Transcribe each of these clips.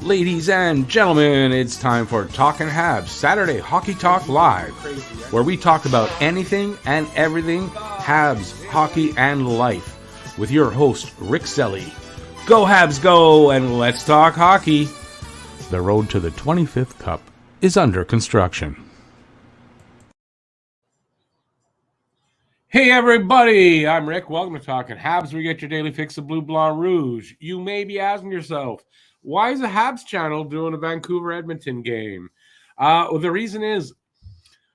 Ladies and gentlemen, it's time for Talkin' Habs, Saturday Hockey Talk Live, where we talk about anything and everything Habs, hockey, and life, with your host, Rick Selly. Go Habs, go, and let's talk hockey. The road to the 25th Cup is under construction. Hey everybody, I'm Rick. Welcome to Talkin' Habs. We get your daily fix of Blue Blanc Rouge. You may be asking yourself, why is the Habs channel doing a Vancouver-Edmonton game? Well, the reason is,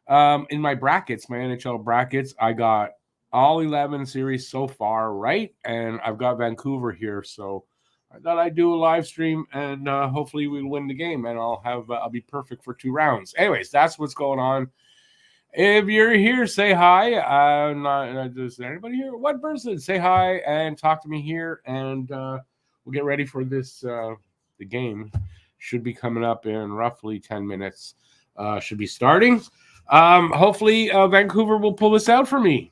in my brackets, my NHL brackets, I got all 11 series so far right, and I've got Vancouver here, so I thought I'd do a live stream, and hopefully we'll win the game, and I'll be perfect for 2 rounds. Anyways, that's what's going on. If you're here, say hi. Is there anybody here? One person, say hi and talk to me here, and we'll get ready for this. The game should be coming up in roughly 10 minutes. Should be starting. Hopefully, Vancouver will pull this out for me.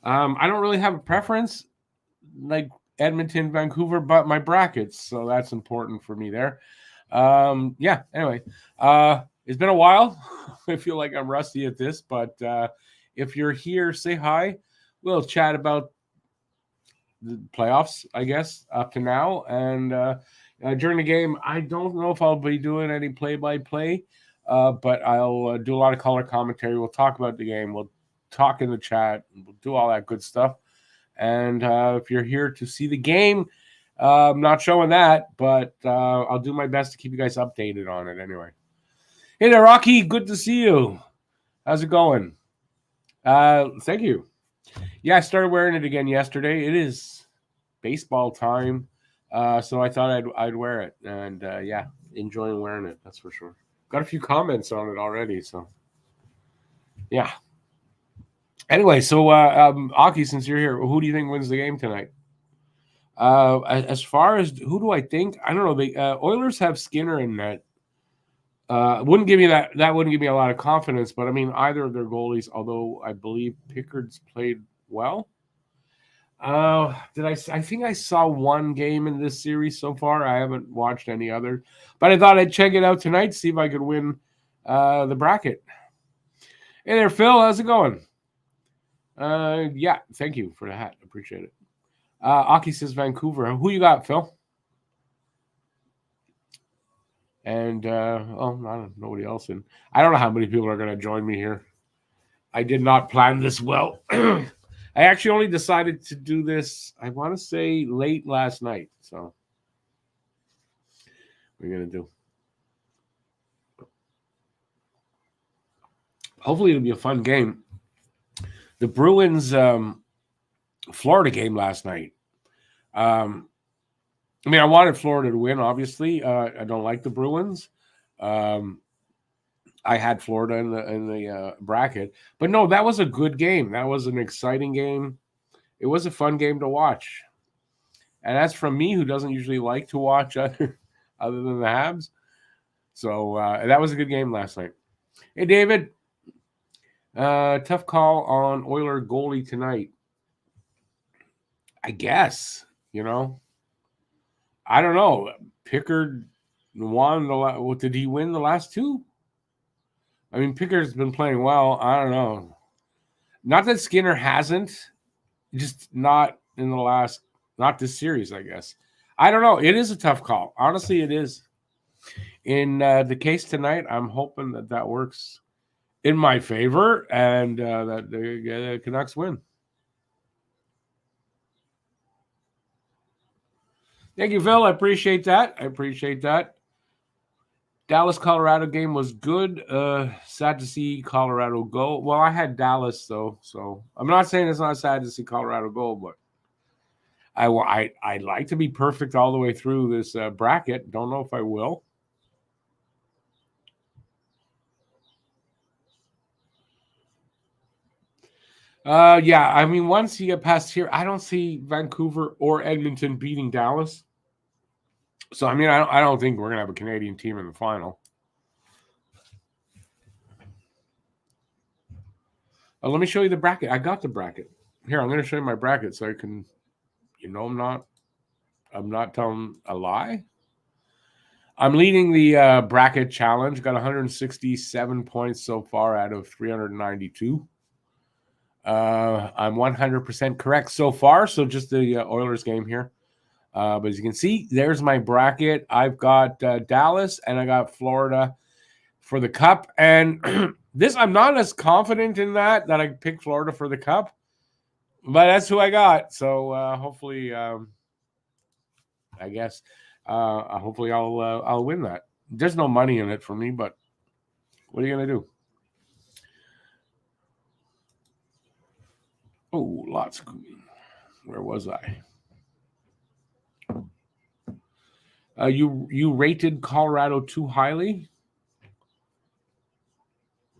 I don't really have a preference, like Edmonton, Vancouver, but my brackets, so that's important for me there. Yeah. Anyway. It's been a while. I feel like I'm rusty at this, but if you're here, say hi. We'll chat about the playoffs, I guess, up to now. And during the game, I don't know if I'll be doing any play-by-play, but I'll do a lot of color commentary. We'll talk about the game. We'll talk in the chat. We'll do all that good stuff. And if you're here to see the game, I'm not showing that, but I'll do my best to keep you guys updated on it anyway. Hey there, Rocky. Good to see you. How's it going? Thank you. Yeah, I started wearing it again yesterday. It is baseball time, so I thought I'd wear it, and yeah, enjoying wearing it. That's for sure. Got a few comments on it already, so yeah. Anyway, so Aki, since you're here, who do you think wins the game tonight? As far as who do I think? I don't know. The Oilers have Skinner in net. Wouldn't give me that wouldn't give me a lot of confidence, but I mean either of their goalies, although I believe Pickard's played well. I think I saw one game in this series so far. I haven't watched any other, but I thought I'd check it out tonight, see if I could win the bracket. Hey there, Phil, how's it going? Yeah, thank you for the hat. Appreciate it. Aki says Vancouver. Who you got, Phil? And, nobody else in. I don't know how many people are going to join me here. I did not plan this well. I actually only decided to do this, I want to say, late last night. So, what are you going to do? Hopefully, it'll be a fun game. The Bruins Florida game last night. I mean, I wanted Florida to win, obviously. I don't like the Bruins. I had Florida in the bracket. But no, that was a good game. That was an exciting game. It was a fun game to watch. And that's from me, who doesn't usually like to watch other than the Habs. So that was a good game last night. Hey, David. Tough call on Oiler goalie tonight. I guess, I don't know. Pickard won did he win the last 2? I mean, Pickard's been playing well. I don't know. Not that Skinner hasn't, just not in the not this series, I guess. I don't know. It is a tough call. Honestly, it is. In the case tonight, I'm hoping that works in my favor and that the Canucks win. Thank you, Phil. I appreciate that. Dallas, Colorado game was good. Sad to see Colorado go. Well, I had Dallas, though, so I'm not saying it's not sad to see Colorado go, but I'd like to be perfect all the way through this bracket. Don't know if I will. Yeah, I mean, once you get past here, I don't see Vancouver or Edmonton beating Dallas. So, I mean, I don't think we're going to have a Canadian team in the final. Let me show you the bracket. I got the bracket. Here, I'm going to show you my bracket so I can, I'm not telling a lie. I'm leading the bracket challenge. Got 167 points so far out of 392. I'm 100% correct so far. So just the Oilers game here. But as you can see, there's my bracket. I've got Dallas and I got Florida for the Cup. And this, I'm not as confident in that I picked Florida for the Cup. But that's who I got. So hopefully, I guess, hopefully I'll win that. There's no money in it for me, but what are you gonna do? Oh, lots. Where was I? You rated Colorado too highly?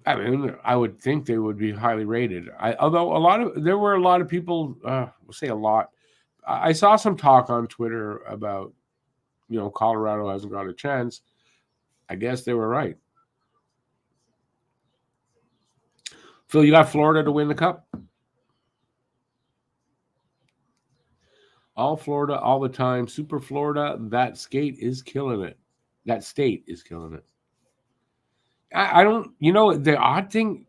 I mean, I would think they would be highly rated. Although there were a lot of people, we'll say a lot. I saw some talk on Twitter about, Colorado hasn't got a chance. I guess they were right. Phil, you got Florida to win the Cup? All Florida, all the time. Super Florida, that skate is killing it. That state is killing it. I don't, the odd thing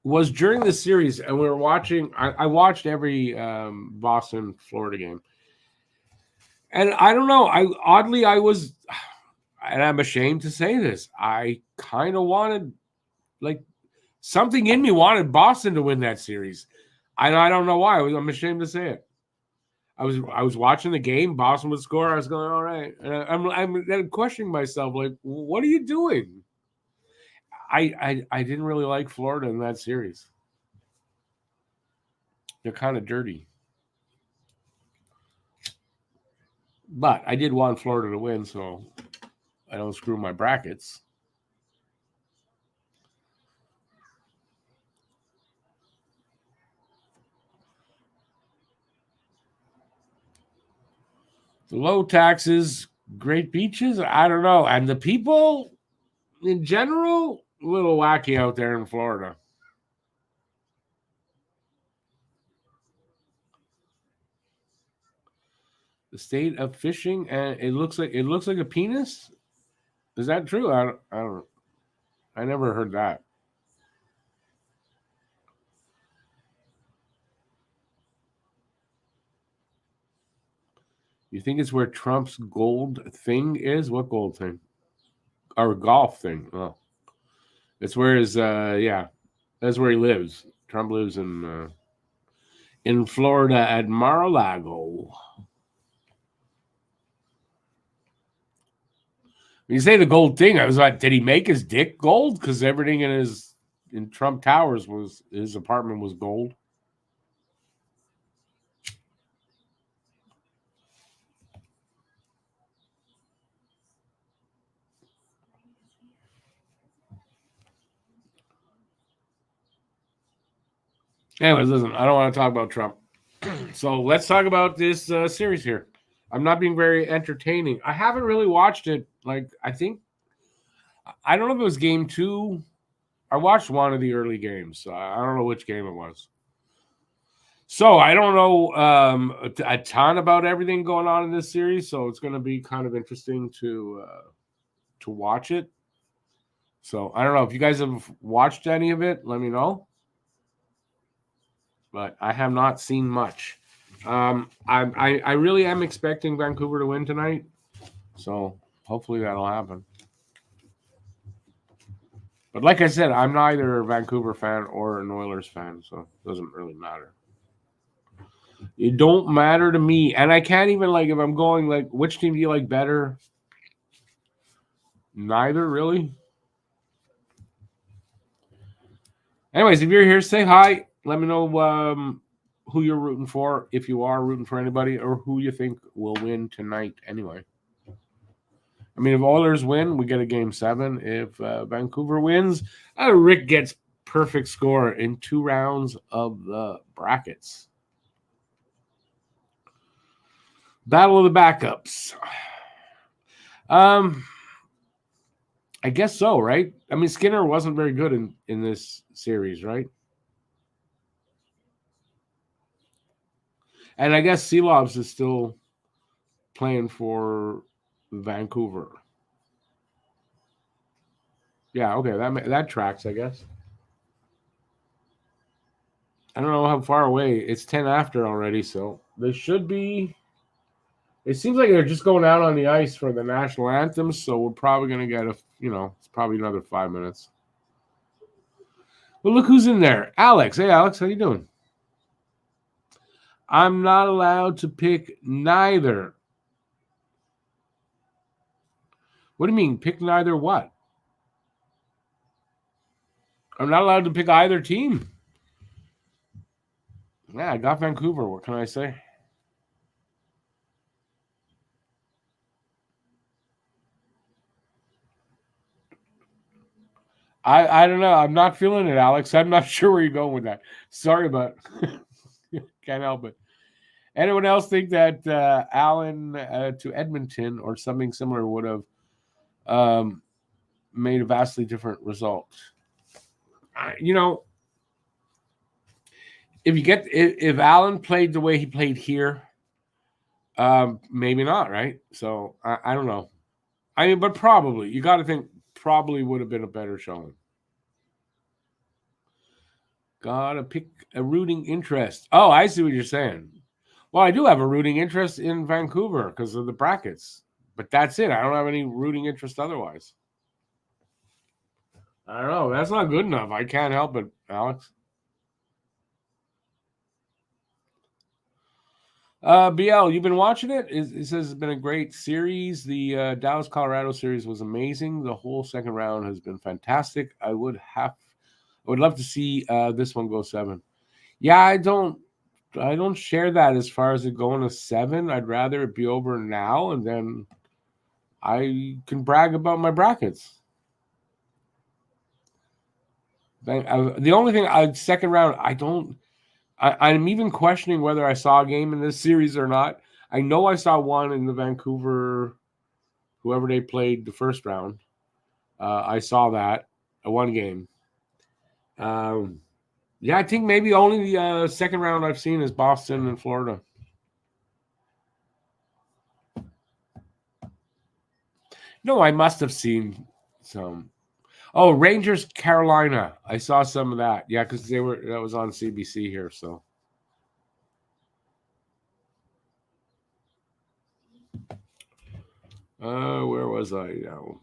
was during the series, and we were watching, I watched every Boston Florida game. And I don't know, I was, and I'm ashamed to say this, I kind of wanted, like, something in me wanted Boston to win that series. I don't know why. I'm ashamed to say it. I was watching the game. Boston would score. I was going, all right. And I'm then questioning myself, like, what are you doing? I didn't really like Florida in that series. They're kind of dirty. But I did want Florida to win, so I don't screw my brackets. The low taxes, great beaches, I don't know. And the people in general, a little wacky out there in Florida. The state of fishing, and it looks like a penis. Is that true? I never heard that. You think it's where Trump's gold thing is? What gold thing? Or golf thing? Oh, it's where his that's where he lives. Trump lives in Florida at Mar-a-Lago. When you say the gold thing, I was like, did he make his dick gold? Because everything in Trump Towers was his apartment was gold. Anyways, listen, I don't want to talk about Trump. So let's talk about this series here. I'm not being very entertaining. I haven't really watched it. Like, I don't know if it was game 2. I watched one of the early games. So I don't know which game it was. So I don't know a ton about everything going on in this series. So it's going to be kind of interesting to watch it. So I don't know if you guys have watched any of it. Let me know. But I have not seen much. I really am expecting Vancouver to win tonight. So hopefully that'll happen. But like I said, I'm neither a Vancouver fan or an Oilers fan, so it doesn't really matter. It don't matter to me. And I can't even, like, if I'm going, like, which team do you like better? Neither, really. Anyways, if you're here, say hi. Let me know who you're rooting for, if you are rooting for anybody, or who you think will win tonight anyway. I mean, if Oilers win, we get a game 7. If Vancouver wins, Rick gets perfect score in 2 rounds of the brackets. Battle of the backups. I guess so, right? I mean, Skinner wasn't very good in this series, right? And I guess Seelobs is still playing for Vancouver. Yeah, okay, that tracks, I guess. I don't know how far away. It's 10 after already, so they should be. It seems like they're just going out on the ice for the national anthem, so we're probably going to get it's probably another 5 minutes. Well, look who's in there. Alex. Hey, Alex, how you doing? I'm not allowed to pick neither. What do you mean, pick neither what? I'm not allowed to pick either team. Yeah, I got Vancouver. What can I say? I don't know. I'm not feeling it, Alex. I'm not sure where you're going with that. Sorry, but can't help it. Anyone else think that Allen to Edmonton or something similar would have made a vastly different result? You know, if Allen played the way he played here, maybe not, right? So I don't know. I mean, but probably you got to think probably would have been a better showing. Gotta pick a rooting interest. Oh, I see what you're saying. Well, I do have a rooting interest in Vancouver because of the brackets, but that's it. I don't have any rooting interest otherwise. I don't know. That's not good enough. I can't help it, Alex. BL, you've been watching it? It says it's been a great series. The Dallas Colorado series was amazing. The whole second round has been fantastic. I would love to see this one go 7. Yeah, I don't share that as far as it going to 7. I'd rather it be over now, and then I can brag about my brackets. The only thing, second round, I'm even questioning whether I saw a game in this series or not. I know I saw one in the Vancouver, whoever they played the first round. I saw that, one game. Yeah, I think maybe only the second round I've seen is Boston and Florida. No, I must have seen some. Oh, Rangers, Carolina. I saw some of that. Yeah, because that was on CBC here. So, where was I now?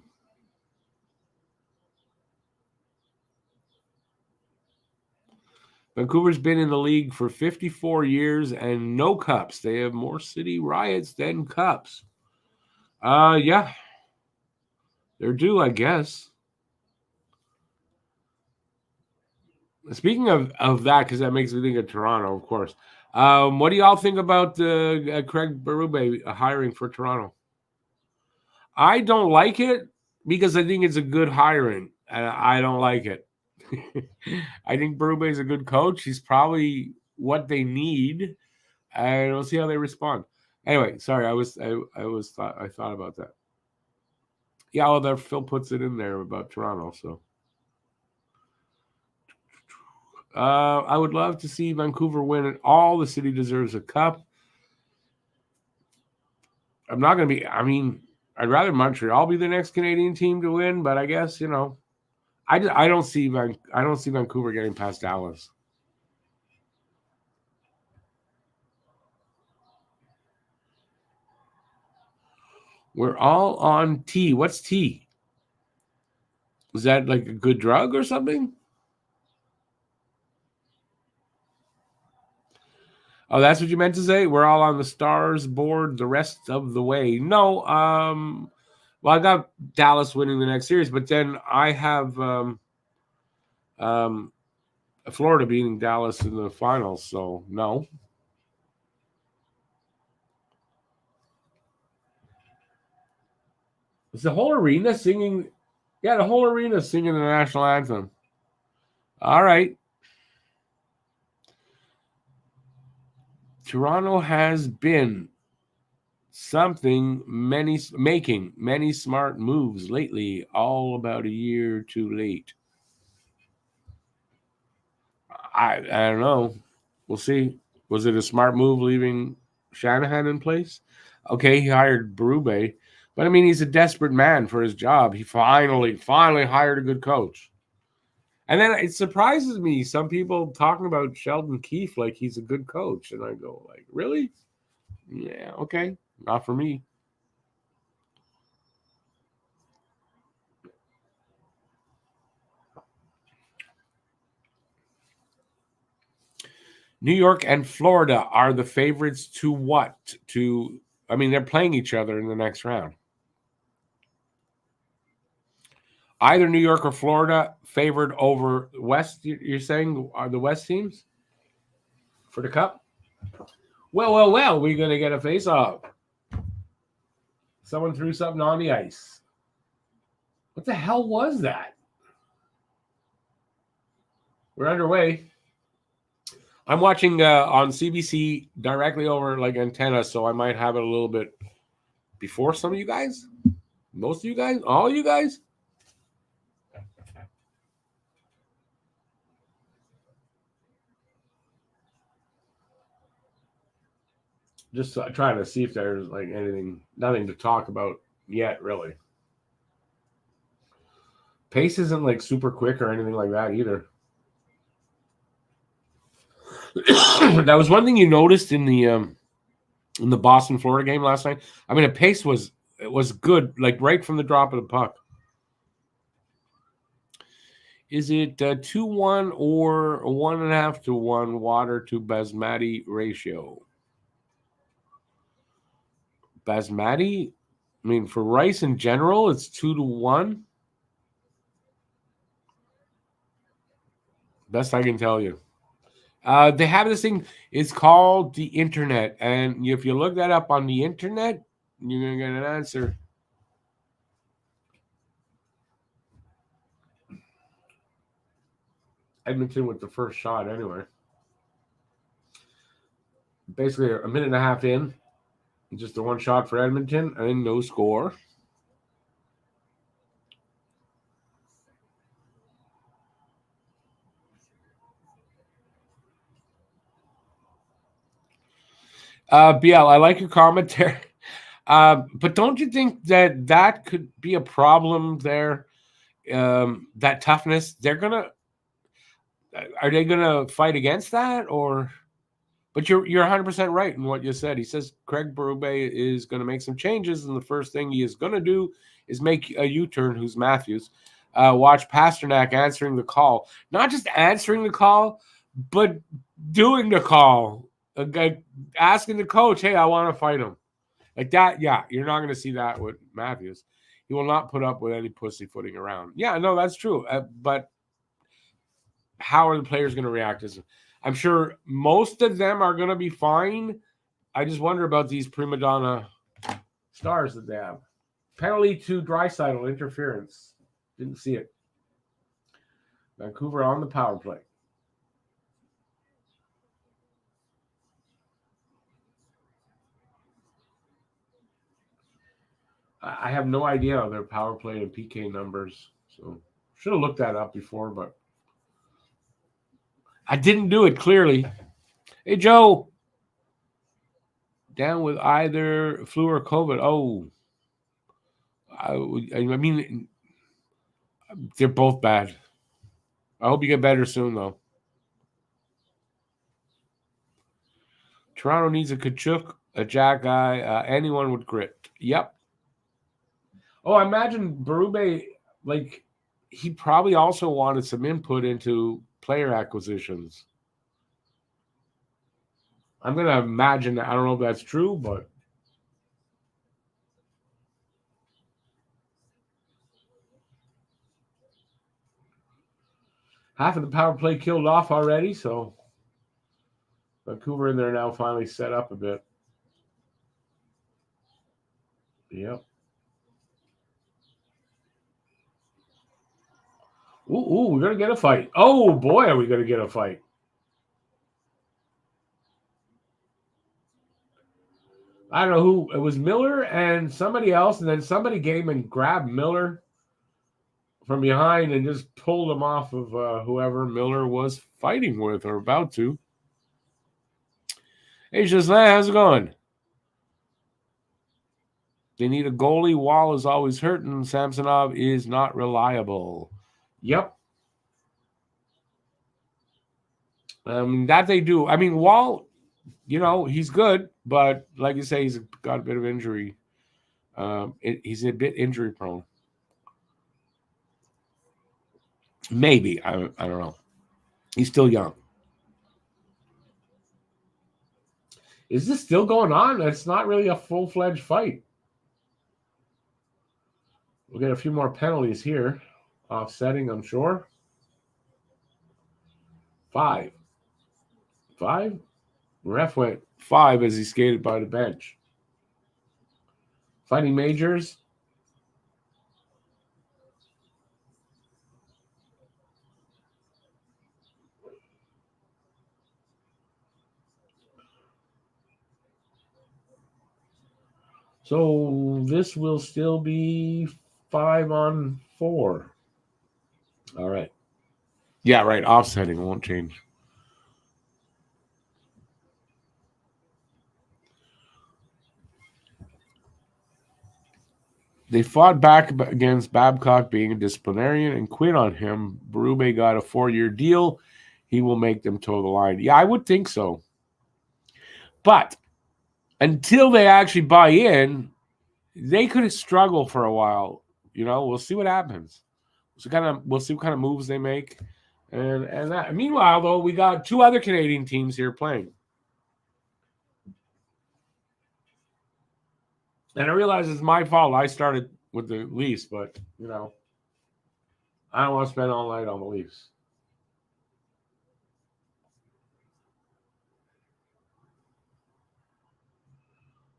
Vancouver's been in the league for 54 years and no cups. They have more city riots than cups. Yeah, they're due, I guess. Speaking of that, because that makes me think of Toronto, of course. What do y'all think about Craig Berube hiring for Toronto? I don't like it because I think it's a good hiring. I don't like it. I think Berube is a good coach. He's probably what they need, and we'll see how they respond. Anyway, sorry, I thought about that. Yeah, well, there Phil puts it in there about Toronto. So, I would love to see Vancouver win it all. The city deserves a cup. I'm not going to be. I mean, I'd rather Montreal be the next Canadian team to win, but I guess I don't see Vancouver getting past Dallas. We're all on tea. What's tea? Is that like a good drug or something? Oh, that's what you meant to say? We're all on the stars board the rest of the way. No, well, I got Dallas winning the next series, but then I have Florida beating Dallas in the finals, so no. Is the whole arena singing? Yeah, the whole arena singing the national anthem. All right. Toronto has been making many smart moves lately, all about a year too late. I don't know. We'll see. Was it a smart move leaving Shanahan in place? Okay, he hired Berube, But I mean, he's a desperate man for his job. He finally hired a good coach. And then it surprises me, some people talking about Sheldon Keefe like he's a good coach. And I go, like, really? Yeah, okay. Not for me. New York and Florida are the favorites to what? They're playing each other in the next round. Either New York or Florida favored over West, you're saying, are the West teams for the Cup? Well, we're going to get a face-off. Someone threw something on the ice. What the hell was that? We're underway. I'm watching on CBC directly over like antenna, so I might have it a little bit before some of you guys. Most of you guys? All you guys? Just trying to see if there's like nothing to talk about yet, really. Pace isn't like super quick or anything like that either. That was one thing you noticed in the Boston Florida game last night. I mean, the pace was good, like right from the drop of the puck. Is it 2-1 or 1.5-1 water to basmati ratio? Basmati? I mean, for rice in general, it's 2-1. Best I can tell you. They have this thing. It's called the internet, and if you look that up on the internet, you're gonna get an answer. Edmonton with the first shot, anyway. Basically, a minute and a half in, just the one shot for Edmonton, and no score. BL, I like your commentary. But don't you think that could be a problem there? That toughness, are they gonna fight against that, or? But you're 100% right in what you said. He says Craig Berube is going to make some changes, and the first thing he is going to do is make a U-turn. Who's Matthews? Watch Pasternak answering the call, not just answering the call, but doing the call. Asking the coach, "Hey, I want to fight him." Like that, yeah, you're not going to see that with Matthews. He will not put up with any pussyfooting around. Yeah, no, that's true. But how are the players going to react? I'm sure most of them are going to be fine. I just wonder about these prima donna stars that they have. Penalty to Draisaitl, interference. Didn't see it. Vancouver on the power play. I have no idea of their power play and PK numbers, so should have looked that up before, but I didn't do it clearly. Hey, Joe. Down with either flu or COVID. Oh, I mean, they're both bad. I hope you get better soon, though. Toronto needs a Kachuk, a Jack guy, anyone with grit. Yep. Oh, I imagine Berube, like, he probably also wanted some input into player acquisitions. I'm going to imagine that. I don't know if that's true, but. Half of the power play killed off already, so Vancouver in there now finally set up a bit. Yep. Ooh, we're going to get a fight. Oh, boy, are we going to get a fight. I don't know who. It was Miller and somebody else, and then somebody came and grabbed Miller from behind and just pulled him off of whoever Miller was fighting with or about to. Hey, Gislain, how's it going? They need a goalie. Wall is always hurting. Samsonov is not reliable. Yep. That they do. I mean, Wall, he's good, but like you say, he's got a bit of injury. He's a bit injury prone. Maybe. I don't know. He's still young. Is this still going on? It's not really a full-fledged fight. We'll get a few more penalties here. Offsetting, I'm sure. 5. Ref went 5 as he skated by the bench. Fighting Majors. So this will still be 5-on-4. All right. Yeah, right. Offsetting won't change. They fought back against Babcock being a disciplinarian and quit on him. Berube got a 4-year deal. He will make them toe the line. Yeah, I would think so. But until they actually buy in, they could struggle for a while. We'll see what happens. We'll see what kind of moves they make. And that. Meanwhile, though, we got 2 other Canadian teams here playing. And I realize it's my fault. I started with the Leafs, but, I don't want to spend all night on the Leafs.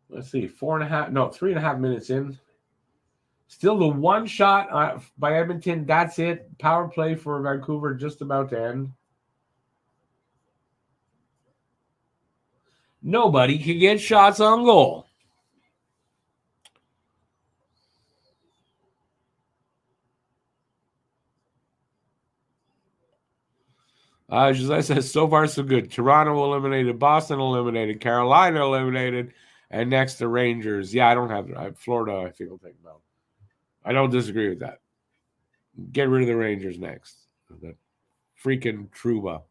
Let's see, 3.5 minutes in. Still the one shot by Edmonton. That's it. Power play for Vancouver just about to end. Nobody can get shots on goal. Jose says, so far so good. Toronto eliminated, Boston eliminated, Carolina eliminated, and next the Rangers. Yeah, I don't have Florida, I think I'll take them out. I don't disagree with that. Get rid of the Rangers next. The freaking Trouba.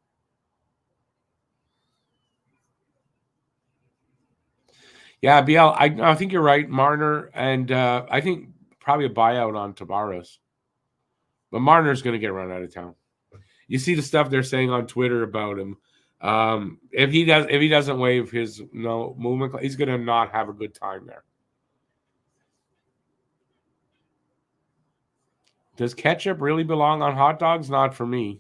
Yeah, BL, I think you're right, Marner, and I think probably a buyout on Tavares. But Marner's going to get run out of town. You see the stuff they're saying on Twitter about him. If he doesn't waive his movement, he's going to not have a good time there. Does ketchup really belong on hot dogs? Not for me.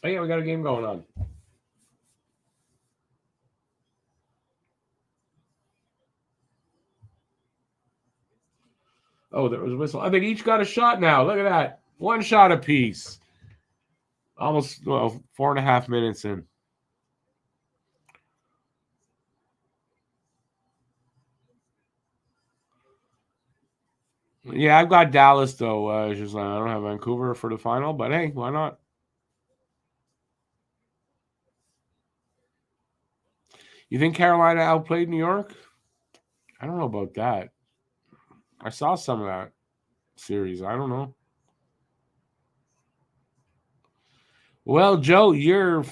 Oh yeah, we got a game going on. Oh, there was a whistle. They each got a shot now. Look at that. 1 shot apiece. Almost 4.5 minutes in. Yeah, I've got Dallas, though. I don't have Vancouver for the final, but hey, why not? You think Carolina outplayed New York? I don't know about that. I saw some of that series. I don't know. Well, Joe, you're.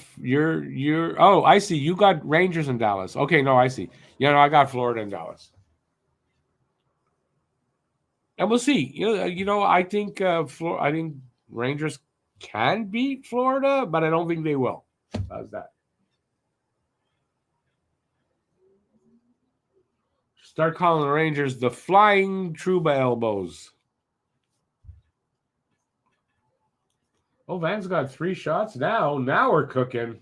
Oh, I see. You got Rangers in Dallas. Okay, no, I see. I got Florida and Dallas. And we'll see. I think I think Rangers can beat Florida, but I don't think they will. How's that? Start calling the Rangers the Flying Trouba Elbows. Oh, Van's got 3 shots now. Now we're cooking.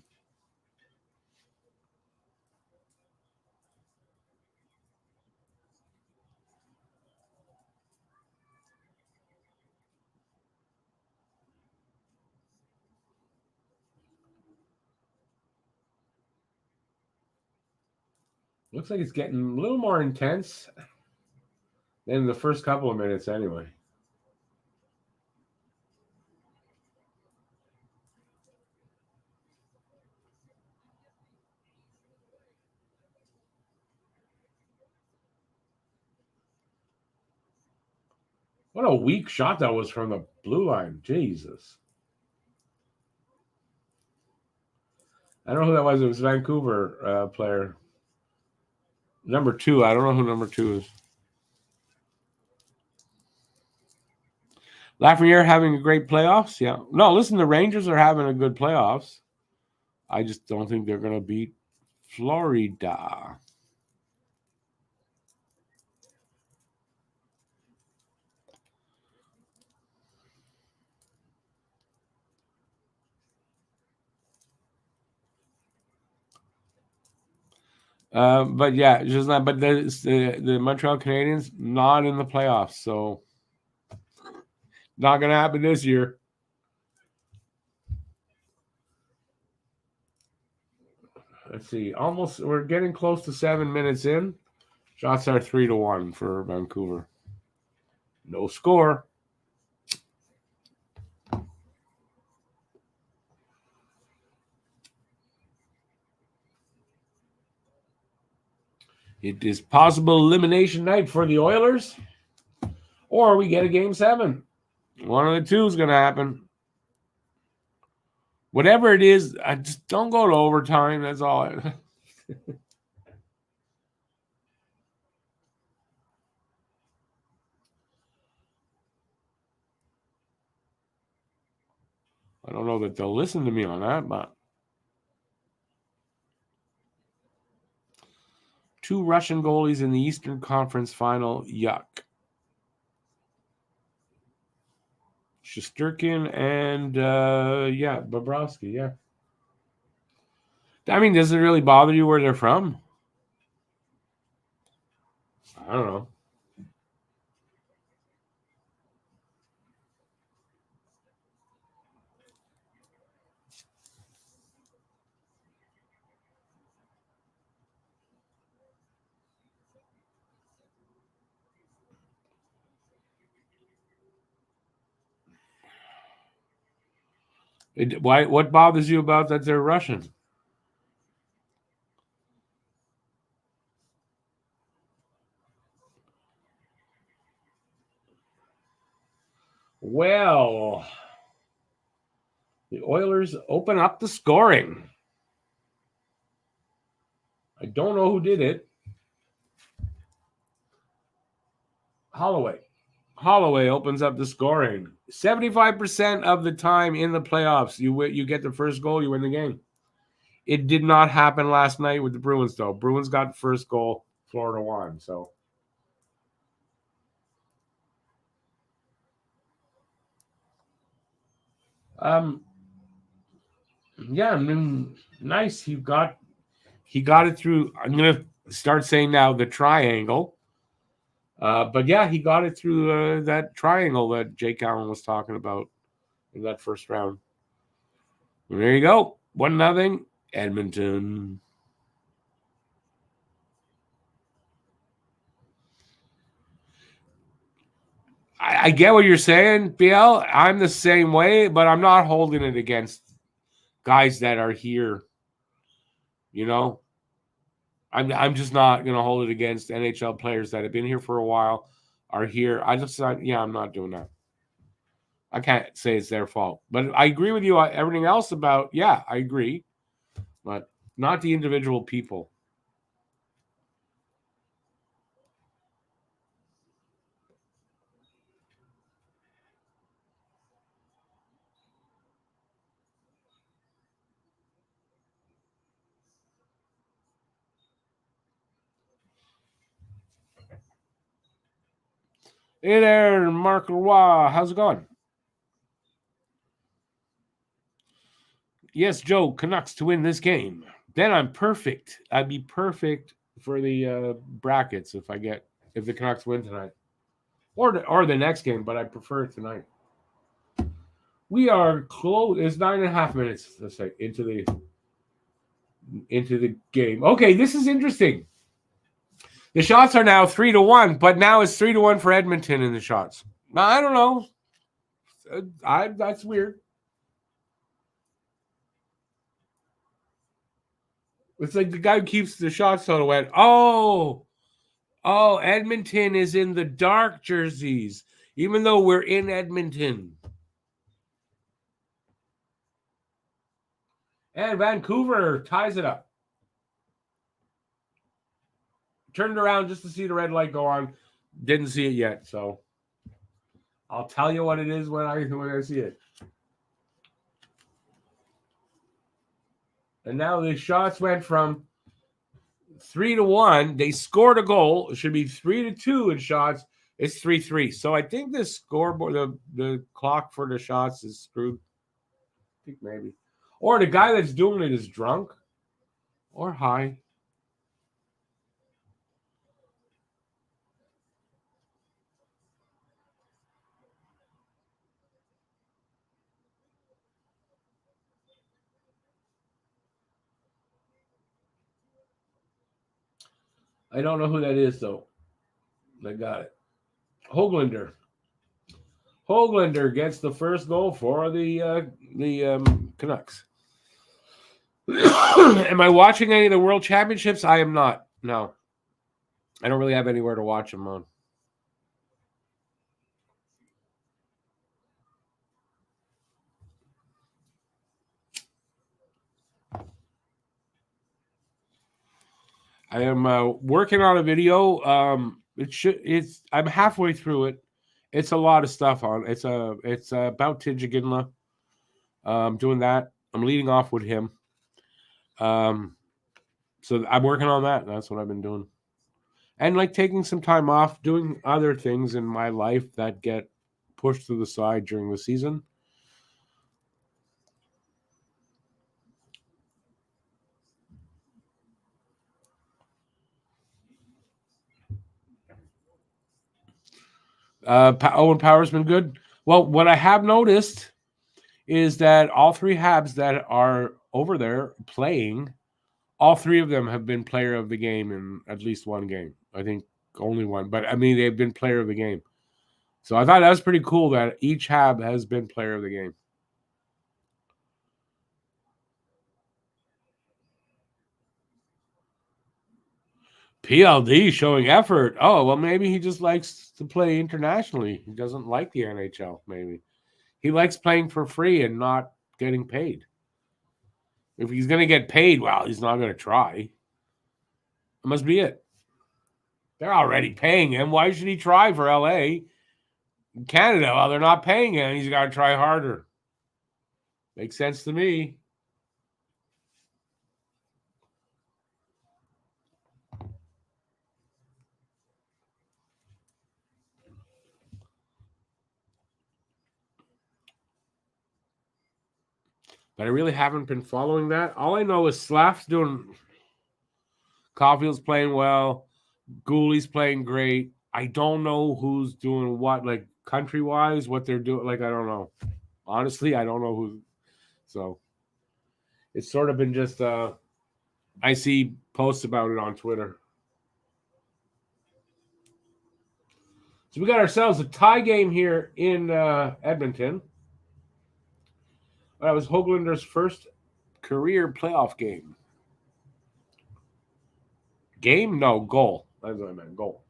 Looks like it's getting a little more intense than the first couple of minutes anyway. What a weak shot that was from the blue line. Jesus. I don't know who that was. It was a Vancouver player. Number 2. I don't know who number 2 is. Lafreniere having a great playoffs? Yeah. No, listen, the Rangers are having a good playoffs. I just don't think they're going to beat Florida. But yeah, just not. But the Montreal Canadiens not in the playoffs, so not going to happen this year. Let's see. We're getting close to 7 minutes in. Shots are 3-1 for Vancouver. No score. It is possible elimination night for the Oilers, or we get a game 7. One of the two is going to happen. Whatever it is, I just don't go to overtime. That's all. I don't know that they'll listen to me on that, but 2 Russian goalies in the Eastern Conference Final. Yuck. Shesterkin and Bobrovsky. Yeah. I mean, does it really bother you where they're from? I don't know. What bothers you about that they're Russian? Well, the Oilers open up the scoring. I don't know who did it. Holloway opens up the scoring. 75% of the time in the playoffs, you get the first goal, you win the game. It did not happen last night with the Bruins, though. Bruins got the first goal, Florida won. So, yeah, I mean, nice. He got it through. I'm gonna start saying now the triangle. But yeah, he got it through that triangle that Jake Allen was talking about in that first round. And there you go. 1-0, Edmonton. I get what you're saying, BL. I'm the same way, but I'm not holding it against guys that are here. You know, I'm just not going to hold it against NHL players that have been here for a while, are here. I'm not doing that. I can't say it's their fault, but I agree with you on everything else about, I agree, but not the individual people. Hey there, Mark Leroy. How's it going? Yes, Joe, Canucks to win this game. Then I'm perfect. I'd be perfect for the brackets if the Canucks win tonight, or the next game. But I prefer it tonight. We are close. It's 9.5 minutes. Let's say into the game. Okay, this is interesting. The shots are now 3-1, but now it's 3-1 for Edmonton in the shots. Now I don't know. That's weird. It's like the guy who keeps the shots total went, Edmonton is in the dark jerseys. even though we're in Edmonton. And Vancouver ties it up. Turned around just to see the red light go on. Didn't see it yet, so I'll tell you what it is when I see it. And now the shots went from 3-1. They scored a goal. It should be 3-2 in shots. It's 3-3. So I think the scoreboard, the clock for the shots is screwed. I think maybe. Or the guy that's doing it is drunk or high. I don't know who that is, though. I got it. Hoglander. Hoglander gets the first goal for the Canucks. Am I watching any of the World Championships? I am not. No. I don't really have anywhere to watch them on. I am working on a video. I'm halfway through it. It's a lot of stuff on. It's about Tidjaginla. Doing that. I'm leading off with him. So I'm working on that. That's what I've been doing. And like taking some time off, doing other things in my life that get pushed to the side during the season. Owen Power's been good. Well, what I have noticed is that all three Habs that are over there playing, all three of them have been player of the game in at least one game. I think only one, but I mean, they've been player of the game. So I thought that was pretty cool that each Hab has been player of the game. PLD showing effort. Oh, well, maybe he just likes to play internationally. He doesn't like the NHL, maybe. He likes playing for free and not getting paid. If he's going to get paid, well, he's not going to try. That must be it. They're already paying him. Why should he try for LA? In Canada, well, they're not paying him. He's got to try harder. Makes sense to me. But I really haven't been following that. All I know is Slaff's doing. Caulfield's playing well. Gooley's playing great. I don't know who's doing what, like country-wise, what they're doing. Like, I don't know. Honestly, I don't know who. So it's sort of been just I see posts about it on Twitter. So we got ourselves a tie game here in Edmonton. That was Hoglander's first career playoff game. Game? No, goal. That's what I meant, goal.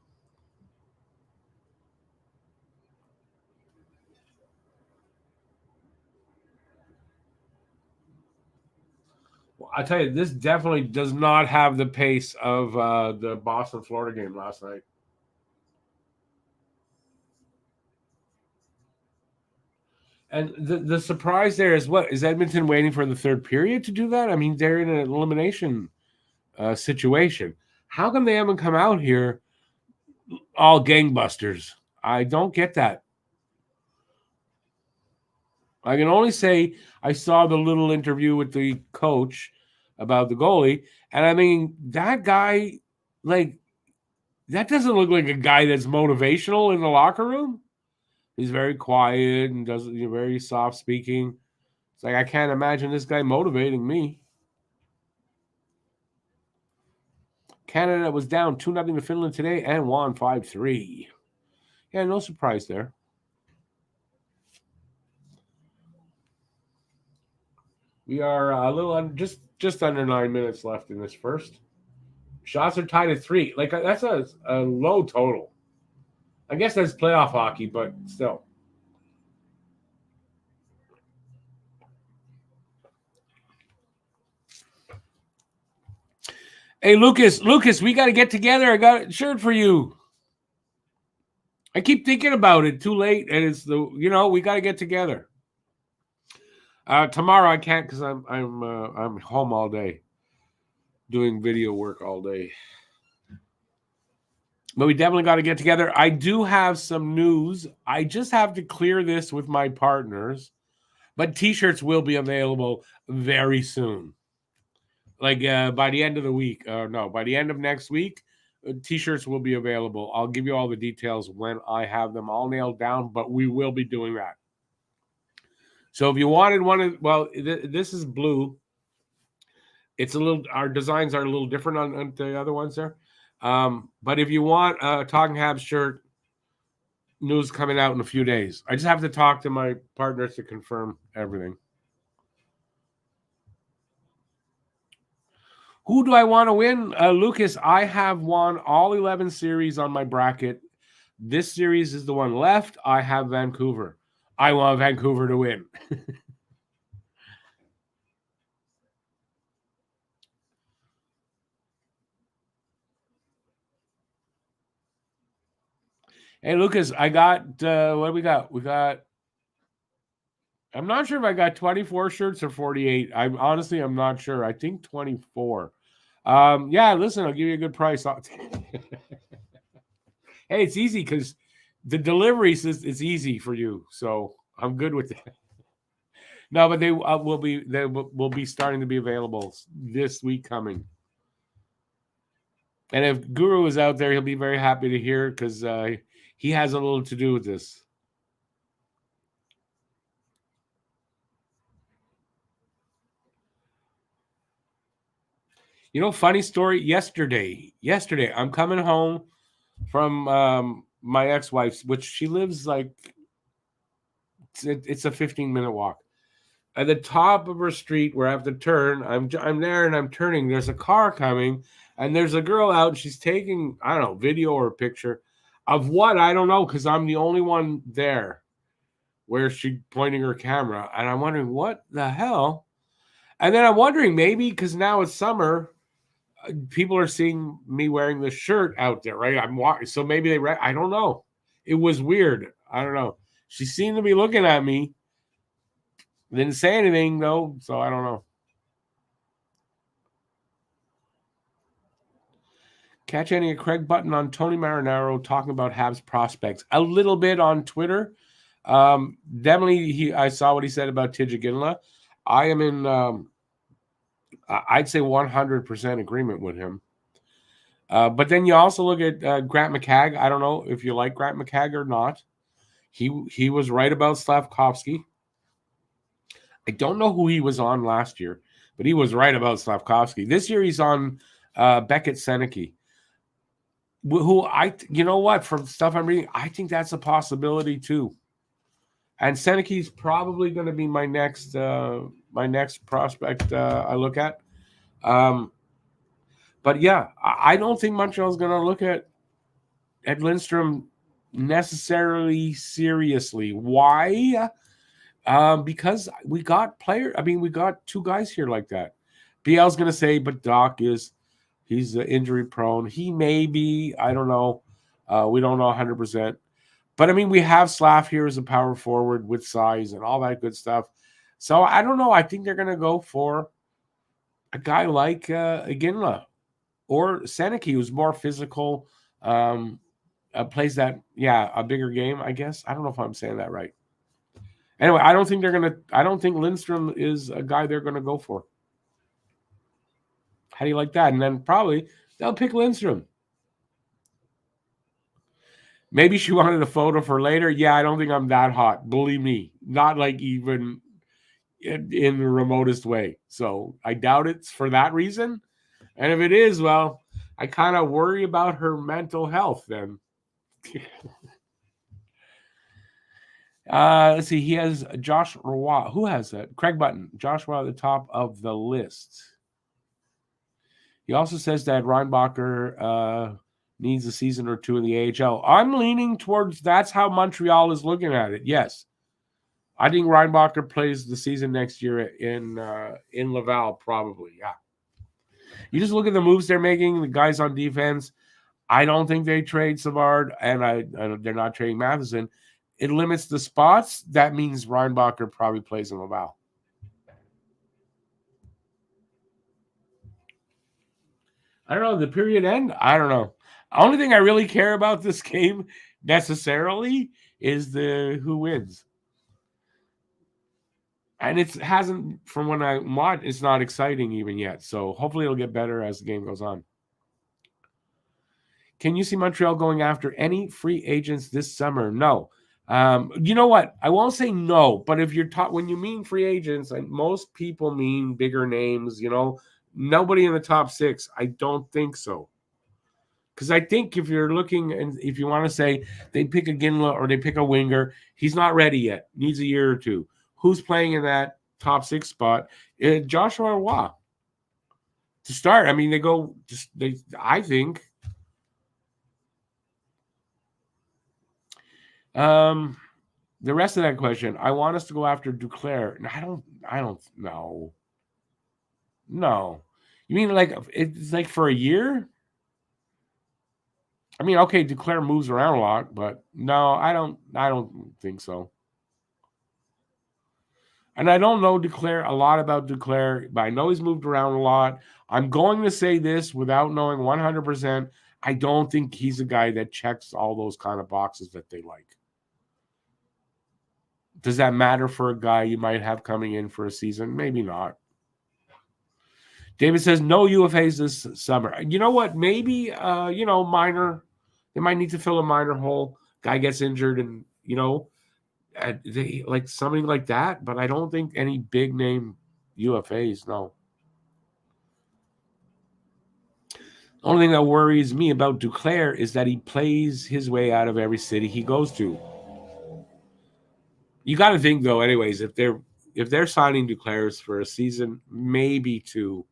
Well, I tell you, this definitely does not have the pace of the Boston-Florida game last night. And the surprise there is what? Is Edmonton waiting for the third period to do that? I mean, they're in an elimination situation. How come they haven't come out here all gangbusters? I don't get that. I can only say I saw the little interview with the coach about the goalie, and I mean, that guy, like, that doesn't look like a guy that's motivational in the locker room. He's very quiet and very soft speaking. It's like I can't imagine this guy motivating me. Canada was down 2-0 to Finland today and won 5-3. Yeah, no surprise there. We are a little just under 9 minutes left in this first. Shots are tied at 3. Like that's a low total. I guess that's playoff hockey, but still. Hey, Lucas, we got to get together. I got a shirt for you. I keep thinking about it. Too late, and it's we got to get together. Tomorrow I can't because I'm home all day, doing video work all day. But we definitely got to get together. I do have some news. I just have to clear this with my partners, but T-shirts will be available very soon. Like by the end of the week. No, by the end of next week, T-shirts will be available. I'll give you all the details when I have them all nailed down, but we will be doing that. So if you wanted one of, this is blue. It's a little, our designs are a little different on the other ones there. But if you want a Talking Habs shirt, news coming out in a few days. I just have to talk to my partners to confirm everything. Who do I want to win? Lucas, I have won all 11 series on my bracket. This series is the one left. I have Vancouver. I want Vancouver to win. Hey, Lucas, I got, what do we got? We got, I'm not sure if I got 24 shirts or 48. I'm not sure. I think 24. Yeah, listen, I'll give you a good price. Hey, it's easy because the deliveries is easy for you, so I'm good with that. No, but they will be starting to be available this week coming. And if Guru is out there, he'll be very happy to hear because he has a little to do with this. Funny story. Yesterday, I'm coming home from my ex-wife's, which she lives like it's a 15-minute walk. At the top of her street where I have to turn, I'm there and I'm turning. There's a car coming, and there's a girl out. And she's taking, I don't know, video or a picture of what I don't know because I'm the only one there where she's pointing her camera, and I'm wondering what the hell. And then I'm wondering maybe because now it's summer, people are seeing me wearing the shirt out there, right? I'm walking, so maybe I don't know. It was weird. I don't know. She seemed to be looking at me. Didn't say anything though, so I don't know. Catch any of Craig Button on Tony Marinaro talking about Habs prospects a little bit on Twitter. Definitely, I saw what he said about Tjiginla. I am in, I'd say 100% agreement with him. But then you also look at Grant McCagg. I don't know if you like Grant McCagg or not. He was right about Slavkovsky. I don't know who he was on last year, but he was right about Slavkovsky. This year he's on Beckett Seneke, who from stuff I'm reading, I think that's a possibility too. And Seneke's probably going to be my next prospect I look at. But yeah, I don't think Montreal's going to look at Lindstrom necessarily seriously. Why? Because we got we got two guys here like that. BL's going to say, but Doc he's injury prone. He may be, I don't know. We don't know 100%. But I mean, we have Slav here as a power forward with size and all that good stuff. So I don't know. I think they're going to go for a guy like Iginla or Seneke, who's more physical, plays that, a bigger game, I guess. I don't know if I'm saying that right. Anyway, I don't think Lindstrom is a guy they're going to go for. How do you like that? And then probably they'll pick Lindstrom. Maybe she wanted a photo for later. Yeah, I don't think I'm that hot. Believe me. Not like even in the remotest way. So I doubt it's for that reason. And if it is, well, I kind of worry about her mental health then. Let's see. He has Josh Roy. Who has that? Craig Button. Joshua at the top of the list. He also says that Reinbacher needs a season or two in the AHL. I'm leaning towards that's how Montreal is looking at it. Yes. I think Reinbacher plays the season next year in Laval, probably. Yeah. You just look at the moves they're making, the guys on defense. I don't think they trade Savard, and they're not trading Matheson. It limits the spots. That means Reinbacher probably plays in Laval. I don't know. The period end? I don't know. The only thing I really care about this game necessarily is the who wins. And it hasn't, from when I watch, it's not exciting even yet. So hopefully it'll get better as the game goes on. Can you see Montreal going after any free agents this summer? No. You know what? I won't say no, but if you're when you mean free agents, most people mean bigger names, nobody in the top 6. I don't think so. Because I think if you're looking and if you want to say they pick a Ginla or they pick a winger, he's not ready yet. Needs a year or two. Who's playing in that top 6 spot? Joshua Roy. To start, I mean, I think. The rest of that question, I want us to go after Duclair. I don't know. No. You mean like it's like for a year? I mean, okay, Duclair moves around a lot, but no, I don't think so. And I don't know a lot about Duclair, but I know he's moved around a lot. I'm going to say this without knowing 100%. I don't think he's a guy that checks all those kind of boxes that they like. Does that matter for a guy you might have coming in for a season? Maybe not. David says no UFAs this summer. You know what? Maybe, minor. They might need to fill a minor hole. Guy gets injured and, they like something like that. But I don't think any big name UFAs, no. Only thing that worries me about Duclair is that he plays his way out of every city he goes to. You got to think, though, anyways, if they're signing Duclairs for a season, maybe 2.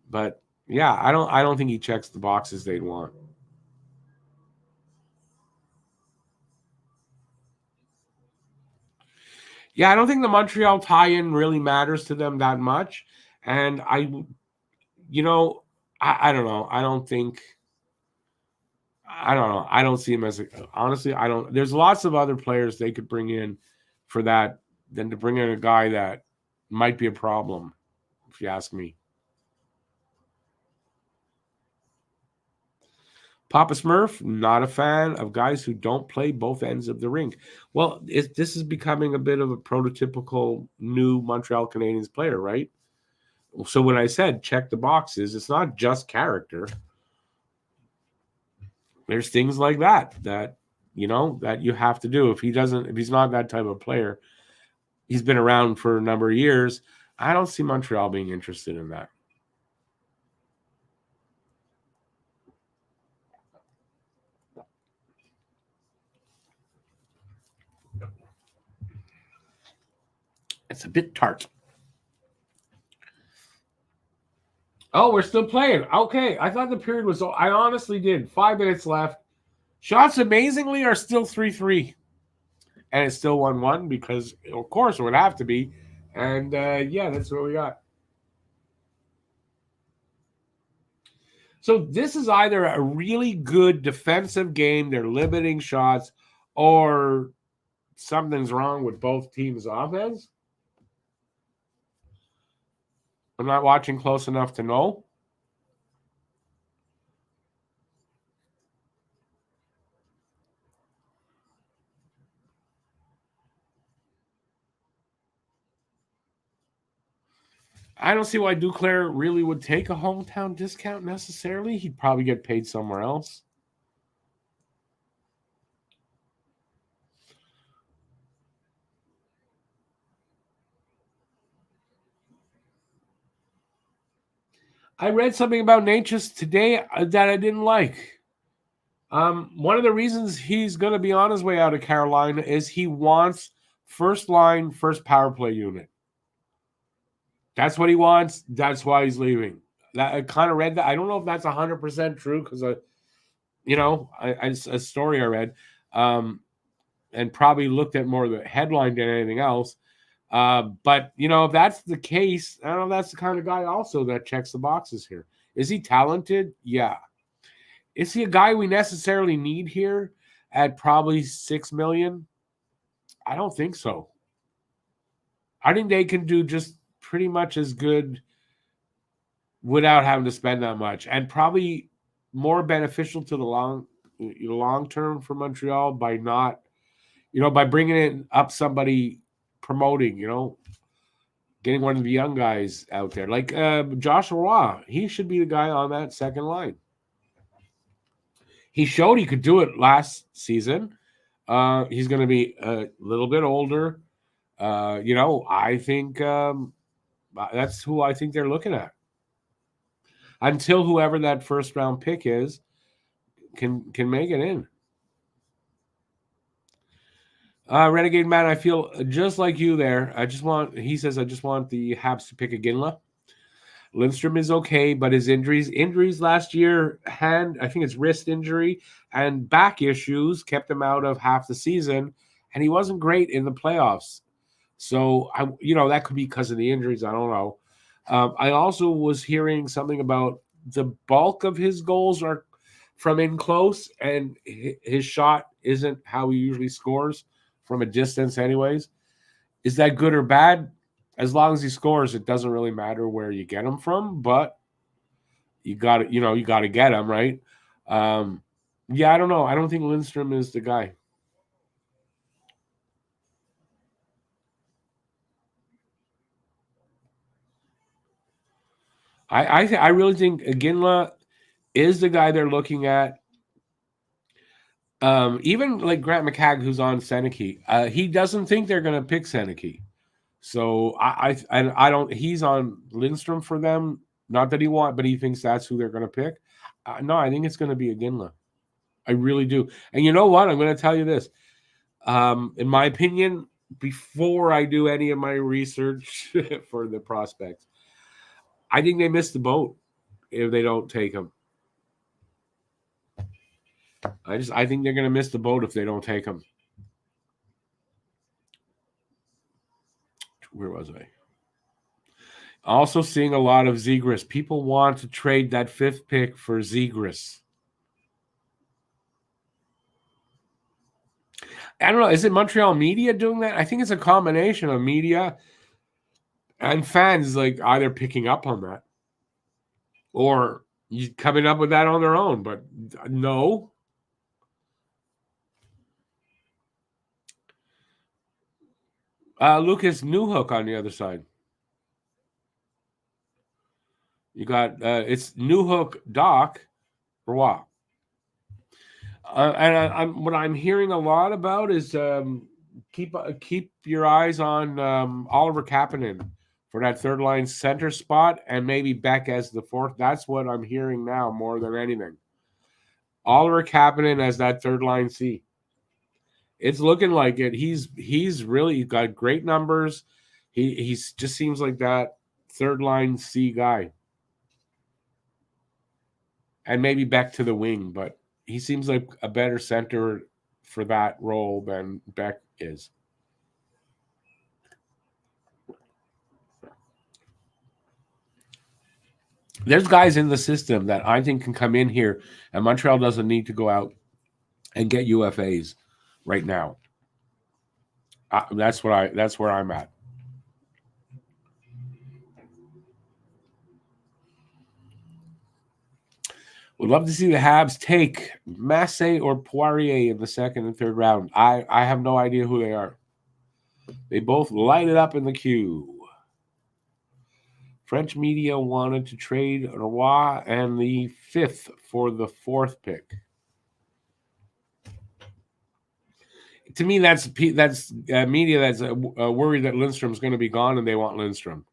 But yeah, I don't think he checks the boxes they'd want. Yeah, I don't think the Montreal tie-in really matters to them that much. And I don't know. I don't know. I don't see him as honestly, I don't. There's lots of other players they could bring in for that than to bring in a guy that might be a problem, if you ask me. Papa Smurf, not a fan of guys who don't play both ends of the rink. Well, this is becoming a bit of a prototypical new Montreal Canadiens player, right? So when I said check the boxes, it's not just character. There's things like that you have to do. If he's not that type of player, he's been around for a number of years. I don't see Montreal being interested in that. It's a bit tart. Oh, we're still playing. Okay. I thought the period was... I honestly did. 5 minutes left. Shots, amazingly, are still 3-3. And it's still 1-1 because, of course, it would have to be. And, that's what we got. So this is either a really good defensive game, they're limiting shots, or something's wrong with both teams' offense. I'm not watching close enough to know. I don't see why Duclair really would take a hometown discount necessarily. He'd probably get paid somewhere else. I read something about Natchez today that I didn't like. One of the reasons he's going to be on his way out of Carolina is he wants first line, first power play unit. That's what he wants. That's why he's leaving. I kind of read that. I don't know if that's 100% true because a story I read, and probably looked at more of the headline than anything else. But if that's the case, I don't know if that's the kind of guy also that checks the boxes here. Is he talented? Yeah. Is he a guy we necessarily need here at probably $6 million? I don't think so. I think they can do just pretty much as good without having to spend that much, and probably more beneficial to the long term for Montreal by not, by bringing in up somebody promoting, getting one of the young guys out there like Josh Roy. He should be the guy on that second line. He showed he could do it last season. He's going to be a little bit older. I think that's who I think they're looking at. Until whoever that first round pick is can make it in. Renegade Man, I feel just like you there. He says, I just want the Habs to pick a Ginla. Lindstrom is okay, but his injuries last year, I think it's wrist injury and back issues kept him out of half the season, and he wasn't great in the playoffs. So, that could be because of the injuries. I don't know. I also was hearing something about the bulk of his goals are from in close, and his shot isn't how he usually scores from a distance anyways. Is that good or bad? As long as he scores, it doesn't really matter where you get him from, but you got to get him, right? Yeah, I don't know. I don't think Lindstrom is the guy. I really think Ginla is the guy they're looking at. Even like Grant McCagg, who's on Seneke, he doesn't think they're going to pick Seneke. So I don't. He's on Lindstrom for them. Not that but he thinks that's who they're going to pick. No, I think it's going to be a Ginla. I really do. And you know what? I'm going to tell you this. In my opinion, before I do any of my research for the prospects, I think they missed the boat if they don't take him. I think they're going to miss the boat if they don't take him. Where was I? Also seeing a lot of Zegras. People want to trade that 5th pick for Zegras. I don't know. Is it Montreal media doing that? I think it's a combination of media and fans, like either picking up on that or coming up with that on their own. But no. Lucas Newhook on the other side. You got it's Newhook, Doc, Roy. And what I'm hearing a lot about is keep your eyes on Oliver Kapanen for that third line center spot, and maybe Beck as the 4th. That's what I'm hearing now more than anything. Oliver Kapanen as that third line C. It's looking like it. He's really got great numbers. He's just seems like that third line C guy. And maybe back to the wing, but he seems like a better center for that role than Beck is. There's guys in the system that I think can come in here, and Montreal doesn't need to go out and get UFAs right now. That's where I'm at. Would love to see the Habs take Massey or Poirier in the 2nd and 3rd round. I have no idea who they are. They both light it up in the queue. French media wanted to trade Roy and the 5th for the 4th pick. To me, that's media that's worried that Lindstrom's going to be gone and they want Lindstrom.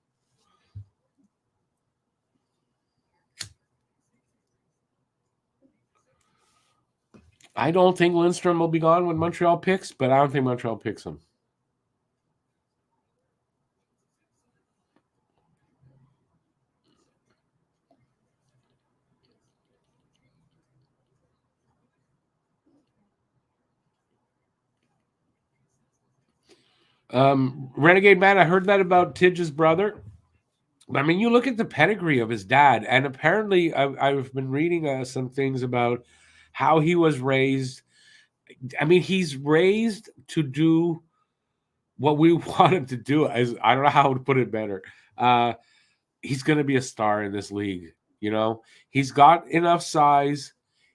I don't think Lindstrom will be gone when Montreal picks, but I don't think Montreal picks him. Renegade Man, I heard that about Tidge's brother. I mean, you look at the pedigree of his dad, and apparently I've been reading some things about how he was raised. I mean, he's raised to do what we want him to do. As I don't know how to put it better. He's going to be a star in this league. You know, he's got enough size.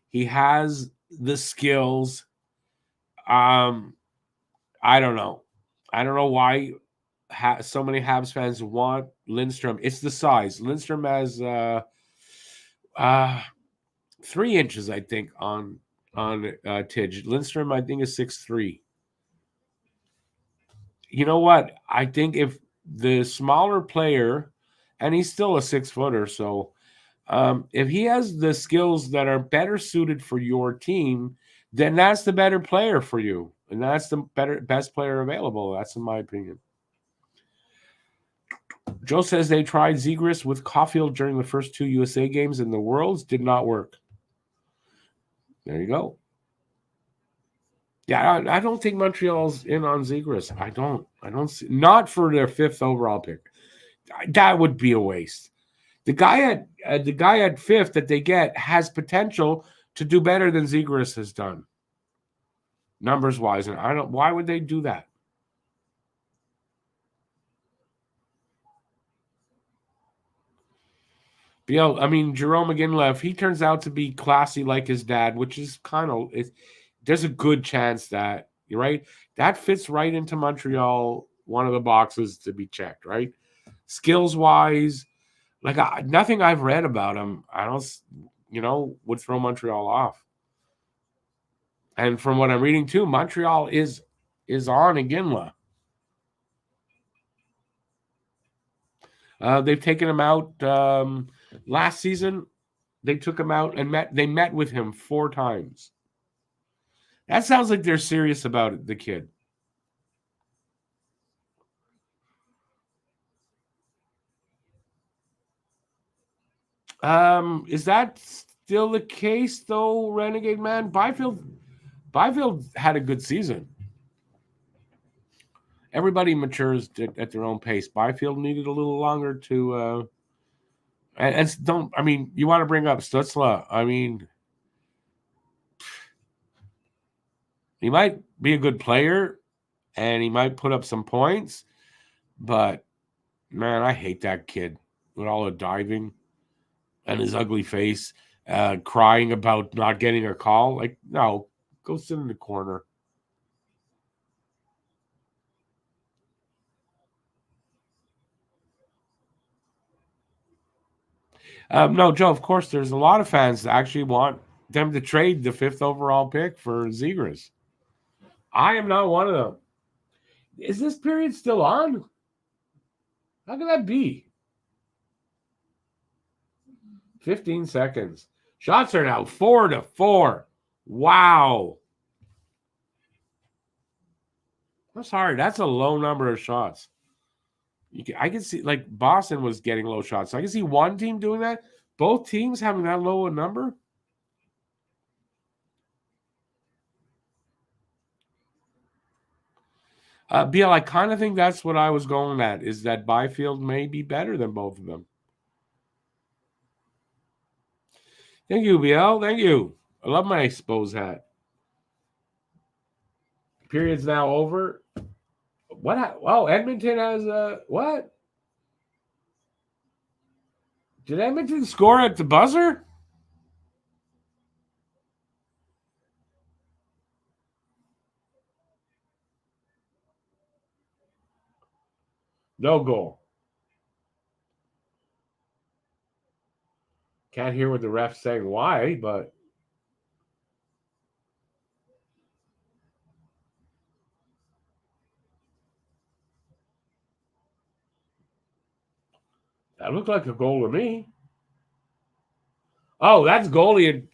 He has the skills. I don't know. I don't know why so many Habs fans want Lindstrom. It's the size. Lindstrom has 3 inches, I think, on Tidge. Lindstrom, I think, is 6'3". You know what? I think if the smaller player, and he's still a 6-footer, so if he has the skills that are better suited for your team, then that's the better player for you, and that's the best player available. That's in my opinion. Joe says they tried Zegras with Caulfield during the first 2 USA games in the Worlds. Did not work. There you go. Yeah, I don't think Montreal's in on Zegras. I don't see, not for their 5th overall pick. That would be a waste. The guy at 5th that they get has potential to do better than Zegras has done, numbers wise. And I don't. Why would they do that? You know, I mean, Jerome McGinley, he turns out to be classy like his dad, which is kind of. There's a good chance that you're right. That fits right into Montreal. One of the boxes to be checked, right? Skills wise. Like nothing I've read about him, I don't, would throw Montreal off. And from what I'm reading too, Montreal is on Iginla. They've taken him out last season. They took him out and met with him 4 times. That sounds like they're serious about it, the kid. Is that still the case though, Renegade Man? Byfield had a good season. Everybody matures at their own pace. Byfield needed a little longer to and don't, I mean, you want to bring up Stützle. I mean, he might be a good player and he might put up some points, but man, I hate that kid with all the diving and his ugly face, crying about not getting a call. Like, no, go sit in the corner. No, Joe, of course, there's a lot of fans that actually want them to trade the 5th overall pick for Zegras. I am not one of them. Is this period still on? How can that be? 15 seconds. Shots are now 4-4. Wow. I'm sorry. That's a low number of shots. I can see, like, Boston was getting low shots. So I can see one team doing that. Both teams having that low a number. BL, I kind of think that's what I was going at, is that Byfield may be better than both of them. Thank you, BL. Thank you. I love my Expose hat. Period's now over. What? Oh, Edmonton has what? Did Edmonton score at the buzzer? No goal. Can't hear what the ref's saying why, but that looked like a goal to me. Oh, that's goalie.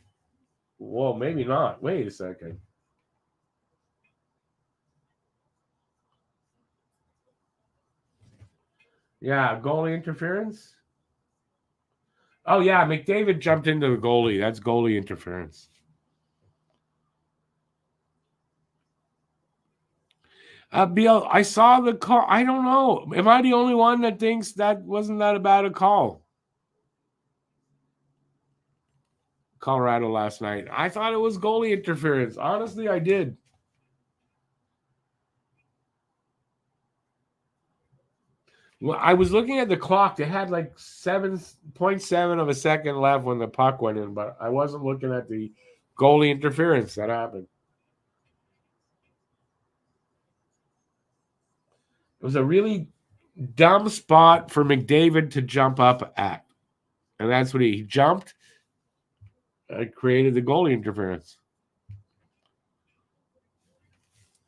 Well, maybe not. Wait a second. Yeah, goalie interference. Oh, yeah, McDavid jumped into the goalie. That's goalie interference. BL, I saw the call. I don't know. Am I the only one that thinks that wasn't that bad a call? Colorado last night. I thought it was goalie interference. Honestly, I did. Well, I was looking at the clock. They had like 7.7 of a second left when the puck went in, but I wasn't looking at the goalie interference that happened. It was a really dumb spot for McDavid to jump up at. And that's what he jumped. Created the goalie interference.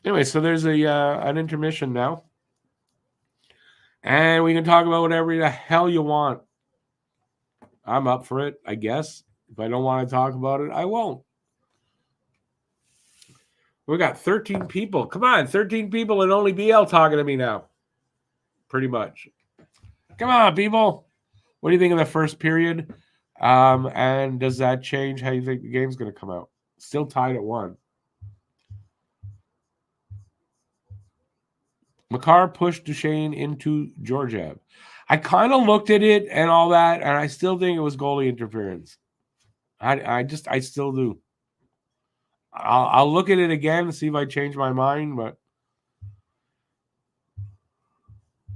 Anyway, so there's an intermission now. And we can talk about whatever the hell you want. I'm up for it, I guess. If I don't want to talk about it, I won't. We got 13 people. Come on, 13 people and only BL talking to me now. Pretty much. Come on, people. What do you think of the first period? And does that change how you think the game's going to come out? Still tied at 1. Makar pushed Duchesne into Georgiev. I kind of looked at it and all that, and I still think it was goalie interference. I still do. I'll look at it again and see if I change my mind, but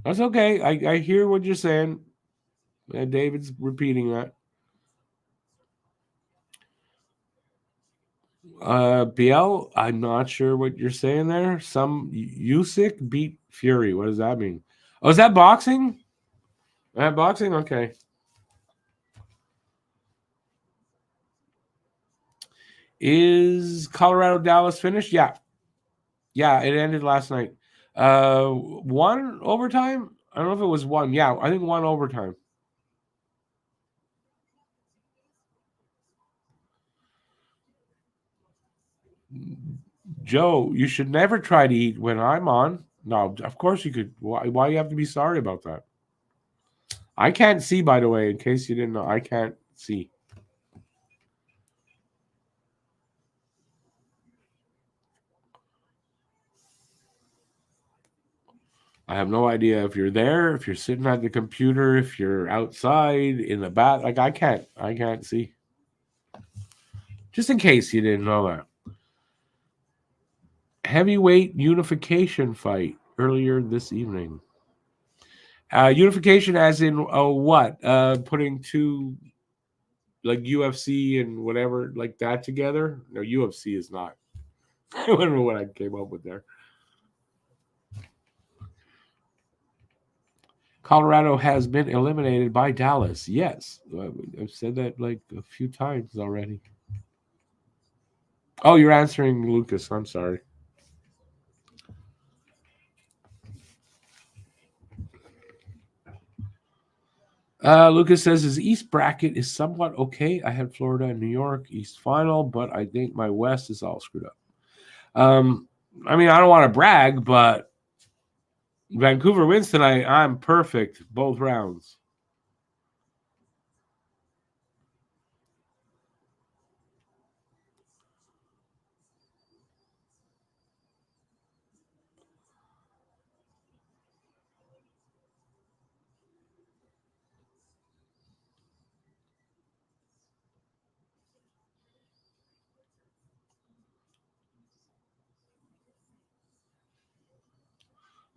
that's okay. I hear what you're saying. David's repeating that. BL, I'm not sure what you're saying there. Some Usyk beat Fury. What does that mean? Oh, is that boxing? Boxing? Okay. Is Colorado Dallas finished? Yeah. Yeah, it ended last night. 1 overtime? I don't know if it was 1. Yeah, I think 1 overtime. Joe, you should never try to eat when I'm on. No, of course you could. Why you have to be sorry about that? I can't see, by the way, in case you didn't know. I can't see. I have no idea if you're there, if you're sitting at the computer, if you're outside in the bath. Like I can't see. Just in case you didn't know that. Heavyweight unification fight earlier this evening. Unification as in what? Putting two like UFC and whatever like that together? No, UFC is not. I don't know what I came up with there. Colorado has been eliminated by Dallas. Yes, I've said that like a few times already. Oh, you're answering Lucas. I'm sorry. Lucas says his East bracket is somewhat okay. I had Florida and New York East final, but I think my West is all screwed up. I mean, I don't want to brag, but Vancouver wins tonight. I'm perfect both rounds.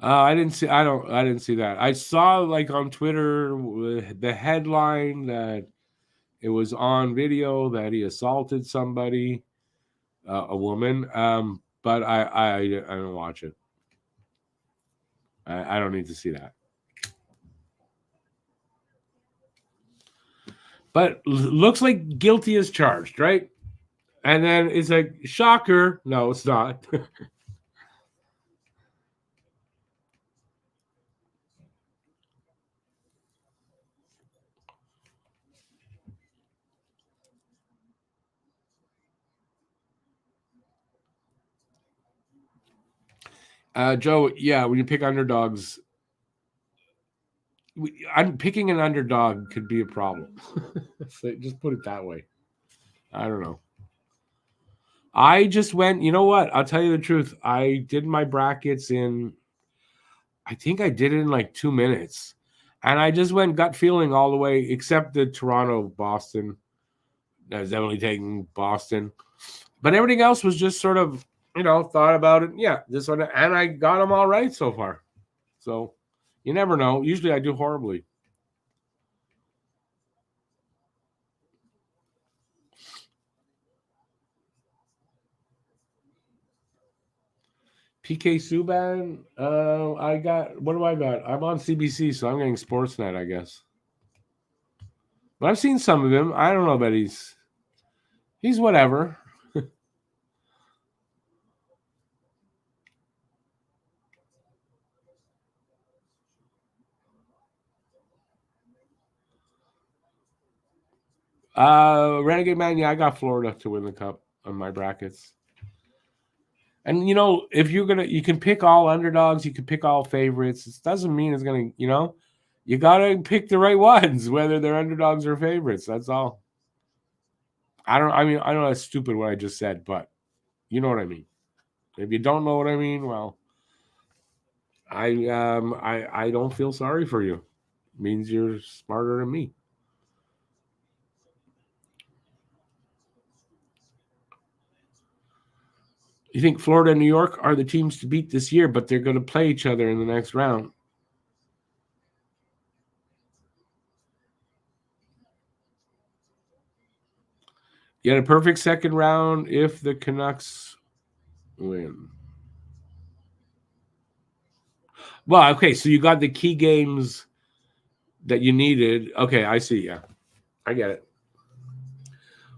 I didn't see. I didn't see that. I saw like on Twitter the headline that it was on video that he assaulted somebody, a woman. But I don't watch it. I don't need to see that. But looks like guilty as charged, right? And then it's like shocker. No, it's not. Joe, yeah, when you pick underdogs, I'm picking an underdog could be a problem. So just put it that way. I don't know. I just went, you know what? I'll tell you the truth. I did my brackets I think I did it in like 2 minutes. And I just went gut feeling all the way, except the Toronto Boston. I was definitely taking Boston. But everything else was just sort of, thought about it. Yeah, this one. And I got them all right so far. So you never know. Usually I do horribly. PK Subban, I got, what do I got? I'm on CBC, so I'm getting Sportsnet, I guess. But I've seen some of him. I don't know that he's whatever. Renegade Man, yeah, I got Florida to win the cup on my brackets. And if you can pick all underdogs, you can pick all favorites. It doesn't mean it's gonna, you gotta pick the right ones, whether they're underdogs or favorites. That's all. I know that's stupid what I just said, but you know what I mean. If you don't know what I mean, well, I don't feel sorry for you. It means you're smarter than me. You think Florida and New York are the teams to beat this year, but they're going to play each other in the next round. You had a perfect second round if the Canucks win. Well, okay, so you got the key games that you needed. Okay, I see. Yeah, I get it.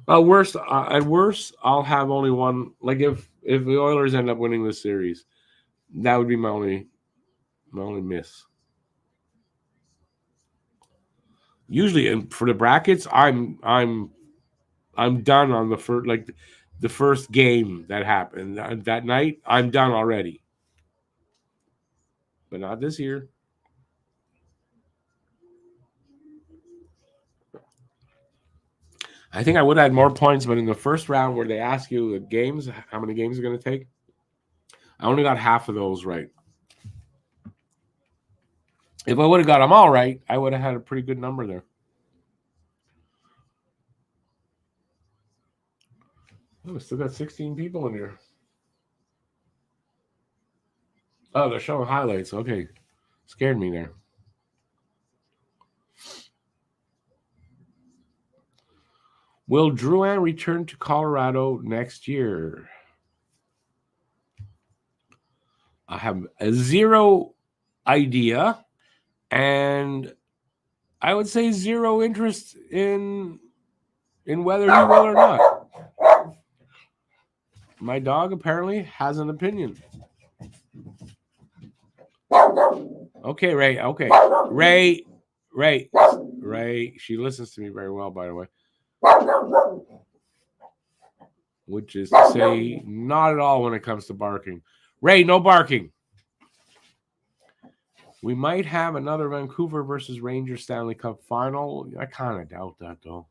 Well, at worst, I'll have only one. Like if the Oilers end up winning this series, that would be my only miss. Usually, and for the brackets, I'm done on the first game that happened that night. I'm done already, but not this year. I think I would have had more points, but in the first round where they ask you the games, how many games are going to take, I only got half of those right. If I would have got them all right, I would have had a pretty good number there. Oh, we still got 16 people in here. Oh, they're showing highlights. Okay. Scared me there. Will Drouin return to Colorado next year? I have a zero idea, and I would say zero interest in whether he will or not. My dog apparently has an opinion. Okay, Ray. Okay, Ray. She listens to me very well, by the way. Which is to say, not at all when it comes to barking. Ray, no barking. We might have another Vancouver versus Rangers Stanley Cup final. I kind of doubt that, though.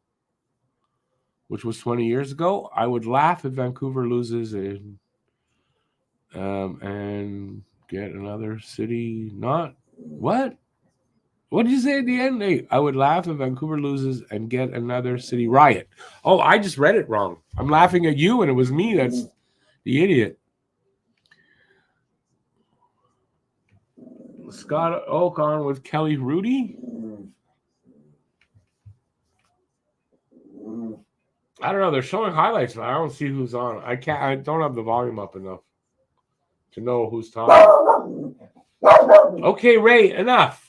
Which was 20 years ago. I would laugh if Vancouver loses and get another city. Not what? What did you say at the end? Hey, I would laugh if Vancouver loses and get another city riot. Oh, I just read it wrong. I'm laughing at you, and it was me that's the idiot. Scott Ocon with Kelly Rudy. I don't know. They're showing highlights, but I don't see who's on. I don't have the volume up enough to know who's talking. Okay, Ray, enough.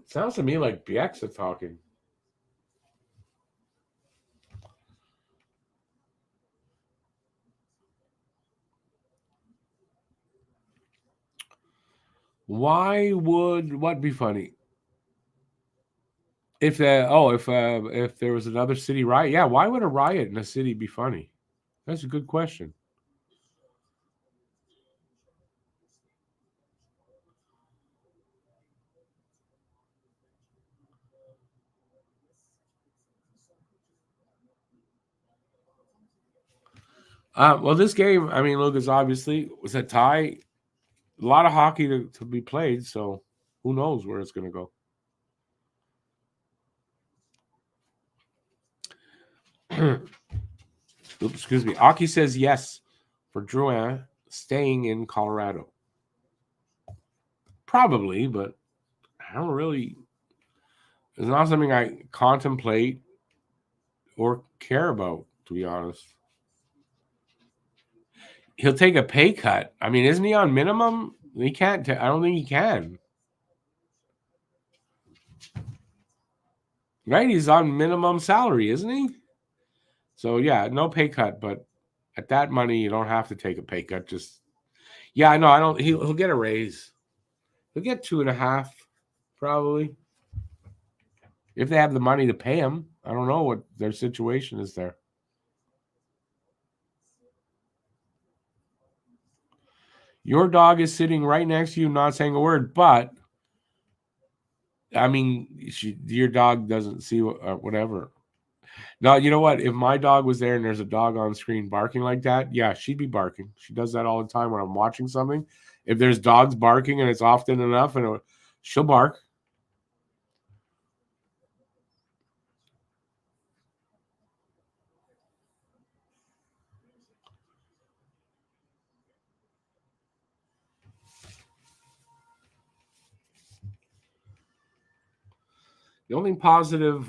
Sounds to me like Bieksa talking. Why would what be funny? If there was another city riot, yeah, why would a riot in a city be funny? That's a good question. Well, this game, I mean, Lucas, obviously was a tie. A lot of hockey to be played, so who knows where it's going to go. Oops, excuse me. Aki says yes for Drouin staying in Colorado. Probably, but I don't really. It's not something I contemplate or care about, to be honest. He'll take a pay cut. I mean, isn't he on minimum? He can't. I don't think he can. Right? He's on minimum salary, isn't he? So yeah, no pay cut. But at that money, you don't have to take a pay cut. Just yeah, no, I don't. He'll get a raise. He'll get 2.5, probably, if they have the money to pay him. I don't know what their situation is there. Your dog is sitting right next to you, not saying a word, but I mean, your dog doesn't see whatever. No, you know what? If my dog was there and there's a dog on screen barking like that, yeah, she'd be barking. She does that all the time when I'm watching something. If there's dogs barking and it's often enough, and she'll bark. The only positive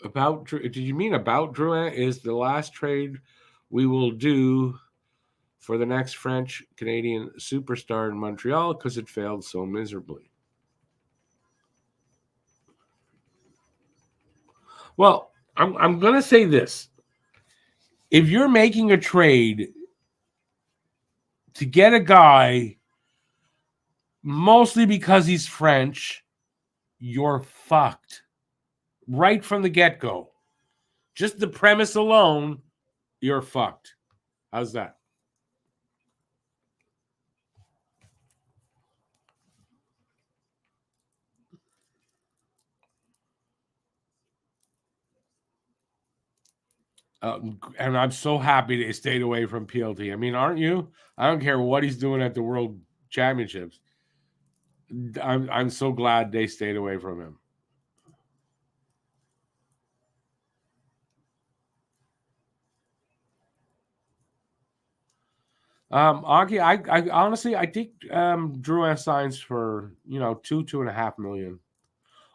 about did you mean about Drouin is the last trade we will do for the next French Canadian superstar in Montreal because it failed so miserably. Well, I'm going to say this. If you're making a trade to get a guy mostly because he's French, you're fucked right from the get-go. Just the premise alone, you're fucked. How's that? And I'm so happy they stayed away from PLT. I mean, aren't you? I don't care what he's doing at the World Championships. I'm so glad they stayed away from him. Aki, I honestly I think Drouin signs for 2.5 million,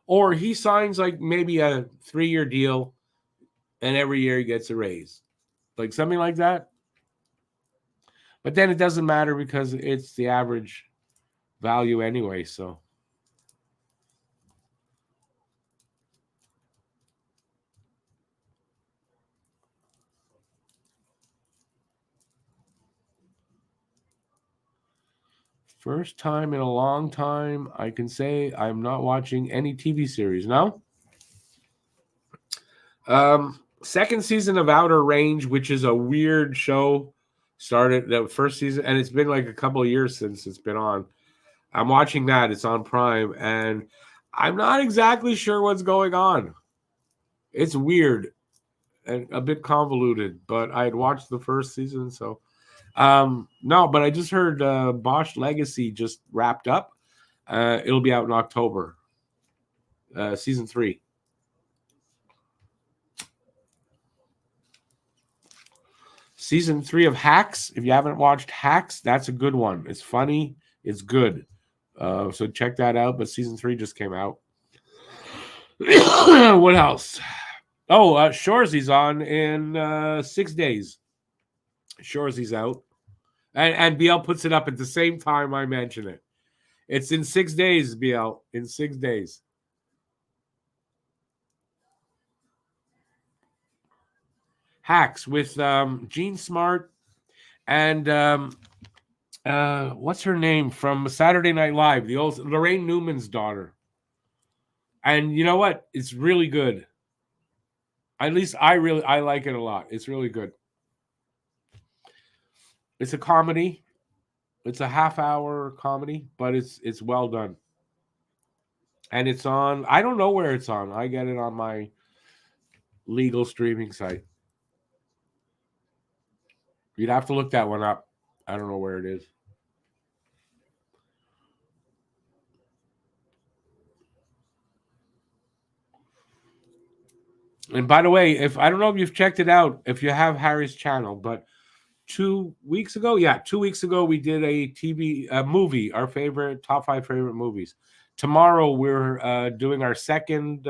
or he signs like maybe a 3-year deal, and every year he gets a raise, like something like that. But then it doesn't matter because it's the average value anyway. So first time in a long time I can say I'm not watching any TV series now. Second season of Outer Range, which is a weird show, started the first season, and it's been like a couple of years since it's been on. I'm watching that. It's on Prime, and I'm not exactly sure what's going on. It's weird and a bit convoluted, but I had watched the first season, so no, but I just heard Bosch Legacy just wrapped up. It'll be out in October. Season 3. Season 3 of Hacks. If you haven't watched Hacks, that's a good one. It's funny. It's good. So check that out. But season 3 just came out. What else? Oh, Shoresy's on in 6 days. Shoresy's out. And BL puts it up at the same time I mention it. It's in 6 days, BL. In 6 days. Hacks with Gene Smart and what's her name from Saturday Night Live? The old Lorraine Newman's daughter. And you know what? It's really good. At least I like it a lot. It's really good. It's a comedy. It's a half-hour comedy, but it's well done. And it's on. I don't know where it's on. I get it on my legal streaming site. You'd have to look that one up. I don't know where it is. And by the way, if I don't know if you've checked it out, if you have Harry's channel, but 2 weeks ago, we did a movie, our favorite top 5 favorite movies. Tomorrow we're doing our second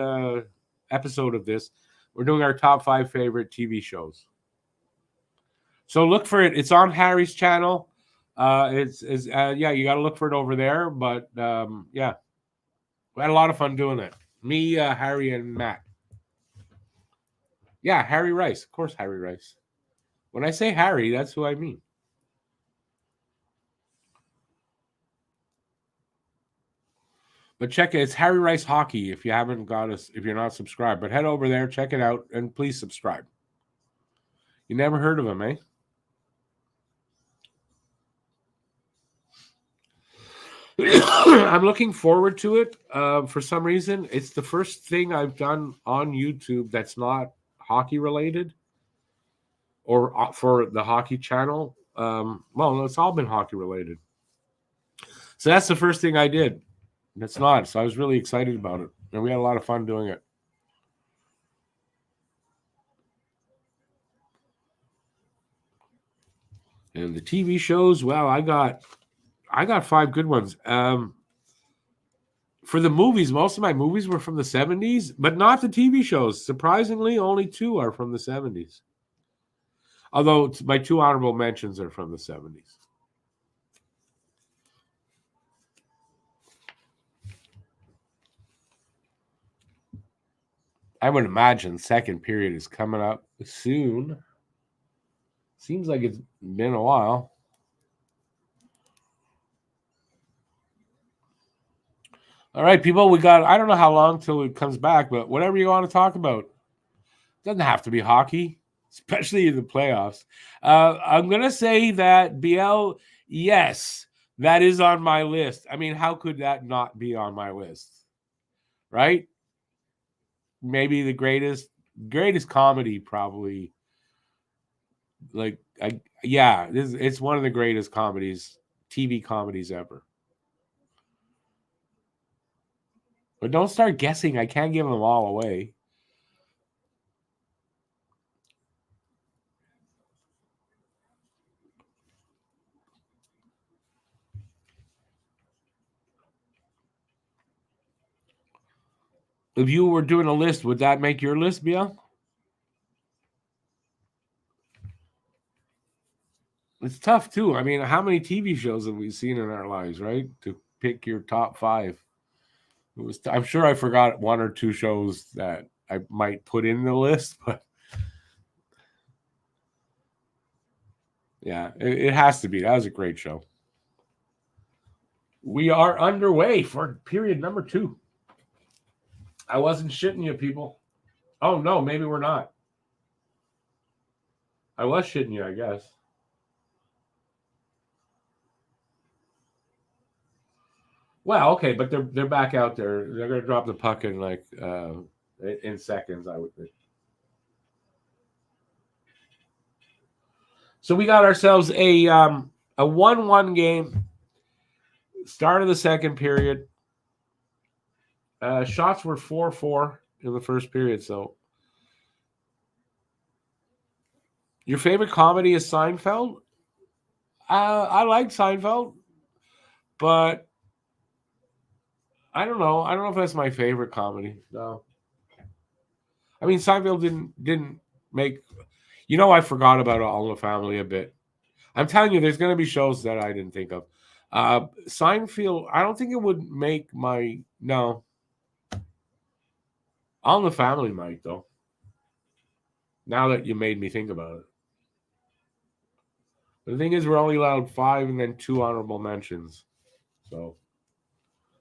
episode of this. We're doing our top 5 favorite TV shows. So look for it. It's on Harry's channel. Yeah, you got to look for it over there. But yeah, we had a lot of fun doing it. Me, Harry, and Matt. Yeah, Harry Rice. Of course, Harry Rice. When I say Harry, that's who I mean. But check it. It's Harry Rice Hockey. If you haven't got us, if you're not subscribed, but head over there, check it out, and please subscribe. You never heard of him, eh? I'm looking forward to it. For some reason, it's the first thing I've done on YouTube that's not hockey related, or for the hockey channel. Well, it's all been hockey related. So that's the first thing I did. That's not. So I was really excited about it, and we had a lot of fun doing it. And the TV shows, well, I got 5 good ones. For the movies, most of my movies were from the 70s, but not the TV shows. Surprisingly, only 2 are from the 70s. Although my 2 honorable mentions are from the 70s. I would imagine second period is coming up soon. Seems like it's been a while. All right, people, we got, I don't know how long till it comes back, but whatever you want to talk about. Doesn't have to be hockey, especially in the playoffs. I'm going to say that BL, yes, that is on my list. I mean, how could that not be on my list? Right? Maybe the greatest comedy, probably. Like, it's one of the greatest TV comedies ever. But don't start guessing. I can't give them all away. If you were doing a list, would that make your list, BL? It's tough too. I mean, how many TV shows have we seen in our lives, right? To pick your top 5. I'm sure I forgot 1 or 2 shows that I might put in the list, but yeah, it has to be. That was a great show. We are underway for period number 2. I wasn't shitting you, people. Oh no, maybe we're not. I was shitting you, I guess. Well, okay, but they're back out there. They're gonna drop the puck in like in seconds, I would think. So we got ourselves a 1-1 game. Start of the second period. Shots were 4-4 in the first period. So, your favorite comedy is Seinfeld? I like Seinfeld, but I don't know. I don't know if that's my favorite comedy. No, I mean Seinfeld didn't make. I forgot about All in the Family a bit. I'm telling you, there's going to be shows that I didn't think of. Seinfeld, I don't think it would make my no. All in the Family might though. Now that you made me think about it. The thing is, we're only allowed 5 and then 2 honorable mentions. So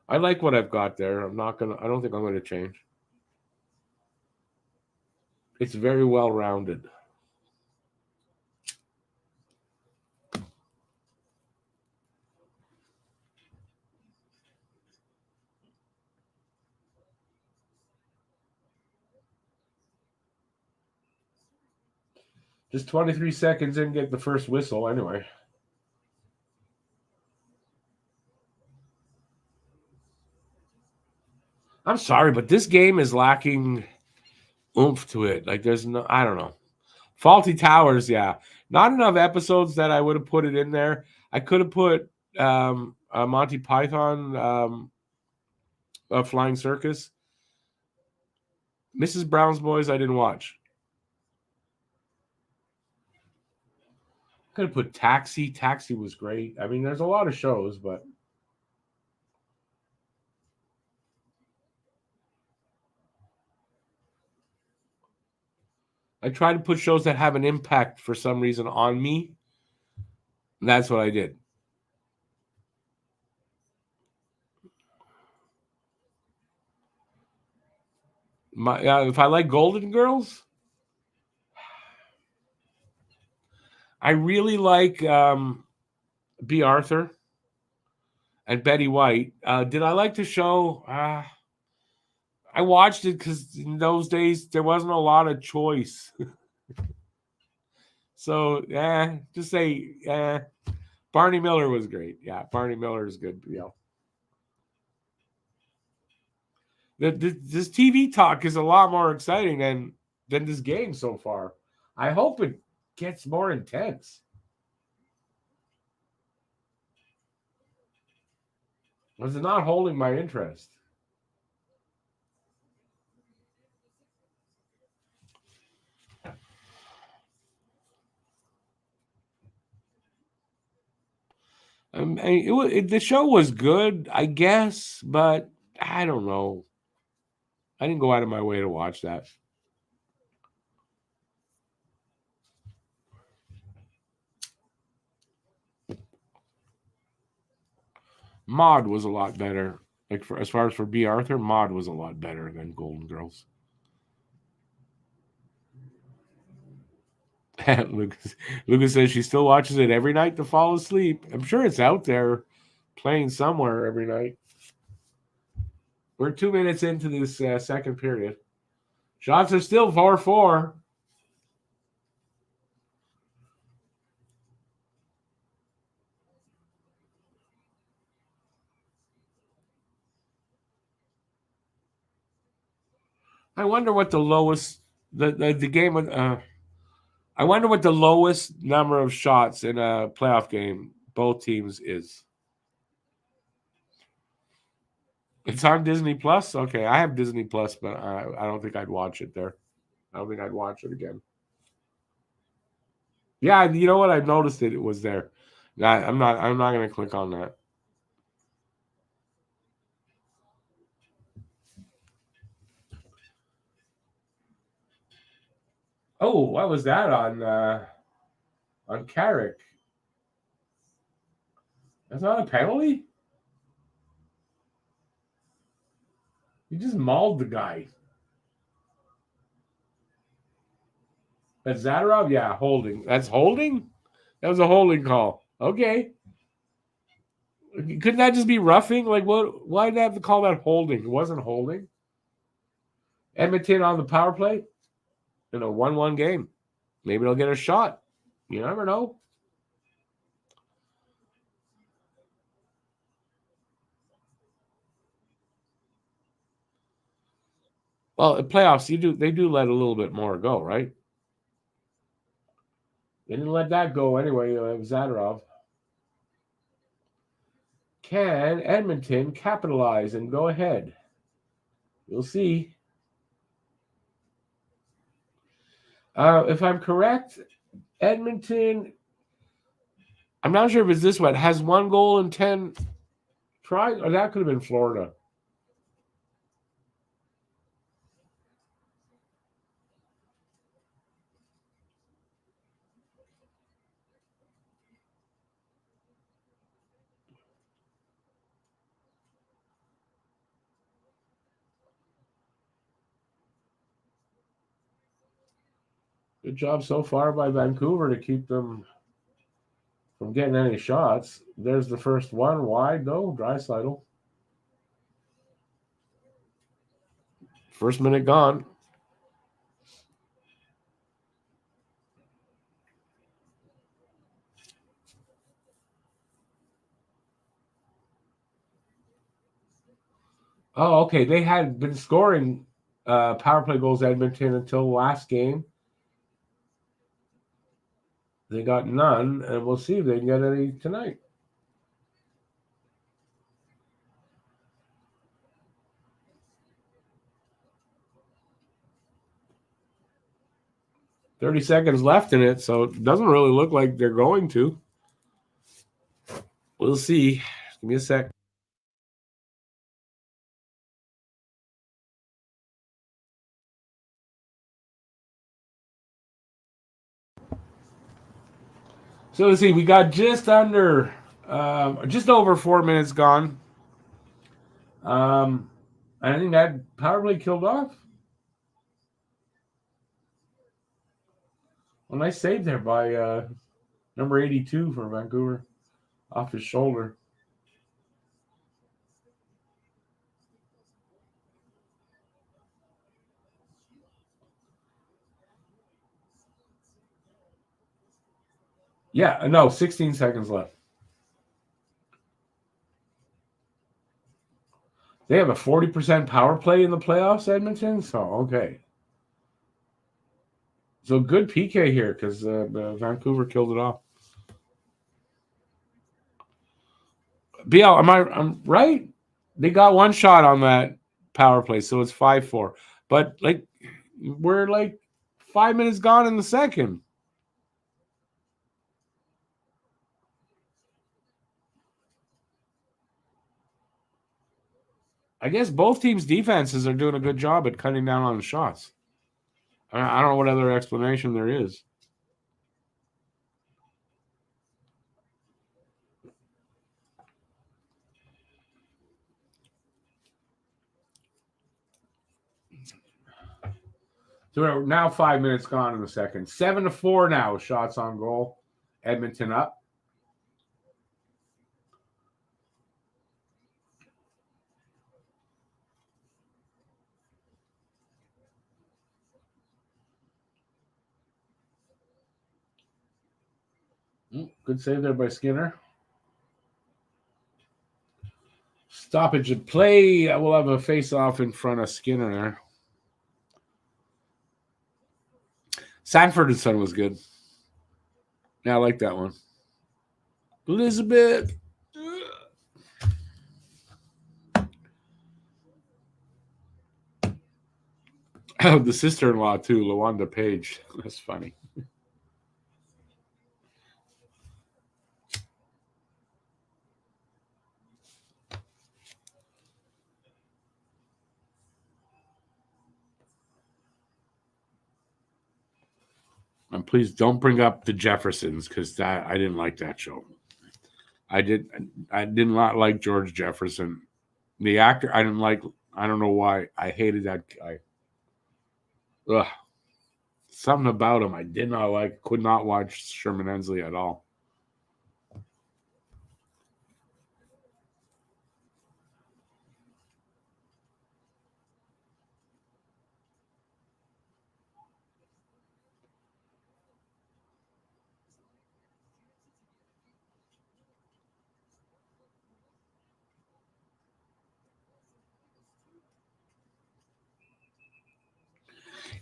I like what I've got there. I don't think I'm gonna change. It's very well rounded. Just 23 seconds in, get the first whistle anyway. I'm sorry, but this game is lacking oomph to it. Like there's no, I don't know. Faulty Towers, yeah. Not enough episodes that I would have put it in there. I could have put Monty Python, Flying Circus. Mrs. Brown's Boys, I didn't watch. Could have put Taxi. Taxi was great. I mean, there's a lot of shows, but I try to put shows that have an impact for some reason on me. And that's what I did. If I like Golden Girls, I really like B. Arthur and Betty White. Did I like the show? I watched it because in those days there wasn't a lot of choice. So, just say, Barney Miller was great. Yeah, Barney Miller is good. This TV talk is a lot more exciting than this game so far. I hope it gets more intense. Was it not holding my interest? The show was good, I guess, but I don't know. I didn't go out of my way to watch that. Maude was a lot better. Like as far as for B. Arthur, Maude was a lot better than Golden Girls. Lucas says she still watches it every night to fall asleep. I'm sure it's out there playing somewhere every night. We're 2 minutes into this second period. Shots are still 4-4. I wonder what the lowest the game. I wonder what the lowest number of shots in a playoff game both teams is. It's on Disney Plus. Okay, I have Disney Plus, but I don't think I'd watch it there. I don't think I'd watch it again. Yeah, you know what? I noticed it was there. I'm not going to click on that. Oh, what was that on Carrick? That's not a penalty. You just mauled the guy. That's Zadorov? Yeah, holding. That's holding? That was a holding call. Okay. Couldn't that just be roughing? Like, what? Why did they have to call that holding? It wasn't holding. Edmonton on the power play in a 1-1 game. Maybe they'll get a shot. You never know. Well, in playoffs, they do let a little bit more go, right? They didn't let that go anyway. Zadorov. Can Edmonton capitalize and go ahead? We'll see. If I'm correct, Edmonton, I'm not sure if it's this one, has 1 goal in 10 tries, or that could have been Florida. Good job so far by Vancouver to keep them from getting any shots. There's the first one. Wide, though. Draisaitl. First minute gone. Oh, okay. They had been scoring power play goals, Edmonton, until last game. They got none, and we'll see if they can get any tonight. $30 seconds left in it, so it doesn't really look like they're going to. We'll see. Give me a sec. So let's see. We got just over 4 minutes gone. I think that power play killed off. Well, nice save there by number 82 for Vancouver off his shoulder. Yeah, no, 16 seconds left. They have a 40% power play in the playoffs, Edmonton. So, okay. So good PK here because Vancouver killed it off. BL, I'm right? They got one shot on that power play, so it's 5-4. But like we're like 5 minutes gone in the second. I guess both teams' defenses are doing a good job at cutting down on the shots. I don't know what other explanation there is. So we're now 5 minutes gone in the second. 7-4 now. Shots on goal. Edmonton up. Good save there by Skinner. Stoppage of play. We'll have a face-off in front of Skinner there. Sanford and Son was good. Yeah, I like that one. Elizabeth. The sister-in-law, too, Lawanda Page. That's funny. And please don't bring up the Jeffersons because I didn't like that show. I did not like George Jefferson. The actor, I didn't like. I don't know why. I hated that guy. Ugh. Something about him I did not like. Could not watch Sherman Hensley at all.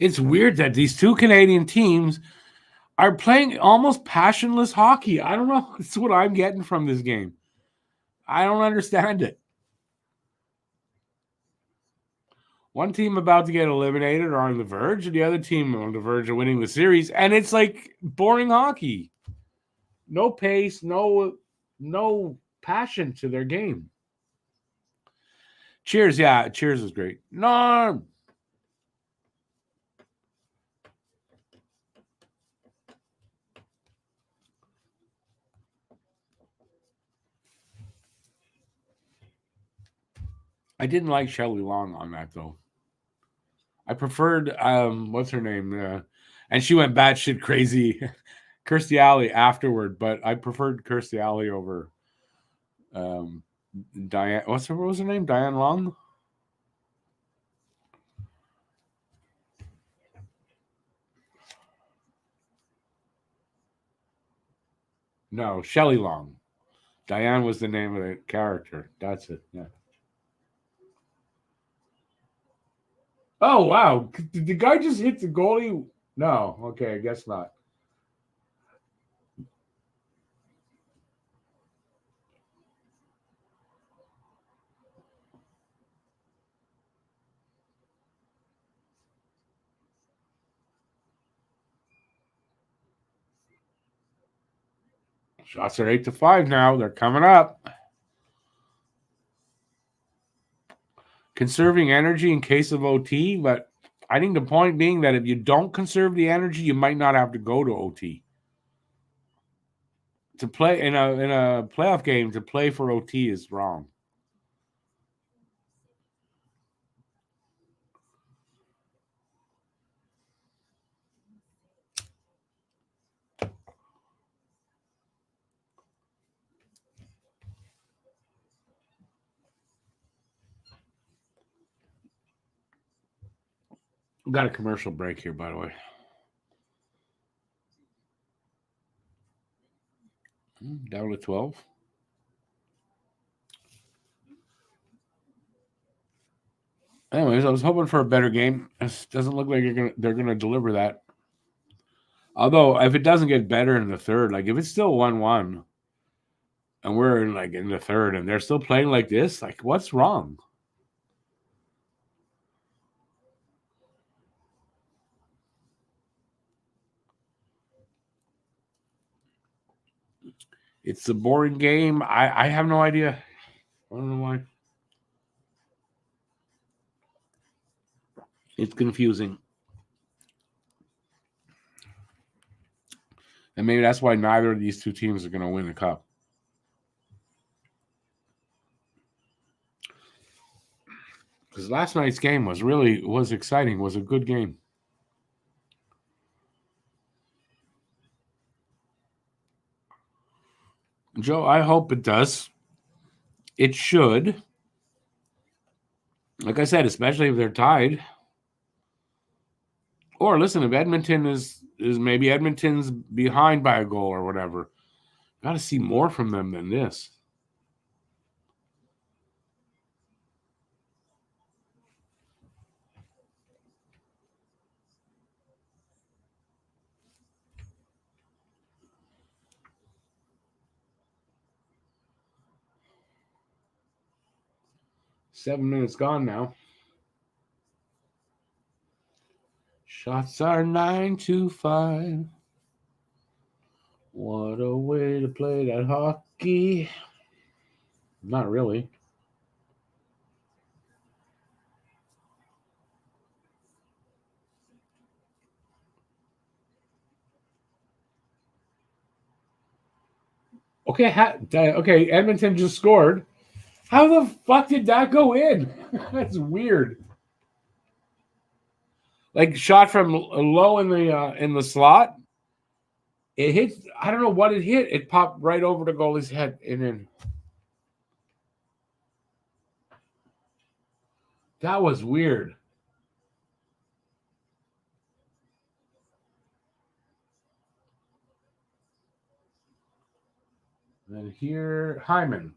It's weird that these two Canadian teams are playing almost passionless hockey. I don't know. It's what I'm getting from this game. I don't understand it. One team about to get eliminated or on the verge, and the other team on the verge of winning the series, and it's like boring hockey. No pace, no passion to their game. Cheers, yeah, Cheers was great. Norm. I didn't like Shelley Long on that though. I preferred what's her name? And she went batshit crazy, Kirstie Alley afterward, but I preferred Kirstie Alley over Diane. What was her name? Diane Long. No, Shelley Long. Diane was the name of the character. That's it. Yeah. Oh, wow. Did the guy just hit the goalie? No. Okay, I guess not. Shots are 8-5 now. They're coming up. Conserving energy in case of OT, but I think the point being that if you don't conserve the energy, you might not have to go to OT. To play in a playoff game, to play for OT is wrong. We've got a commercial break here, by the way. Down to 12. Anyways, I was hoping for a better game. It doesn't look like they're gonna deliver that. Although, if it doesn't get better in the third, like if it's still 1-1, and we're in the third, and they're still playing like this, like what's wrong? It's a boring game. I have no idea. I don't know why. It's confusing. And maybe that's why neither of these two teams are going to win the cup. Because last night's game was exciting, was a good game. Joe, I hope it does. It should. Like I said, especially if they're tied. Or listen, if Edmonton is maybe Edmonton's behind by a goal or whatever, got to see more from them than this. Seven minutes gone now. Shots are 9-5. What a way to play that hockey. Not really. Okay, Edmonton just scored. How the fuck did that go in? That's weird. Like shot from low in the slot. It hit. I don't know what it hit. It popped right over the goalie's head and in. That was weird. And then here, Hyman.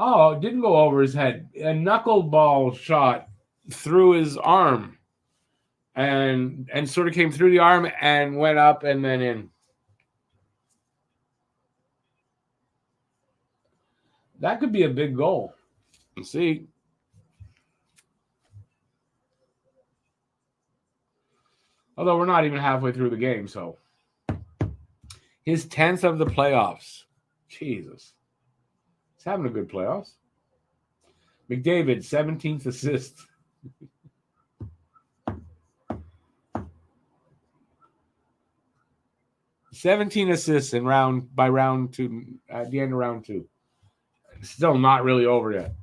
Oh, it didn't go over his head. A knuckleball shot through his arm, and sort of came through the arm and went up and then in. That could be a big goal. Let's see. Although we're not even halfway through the game, so his 10th of the playoffs. Jesus. He's having a good playoffs. McDavid, 17th assist. $17 assists in round two, at the end of round two. Still not really over yet.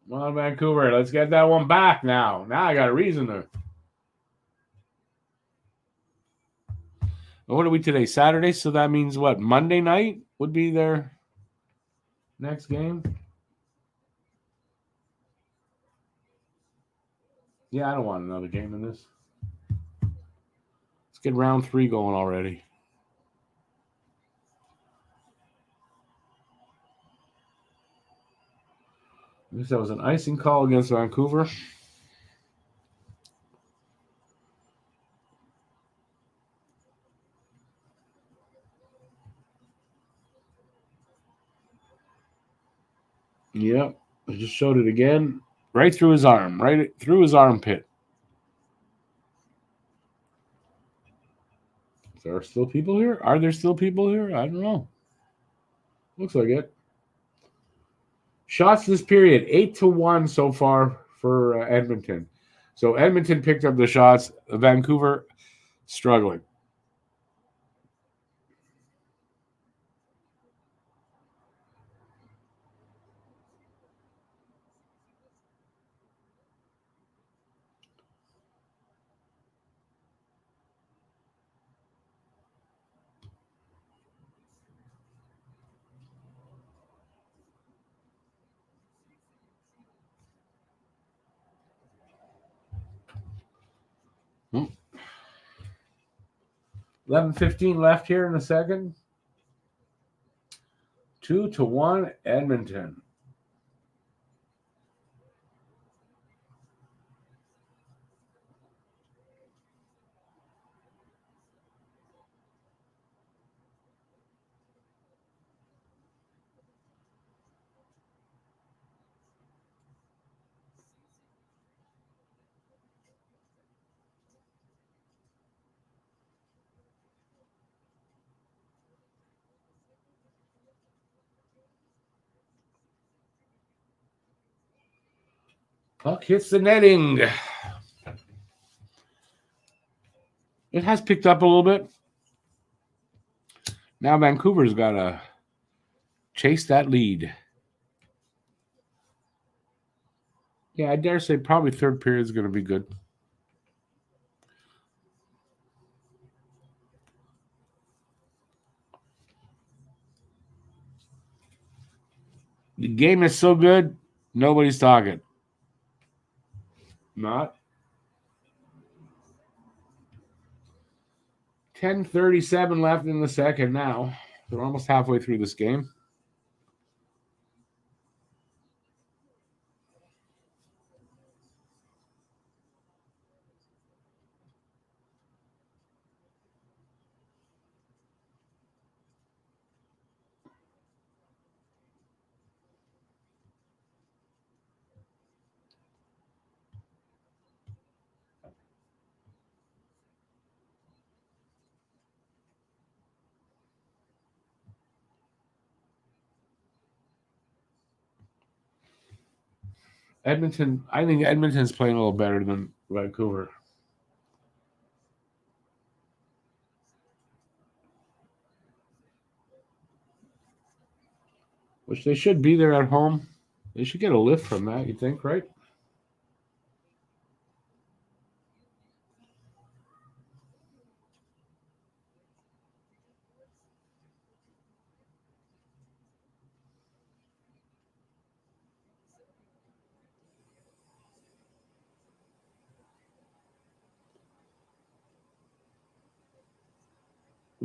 Come on, Vancouver. Let's get that one back now. Now I got a reason to. What are we today? Saturday? So that means what? Monday night would be their next game? Yeah, I don't want another game in this. Let's get round 3 going already. I guess that was an icing call against Vancouver. Yep, I just showed it again. Right through his arm, right through his armpit. There are still people here? Are there still people here? I don't know. Looks like it. Shots this period, 8-1 so far for Edmonton. So Edmonton picked up the shots. Vancouver struggling. Hmm. 11:15 left here in the second. 2-1 Edmonton. Puck hits the netting. It has picked up a little bit. Now Vancouver's got to chase that lead. Yeah, I dare say probably third period is going to be good. The game is so good, nobody's talking. Not. 10:37 left in the second now. We're almost halfway through this game. Edmonton, I think Edmonton's playing a little better than Vancouver. Which they should be there at home. They should get a lift from that, you think, right?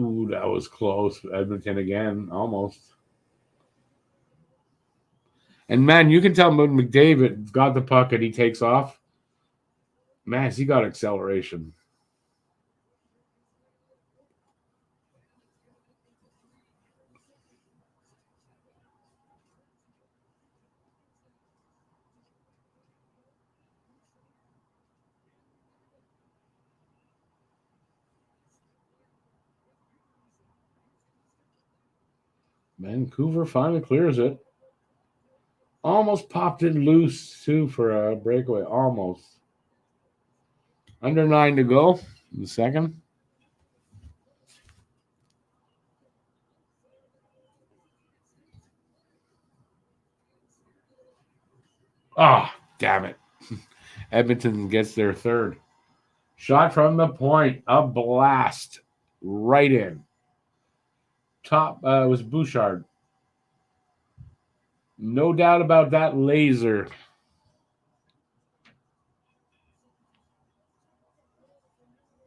Ooh, that was close. Edmonton again, almost. And man, you can tell when McDavid got the puck and he takes off. Man, he got acceleration. Vancouver finally clears it. Almost popped it loose, too, for a breakaway. Almost. Under 9 to go in the second. Ah, oh, damn it. Edmonton gets their third. Shot from the point. A blast. Right in. Top was Bouchard. No doubt about that laser.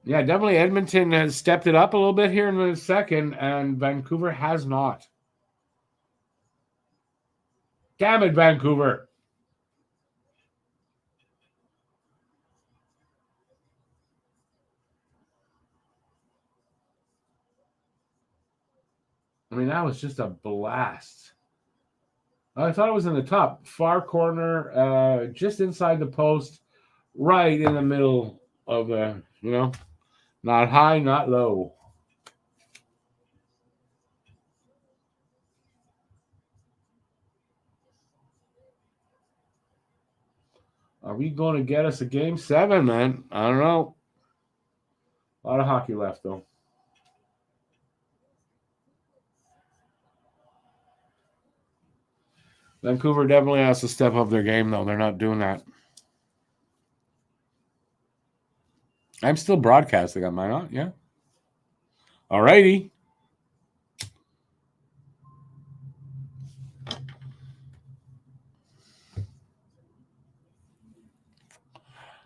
Yeah, definitely Edmonton has stepped it up a little bit here in the second, and Vancouver has not. Damn it, Vancouver. I mean, that was just a blast. I thought it was in the top far corner, just inside the post, right in the middle of the, not high, not low. Are we going to get us a game 7, man? I don't know. A lot of hockey left, though. Vancouver definitely has to step up their game, though. They're not doing that. I'm still broadcasting, am I not? Yeah. All righty.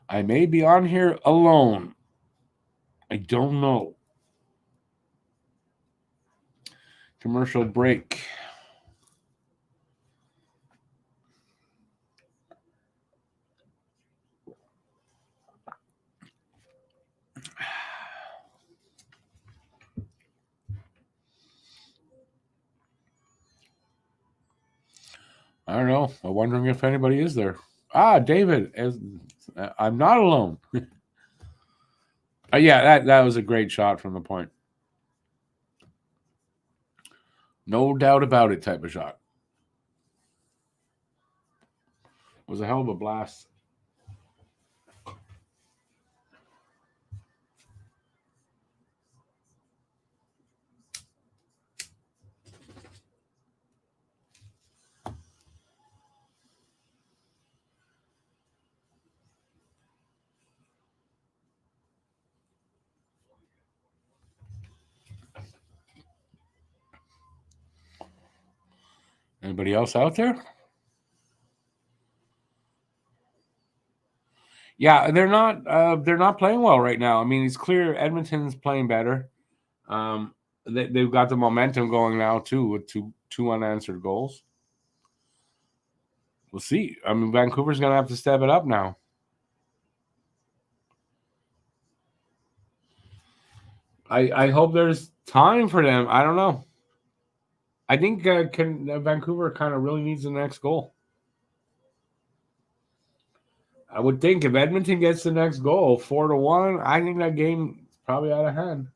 I may be on here alone. I don't know. Commercial break. I don't know. I'm wondering if anybody is there. David. I'm not alone. Yeah, that was a great shot from the point. No doubt about it type of shot. It was a hell of a blast. Anybody else out there? Yeah, they're not. They're not playing well right now. I mean, it's clear Edmonton's playing better. They've got the momentum going now too with two unanswered goals. We'll see. I mean, Vancouver's going to have to step it up now. I hope there's time for them. I don't know. I think Vancouver kind of really needs the next goal. I would think if Edmonton gets the next goal, 4-1, I think that game is probably out of hand.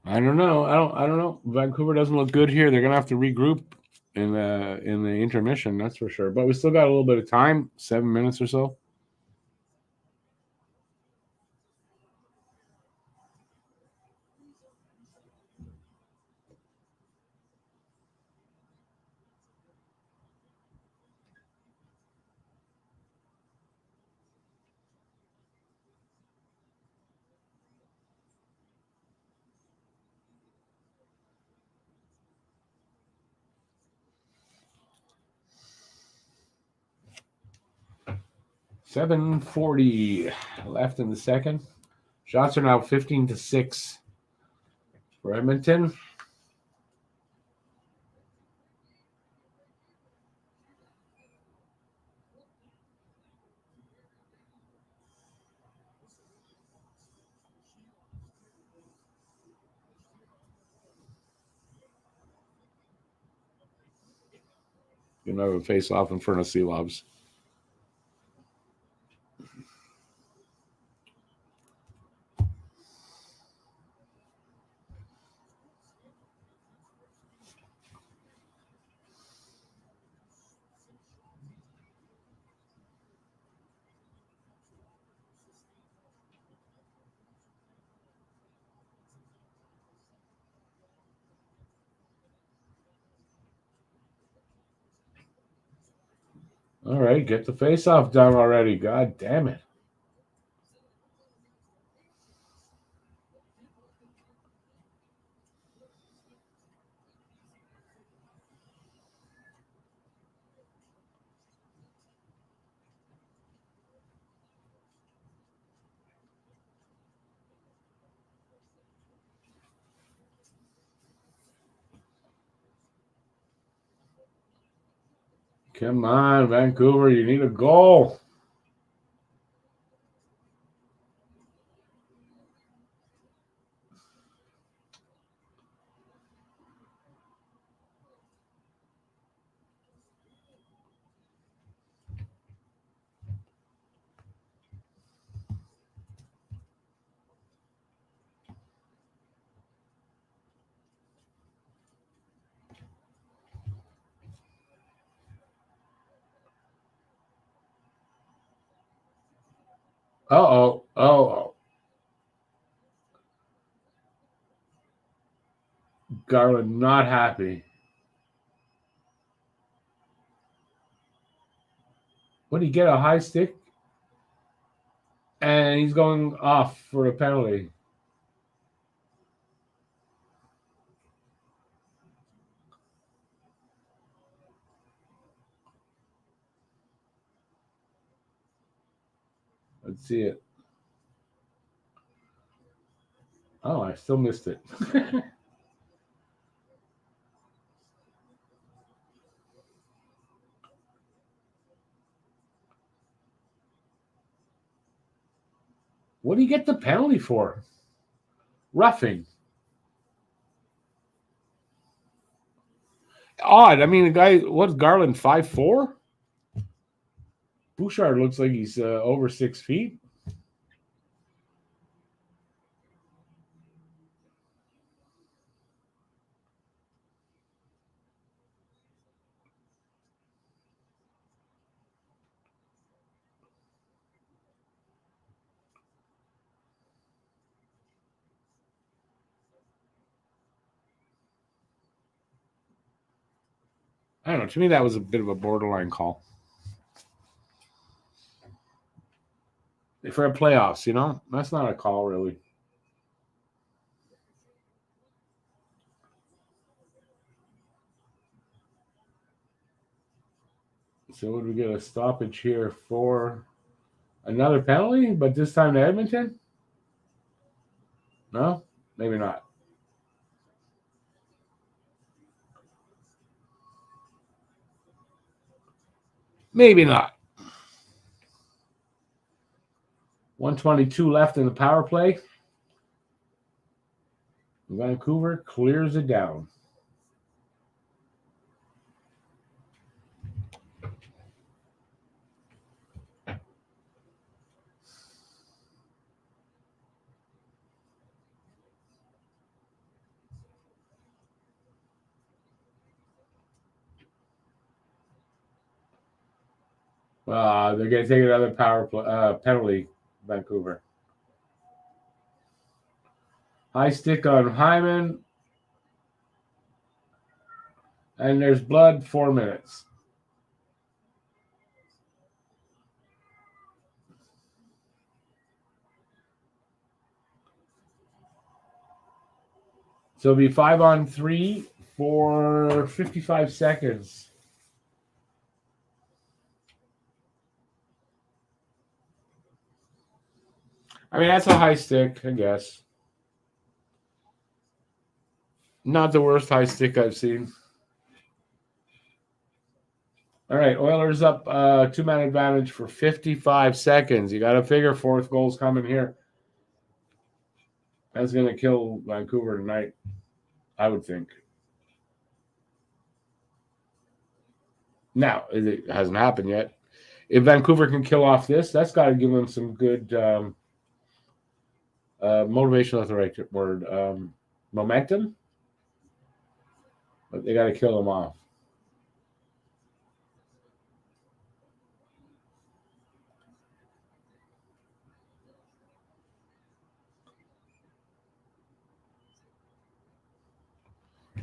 I don't know. I don't know. Vancouver doesn't look good here. They're gonna have to regroup in the intermission, that's for sure. But we still got a little bit of time, 7 minutes or so. $7:40 left in the second. Shots are now 15-6 for Edmonton. You know, face off in front of Sea Lobs. All right, get the face-off done already. God damn it. Come on, Vancouver, you need a goal. Uh-oh. Uh-oh. Garland not happy. What did he get? A high stick? And he's going off for a penalty. Let's see it. Oh, I still missed it. What do you get the penalty for? Roughing. Odd. I mean, the guy, what's Garland, 5'4"? Bouchard looks like he's over 6 feet. I don't know. To me, that was a bit of a borderline call. For a playoffs, you know? That's not a call, really. So would we get a stoppage here for another penalty, but this time to Edmonton? No? Maybe not. Maybe not. 1:22 left in the power play. Vancouver clears it down. They're going to take another power play, penalty, Vancouver. High stick on Hyman. And there's blood, 4 minutes. So it'll be 5-on-3 for 55 seconds. I mean, that's a high stick, I guess. Not the worst high stick I've seen. All right, Oilers up 2-man advantage for 55 seconds. You got to figure fourth goal's coming here. That's going to kill Vancouver tonight, I would think. Now, it hasn't happened yet. If Vancouver can kill off this, that's got to give them some good motivation. That's the right word. Momentum. But they got to kill them off.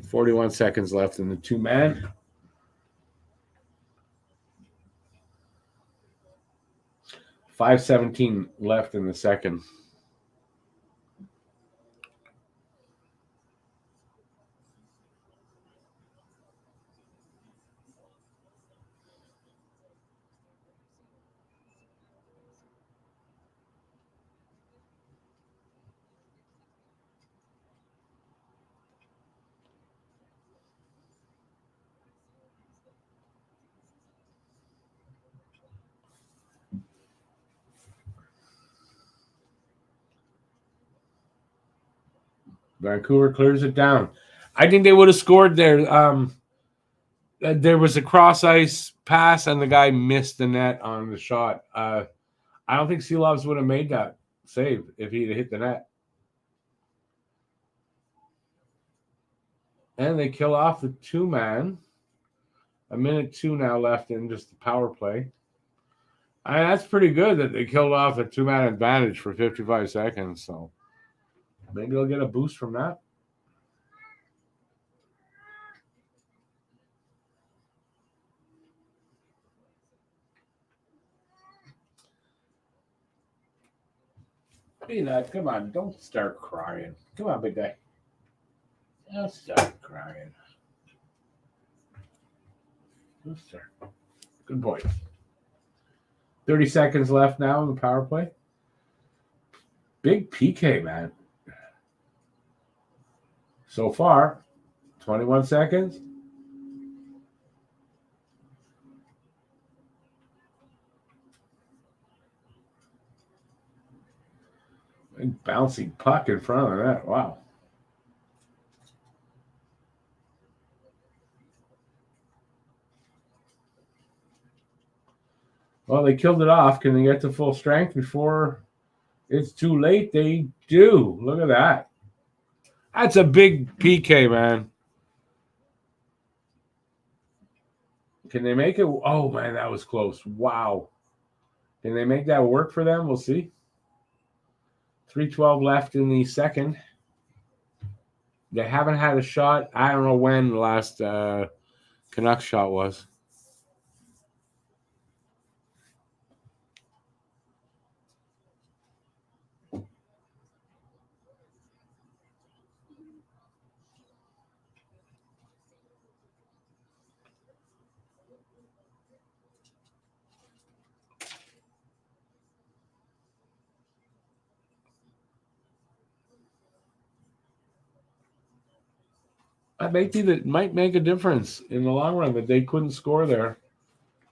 .41 seconds left in the 2-man. 5:17 left in the second. Vancouver clears it down. I think they would have scored there. There was a cross ice pass, and the guy missed the net on the shot. I don't think Seelovs would have made that save if he'd hit the net. And they kill off the 2-man. 1:02 now left in just the power play. That's pretty good that they killed off a 2-man advantage for 55 seconds. So maybe they'll get a boost from that. Peanut, come on, don't start crying. Come on, big guy. Don't start crying. Don't start. Good boy. 30 seconds left now in the power play. Big PK, man. So far, 21 seconds. Big bouncing puck in front of that. Wow. Well, they killed it off. Can they get to full strength before it's too late? They do. Look at that. That's a big PK, man. Can they make it? Oh, man, that was close. Wow. Can they make that work for them? We'll see. 3:12 left in the second. They haven't had a shot. I don't know when the last Canucks shot was. I think that might make a difference in the long run that they couldn't score there.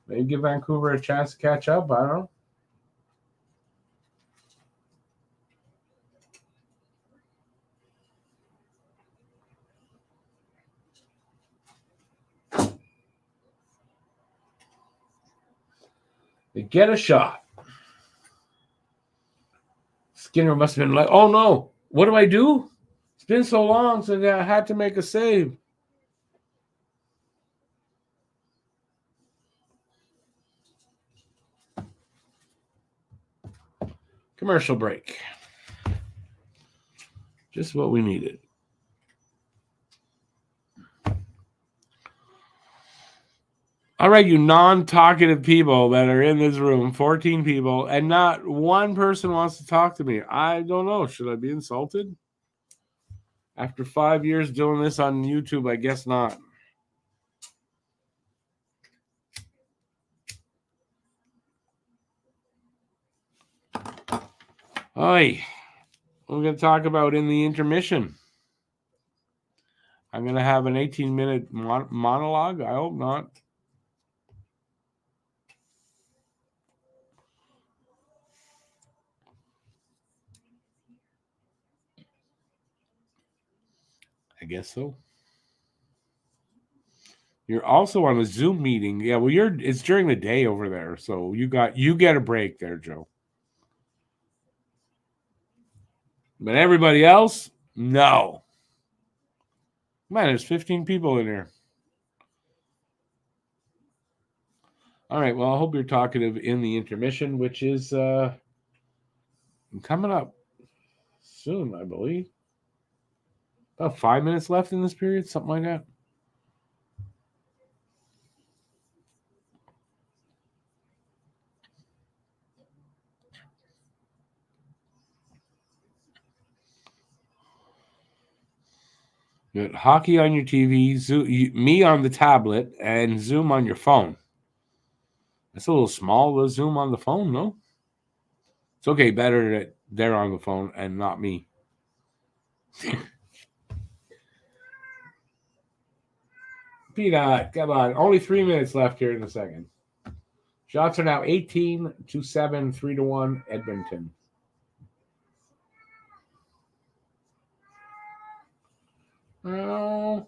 Maybe give Vancouver a chance to catch up. I don't know. They get a shot. Skinner must have been like, oh no, what do I do? It's been so long since I had to make a save. Commercial break. Just what we needed. All right, you non-talkative people that are in this room, 14 people, and not one person wants to talk to me. I don't know. Should I be insulted? After 5 years doing this on YouTube, I guess not. Oi, we're going to talk about in the intermission. I'm going to have an 18-minute monologue. I hope not. I guess so. You're also on a Zoom meeting. Yeah, well, it's during the day over there, so you get a break there, Joe. But everybody else, no. Man, there's 15 people in here. All right, well, I hope you're talkative in the intermission, which is coming up soon, I believe. About 5 minutes left in this period, something like that. You got hockey on your TV, me on the tablet, and Zoom on your phone. That's a little small, the Zoom on the phone, no? It's okay, better that they're on the phone and not me. Peanut, come on. Only 3 minutes left here in the second. Shots are now 18-7, 3-1, Edmonton. Oh.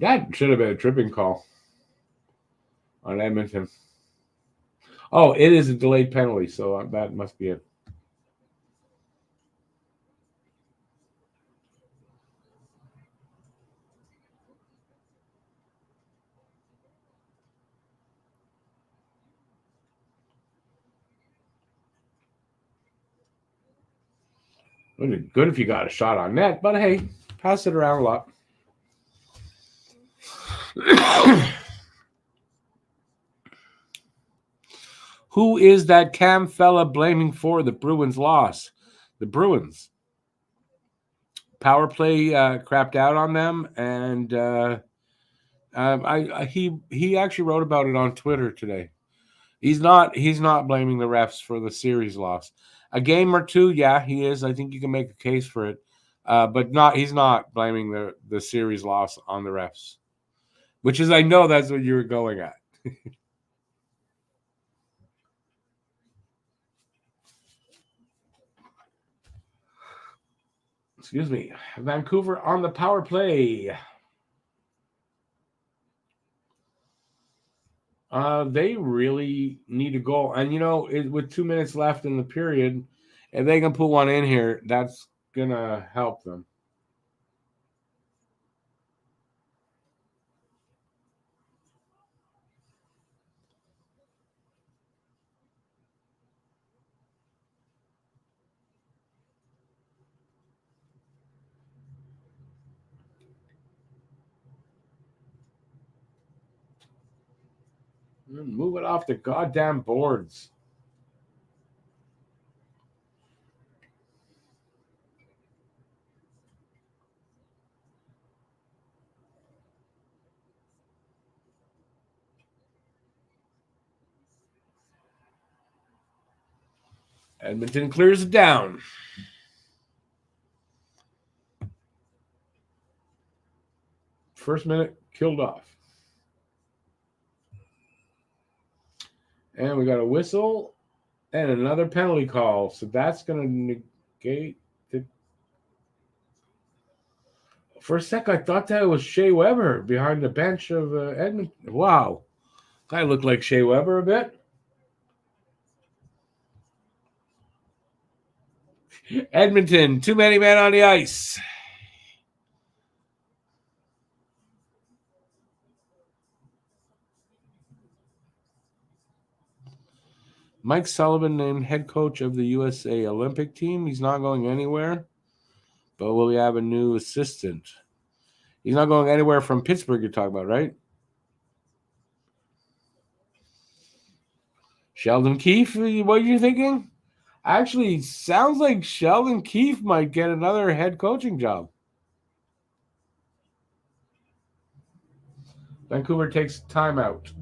That should have been a tripping call on Edmonton. Oh, it is a delayed penalty, so that must be it. Would be good if you got a shot on net, but hey, pass it around a lot. Who is that Cam fella blaming for the Bruins' loss? The Bruins. Power play crapped out on them, and he actually wrote about it on Twitter today. He's not blaming the refs for the series loss. A game or two, yeah, he is. I think you can make a case for it, but he's not blaming the series loss on the refs, which is, I know that's what you were going at. Excuse me. Vancouver on the power play. They really need a goal. And, with 2 minutes left in the period, if they can put one in here, that's going to help them. Move it off the goddamn boards. Edmonton clears it down. First minute killed off. And we got a whistle and another penalty call. So that's going to negate the... For a sec, I thought that was Shea Weber behind the bench of Edmonton. Wow. Guy looked like Shea Weber a bit. Edmonton, too many men on the ice. Mike Sullivan named head coach of the USA Olympic team. He's not going anywhere, but will he have a new assistant? He's not going anywhere from Pittsburgh, you're talking about, right? Sheldon Keefe, what are you thinking? Actually, sounds like Sheldon Keefe might get another head coaching job. Vancouver takes timeout.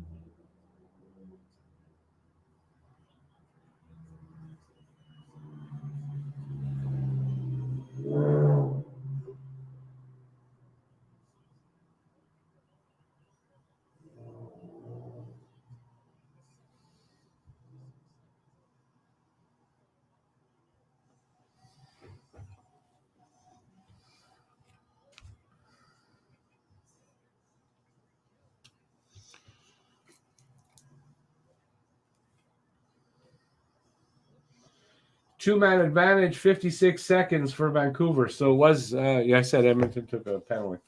Two-man advantage, 56 seconds for Vancouver. So it was, I said Edmonton took a penalty.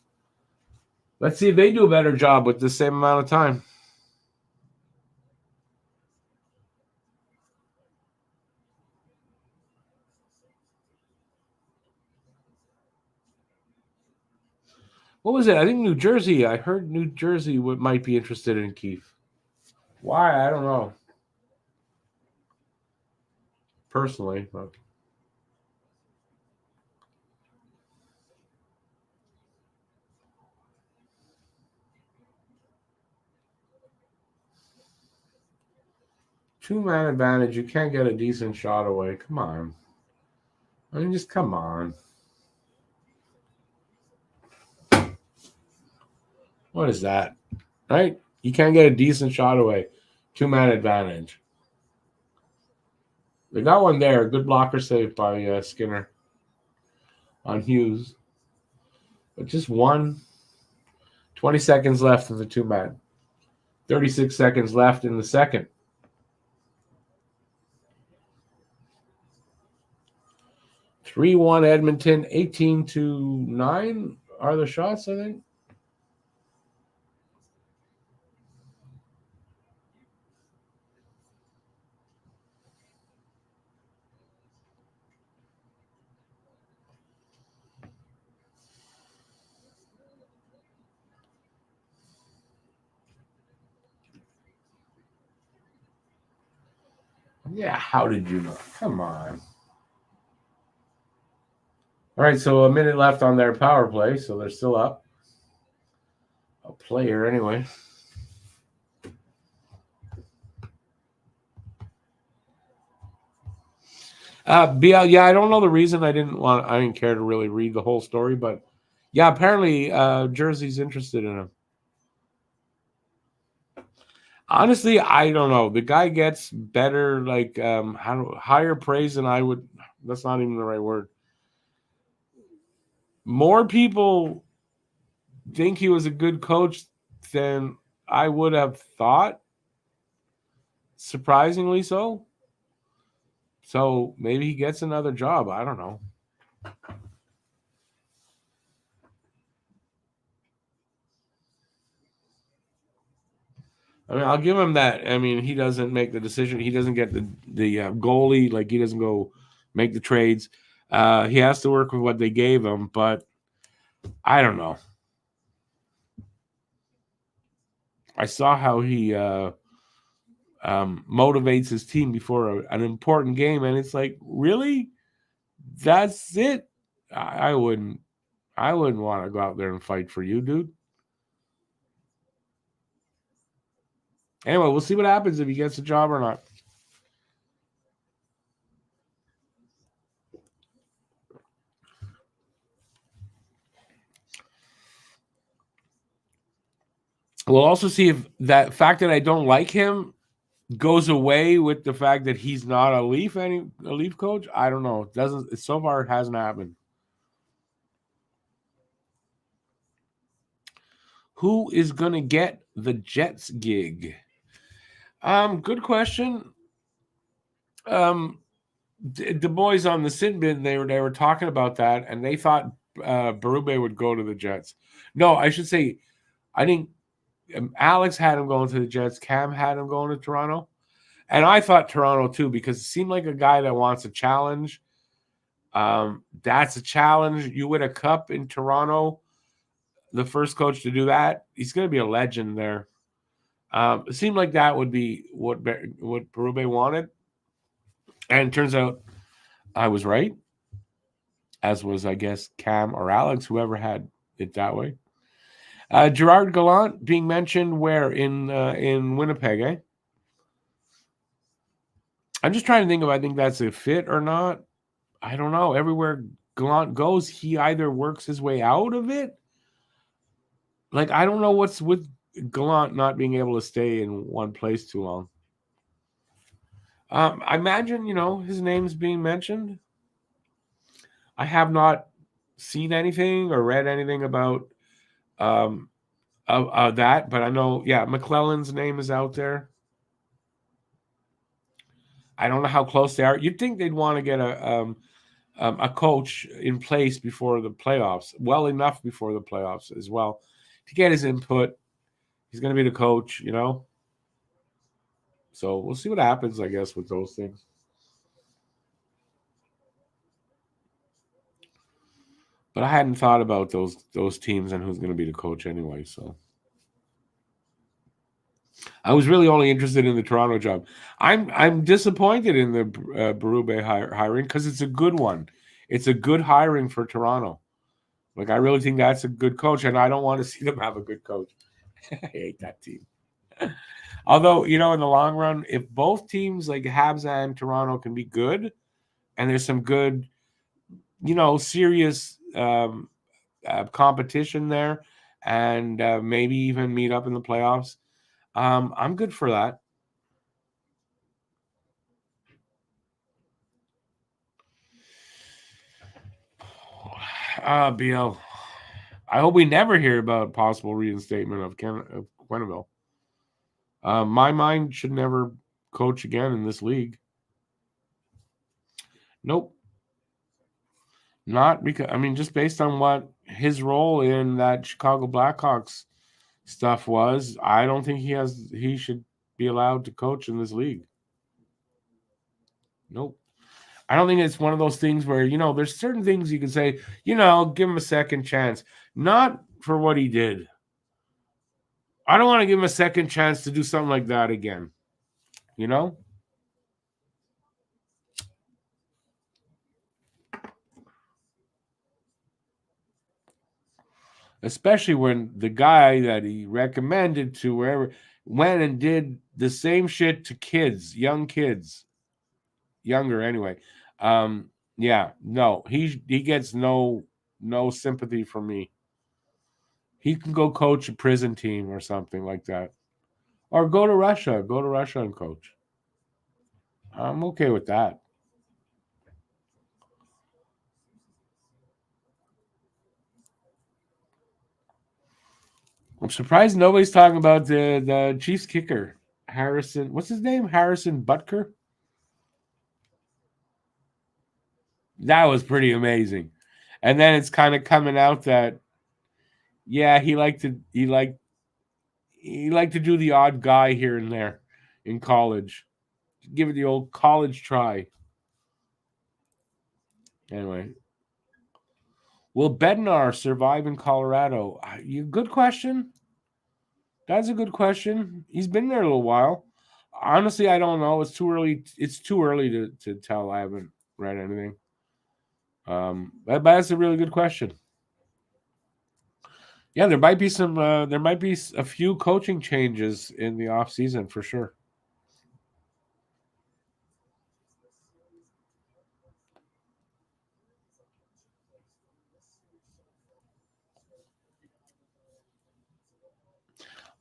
Let's see if they do a better job with the same amount of time. What was it? I think New Jersey. I heard New Jersey might be interested in Keefe. Why? I don't know. Personally, but. Two-man advantage. You can't get a decent shot away. Come on. I mean, just come on. What is that? Right? You can't get a decent shot away. Two-man advantage. They got one there. Good blocker save by Skinner on Hughes. But just one. 20 seconds left in the two-man. 36 seconds left in the second. 3-1 Edmonton. 18-9 are the shots, I think. Yeah, how did you know? Come on. All right, so a minute left on their power play, so they're still up. A player, anyway. BL, yeah, I don't know the reason I didn't care to really read the whole story, but yeah, apparently Jersey's interested in him. Honestly, I don't know. The guy gets better, like higher praise than I would. That's not even the right word. More people think he was a good coach than I would have thought. Surprisingly so. So maybe he gets another job. I don't know. I mean, I'll give him that. I mean, he doesn't make the decision. He doesn't get the goalie. Like, he doesn't go make the trades. He has to work with what they gave him. But I don't know. I saw how he motivates his team before an important game, and it's like, really, that's it. I wouldn't. I wouldn't want to go out there and fight for you, dude. Anyway, we'll see what happens if he gets a job or not. We'll also see if that fact that I don't like him goes away with the fact that he's not a Leaf coach. I don't know. It doesn't so far it hasn't happened. Who is gonna get the Jets gig? Good question. The boys on the sin bin, they were talking about that, and they thought Berube would go to the Jets. No, I should say, I think Alex had him going to the Jets. Cam had him going to Toronto. And I thought Toronto too, because it seemed like a guy that wants a challenge. That's a challenge. You win a cup in Toronto, the first coach to do that, he's going to be a legend there. It seemed like that would be what Berube wanted. And it turns out I was right, as was, I guess, Cam or Alex, whoever had it that way. Gerard Gallant being mentioned where in Winnipeg, eh? I'm just trying to think if I think that's a fit or not. I don't know. Everywhere Gallant goes, he either works his way out of it. Like, I don't know what's with Gallant not being able to stay in one place too long. I imagine, his name's being mentioned. I have not seen anything or read anything about that, but I know, McClellan's name is out there. I don't know how close they are. You'd think they'd want to get a coach in place before the playoffs, well enough before the playoffs as well, to get his input. He's going to be the coach, So we'll see what happens, I guess, with those things. But I hadn't thought about those teams and who's going to be the coach anyway. So I was really only interested in the Toronto job. I'm disappointed in the Berube hiring because it's a good one. It's a good hiring for Toronto. Like I really think that's a good coach, and I don't want to see them have a good coach. I hate that team. Although in the long run, if both teams like Habs and Toronto can be good, and there's some good, serious competition there, and maybe even meet up in the playoffs, I'm good for that. BL. I hope we never hear about possible reinstatement of Quenneville. My mind should never coach again in this league. Nope. Not because just based on what his role in that Chicago Blackhawks stuff was, I don't think he should be allowed to coach in this league. Nope. I don't think it's one of those things where, there's certain things you can say, give him a second chance. Not for what he did. I don't want to give him a second chance to do something like that again. Especially when the guy that he recommended to wherever went and did the same shit to kids, young kids, younger anyway. Yeah, no, he gets no sympathy from me. He can go coach a prison team or something like that, or go to Russia and coach. I'm okay with that. I'm surprised nobody's talking about the Chiefs kicker, Harrison. What's his name? Harrison Butker. That was pretty amazing. And then it's kind of coming out that yeah, he liked to do the odd guy here and there in college. Give it the old college try. Anyway, will Bednar survive in Colorado? Good question. That's a good question. He's been there a little while. Honestly, I don't know. It's too early. It's too early to tell. I haven't read anything. But that's a really good question. Yeah, there might be some. There might be a few coaching changes in the off season for sure.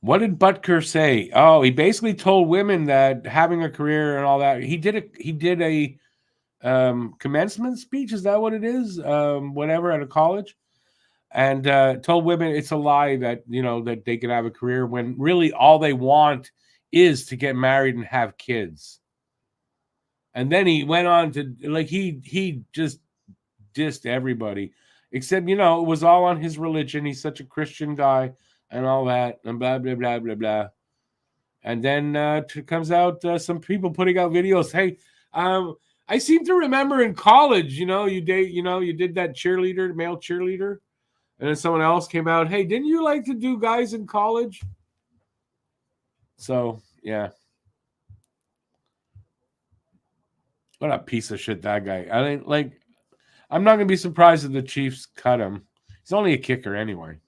What did Butker say? Oh, he basically told women that having a career and all that. He did a commencement speech. Is that what it is? Whatever at a college, and told women it's a lie that that they can have a career when really all they want is to get married and have kids. And then he went on to he just dissed everybody, except it was all on his religion. He's such a Christian guy and all that, and blah blah blah blah blah. And then comes out some people putting out videos. Hey, I seem to remember in college, you did that cheerleader, male cheerleader, and then someone else came out. Hey, didn't you like to do guys in college? So yeah, what a piece of shit that guy. I mean, I'm not gonna be surprised if the Chiefs cut him. He's only a kicker anyway.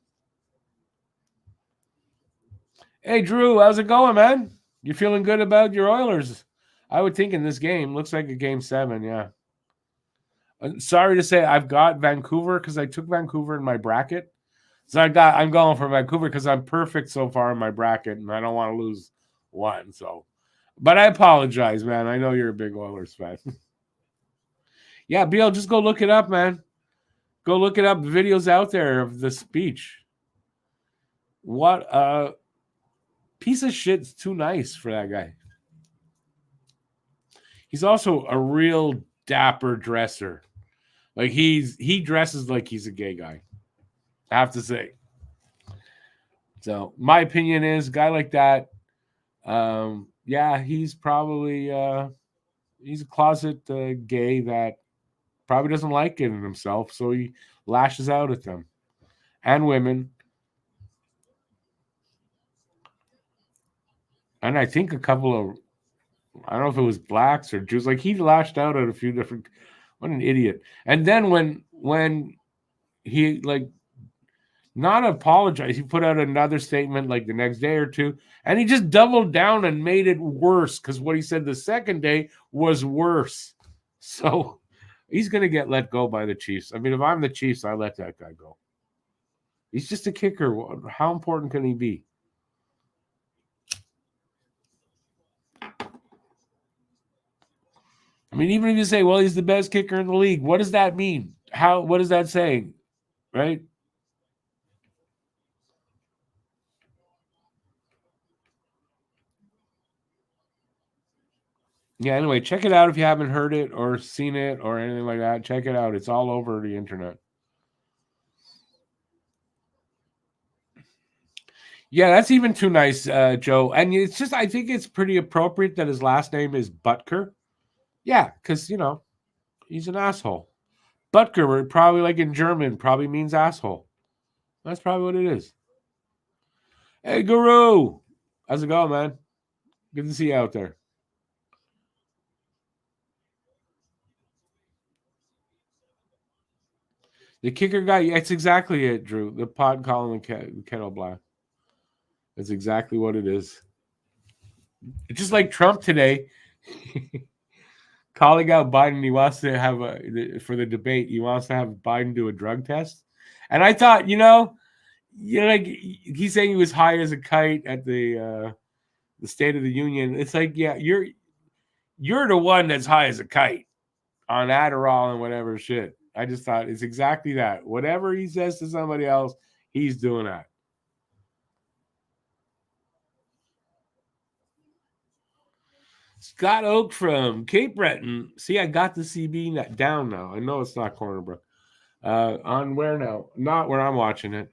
Hey, Drew, how's it going, man? You feeling good about your Oilers? I would think in this game. Looks like a game 7, yeah. Sorry to say, I've got Vancouver because I took Vancouver in my bracket. So I'm going for Vancouver because I'm perfect so far in my bracket, and I don't want to lose one. So, but I apologize, man. I know you're a big Oilers fan. Yeah, BL, just go look it up, man. Go look it up. The videos out there of the speech. What a piece of shit's too nice for that guy. He's also a real dapper dresser. Like he dresses like he's a gay guy. I have to say. So my opinion is, a guy like that, yeah, he's probably he's a closet gay that probably doesn't like it in himself, so he lashes out at them and women. And I think a couple of, I don't know if it was blacks or Jews, like he lashed out at a few different, what an idiot. And then when he like not apologized, he put out another statement like the next day or two, and he just doubled down and made it worse because what he said the second day was worse. So he's going to get let go by the Chiefs. I mean, if I'm the Chiefs, I let that guy go. He's just a kicker. How important can he be? I mean, even if you say, well, he's the best kicker in the league, what does that mean? What is that saying? Right? Yeah, anyway, check it out if you haven't heard it or seen it or anything like that. Check it out. It's all over the internet. Yeah, that's even too nice, Joe. And it's just, I think it's pretty appropriate that his last name is Butker. Yeah, because, he's an asshole. Butker, probably like in German, probably means asshole. That's probably what it is. Hey, Guru. How's it going, man? Good to see you out there. The kicker guy, that's exactly it, Drew. The pod calling the kettle black. That's exactly what it is. It's just like Trump today calling out Biden. He wants to have for the debate. He wants to have Biden do a drug test. And I thought, like he's saying he was high as a kite at the State of the Union. It's like, yeah, you're the one that's high as a kite on Adderall and whatever shit. I just thought it's exactly that. Whatever he says to somebody else, he's doing that. Scott Oak from Cape Breton. See, I got the CB down now. I know it's not Corner Brook. On where now? Not where I'm watching it.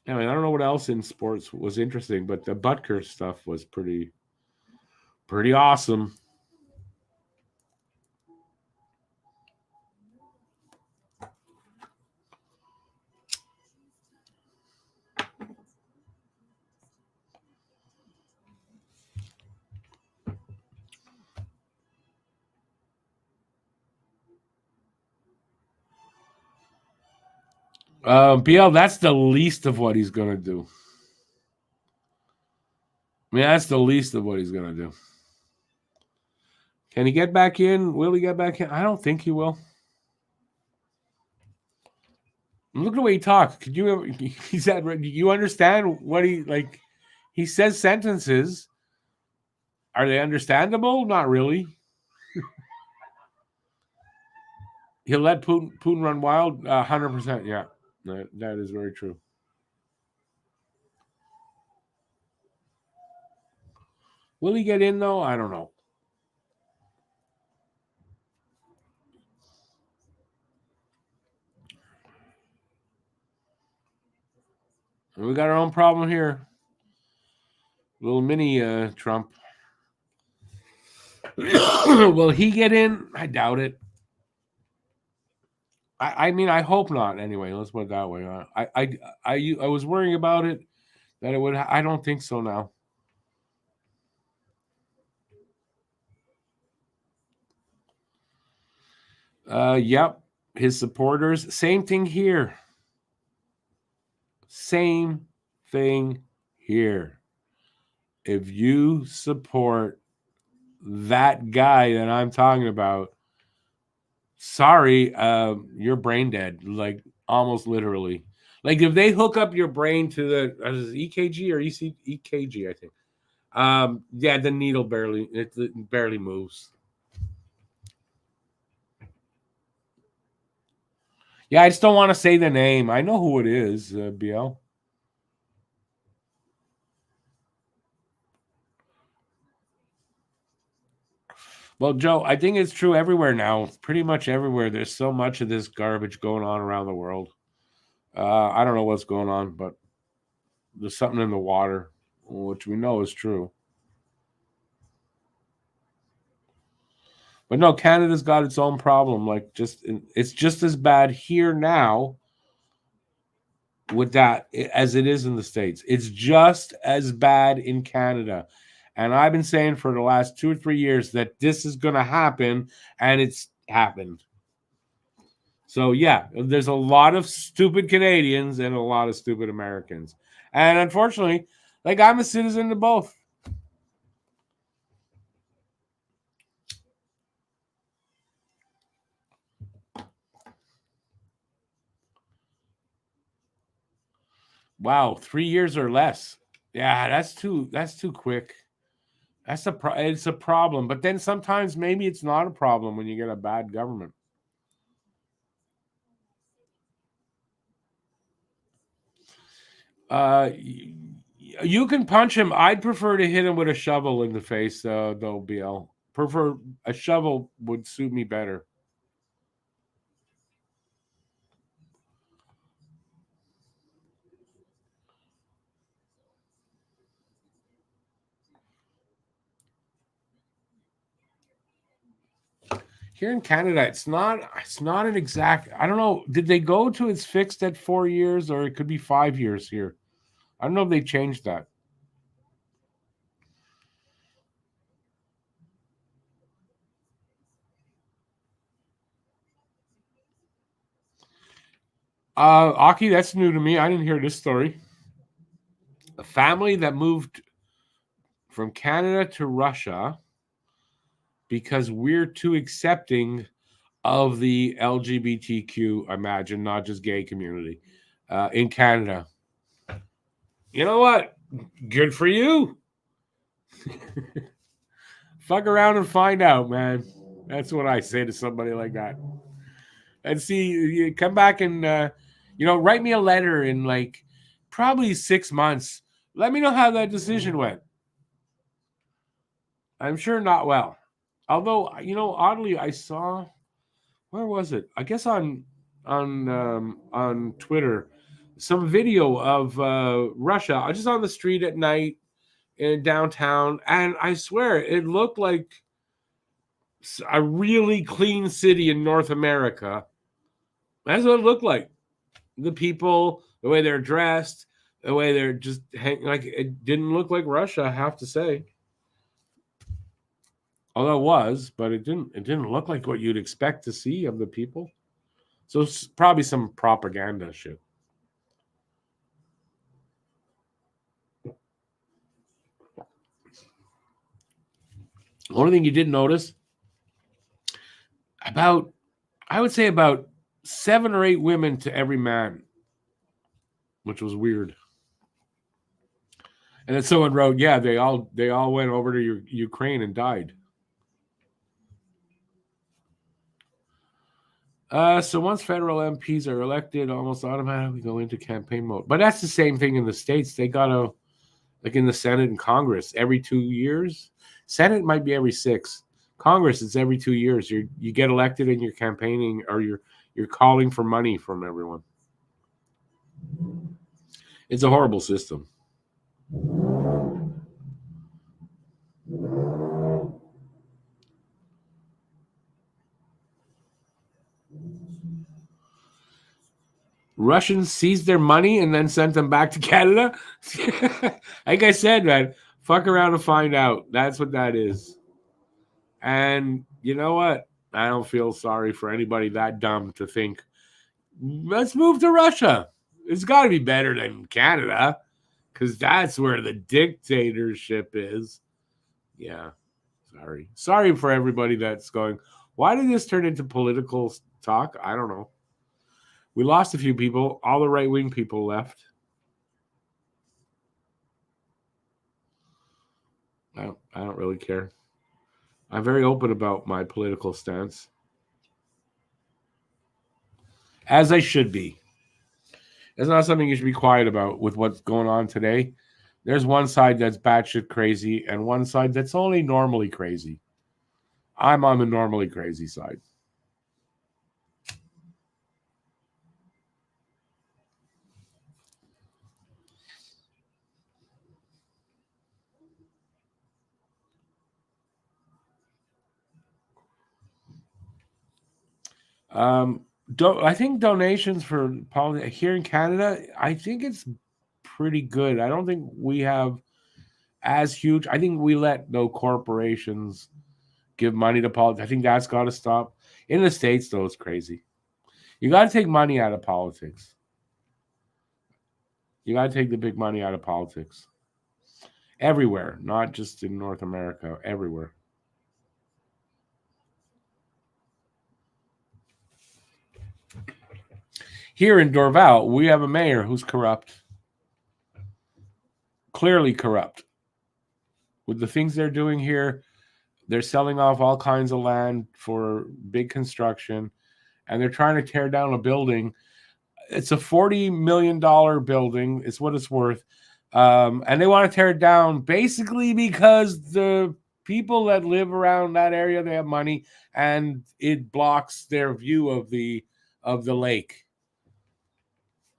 I mean, I don't know what else in sports was interesting, but the Butker stuff was pretty awesome. BL, that's the least of what he's gonna do. I mean, that's the least of what he's gonna do. Can he get back in? Will he get back in? I don't think he will. Look at the way he talks. Could you? He said, "Do you understand what he like?" He says sentences. Are they understandable? Not really. He'll let Putin run wild. 100%. Yeah, that is very true. Will he get in though? I don't know. We got our own problem here. Little mini Trump. Will he get in? I doubt it. I mean, I hope not. Anyway, let's put it that way. I was worrying about it that it would. I don't think so now. Yep. His supporters. Same thing here. Same thing here. If you support that guy that I'm talking about, sorry, you're brain dead. Like almost literally. Like if they hook up your brain to the EKG or EKG, I think. Yeah, the needle it barely moves. Yeah, I just don't want to say the name. I know who it is, BL. Well, Joe, I think it's true everywhere now. Pretty much everywhere. There's so much of this garbage going on around the world. I don't know what's going on, but there's something in the water, which we know is true. But no, Canada's got its own problem. Like, it's just as bad here now with that as it is in the States. It's just as bad in Canada. And I've been saying for the last 2 or 3 years that this is going to happen, and it's happened. So, yeah, there's a lot of stupid Canadians and a lot of stupid Americans. And unfortunately, like, I'm a citizen of both. Wow, 3 years or less. Yeah, that's too quick. It's a problem. But then sometimes maybe it's not a problem when you get a bad government. You can punch him. I'd prefer to hit him with a shovel in the face, though, BL. Prefer a shovel would suit me better. Here in Canada, it's not an exact. I don't know. Did they go to it's fixed at 4 years, or it could be 5 years here? I don't know if they changed that. Aki, that's new to me. I didn't hear this story. A family that moved from Canada to Russia because we're too accepting of the LGBTQ, imagine, not just gay community in Canada. You know what? Good for you. Fuck around and find out, man. That's what I say to somebody like that. And see, you come back and write me a letter in like probably 6 months. Let me know how that decision went. I'm sure not well. Although, oddly, I saw, where was it? I guess on Twitter, some video of Russia, just on the street at night in downtown, and I swear it looked like a really clean city in North America. That's what it looked like. The people, the way they're dressed, the way they're just like, it didn't look like Russia, I have to say. Although it was, but it didn't look like what you'd expect to see of the people. So it's probably some propaganda shit. The only thing you didn't notice, I would say about 7 or 8 women to every man, which was weird. And then someone wrote, "Yeah, they all went over to Ukraine and died." So once federal MPs are elected, almost automatically go into campaign mode. But that's the same thing in the States. They gotta, like in the Senate and Congress, every 2 years. Senate might be every 6. Congress, it's every 2 years. You get elected and you're campaigning, or you're calling for money from everyone. It's a horrible system. Russians seized their money and then sent them back to Canada. Like I said, man, fuck around and find out. That's what that is. And you know what? I don't feel sorry for anybody that dumb to think, let's move to Russia. It's got to be better than Canada, because that's where the dictatorship is. Yeah, sorry for everybody that's going, why did this turn into political talk? I don't know. We lost a few people. All the right-wing people left. I don't really care. I'm very open about my political stance, as I should be. It's not something you should be quiet about with what's going on today. There's one side that's batshit crazy and one side that's only normally crazy. I'm on the normally crazy side. I think donations for here in Canada, I think it's pretty good. I don't think we have as huge. I think we let no corporations give money to politics. I think that's got to stop. In the States, though, it's crazy. You got to take money out of politics. You got to take the big money out of politics. Everywhere, not just in North America, everywhere. Here in Dorval, we have a mayor who's corrupt. Clearly corrupt. With the things they're doing here, they're selling off all kinds of land for big construction, and they're trying to tear down a building. It's a $40 million building. It's what it's worth. And they want to tear it down basically because the people that live around that area, they have money, and it blocks their view of the lake.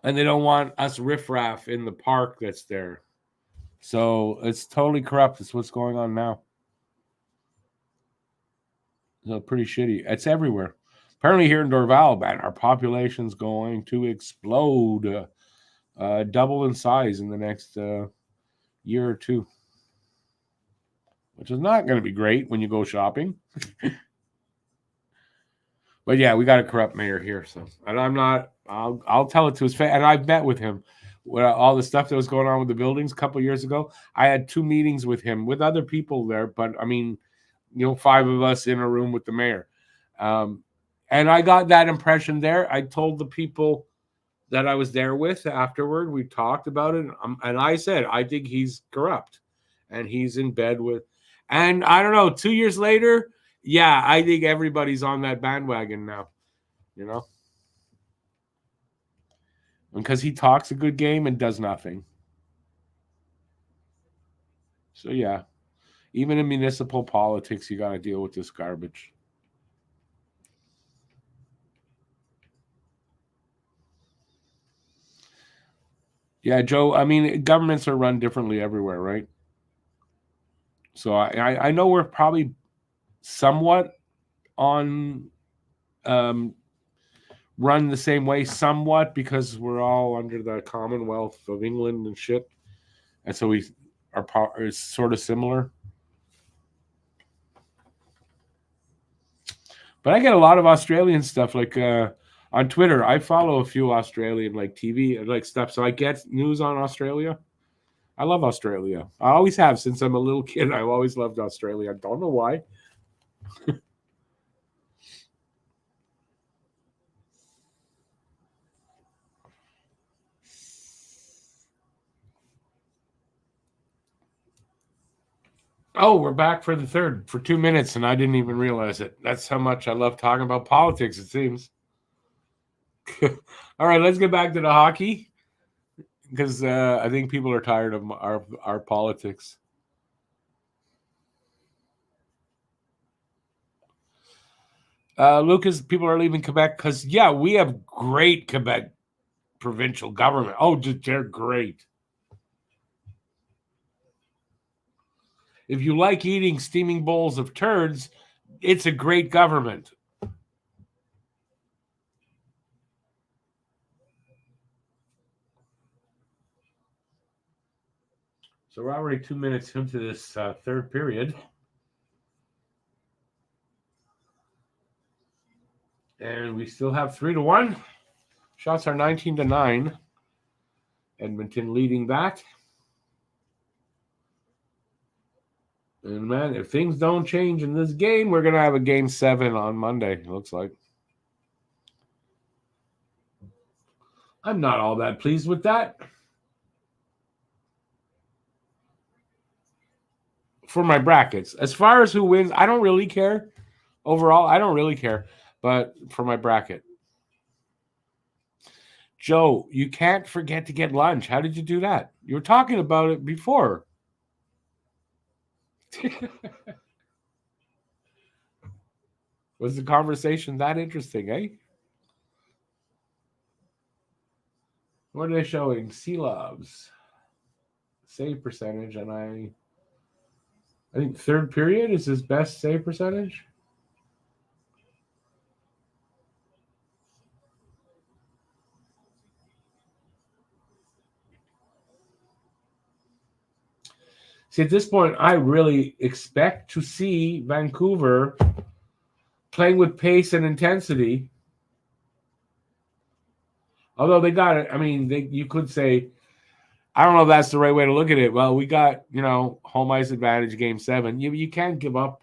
And they don't want us riffraff in the park that's there. So it's totally corrupt. It's what's going on now. So pretty shitty. It's everywhere. Apparently here in Dorval, man, our population's going to explode, double in size in the next year or two, which is not going to be great when you go shopping. But yeah, we got a corrupt mayor here, so and I'm not. I'll tell it to his face. And I've met with him. All the stuff that was going on with the buildings a couple of years ago, I had 2 meetings with him with other people there. But I mean, 5 of us in a room with the mayor. And I got that impression there. I told the people that I was there with afterward, we talked about it. And I said, I think he's corrupt and he's in bed with, and I don't know, 2 years later, yeah, I think everybody's on that bandwagon now, because he talks a good game and does nothing. So yeah, even in municipal politics, you got to deal with this garbage. Yeah, Joe, I mean, governments are run differently everywhere, right? So I know we're probably somewhat on run the same way somewhat because we're all under the Commonwealth of England and shit. And so our power is sort of similar. But I get a lot of Australian stuff like on Twitter. I follow a few Australian like TV like stuff, so I get news on Australia. I love Australia. I always have since I'm a little kid. I've always loved Australia. I don't know why. Oh, we're back for the third for 2 minutes, and I didn't even realize it. That's how much I love talking about politics, it seems. All right, let's get back to the hockey because I think people are tired of our politics. Lucas, people are leaving Quebec because, yeah, we have great Quebec provincial government. Oh, they're great. If you like eating steaming bowls of turds, it's a great government. So we're already 2 minutes into this third period. And we still have 3-1. Shots are 19-9. Edmonton leading that. And man, if things don't change in this game, we're going to have a game 7 on Monday, it looks like. I'm not all that pleased with that. For my brackets. As far as who wins, I don't really care. Overall, I don't really care. But for my bracket. Joe, you can't forget to get lunch. How did you do that? You were talking about it before. Was the conversation that interesting, eh? What are they showing? C-Loves. Save percentage, and I think third period is his best save percentage. See, at this point, I really expect to see Vancouver playing with pace and intensity. Although they got it, I mean, you could say, I don't know if that's the right way to look at it. Well, we got, home ice advantage game 7. You can't give up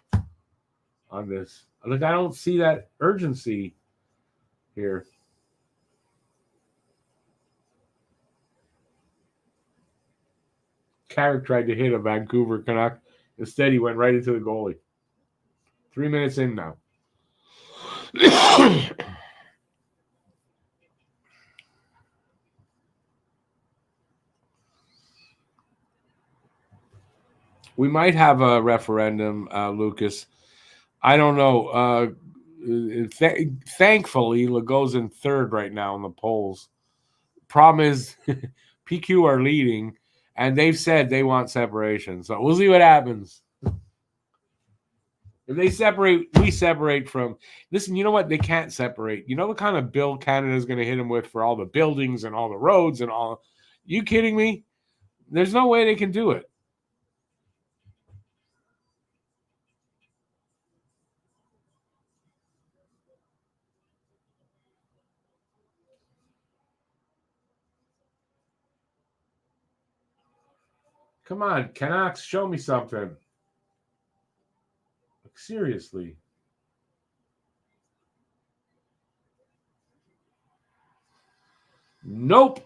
on this. Like, I don't see that urgency here. Carrick tried to hit a Vancouver Canuck. Instead, he went right into the goalie. 3 minutes in now. We might have a referendum, Lucas. I don't know. Thankfully, Legault's in third right now in the polls. Problem is, PQ are leading, and they've said they want separation. So we'll see what happens. If they separate, we separate from. Listen, you know what? They can't separate. You know the kind of bill Canada's going to hit them with for all the buildings and all the roads and all. You kidding me? There's no way they can do it. Come on, Canucks, show me something. Like, seriously. Nope.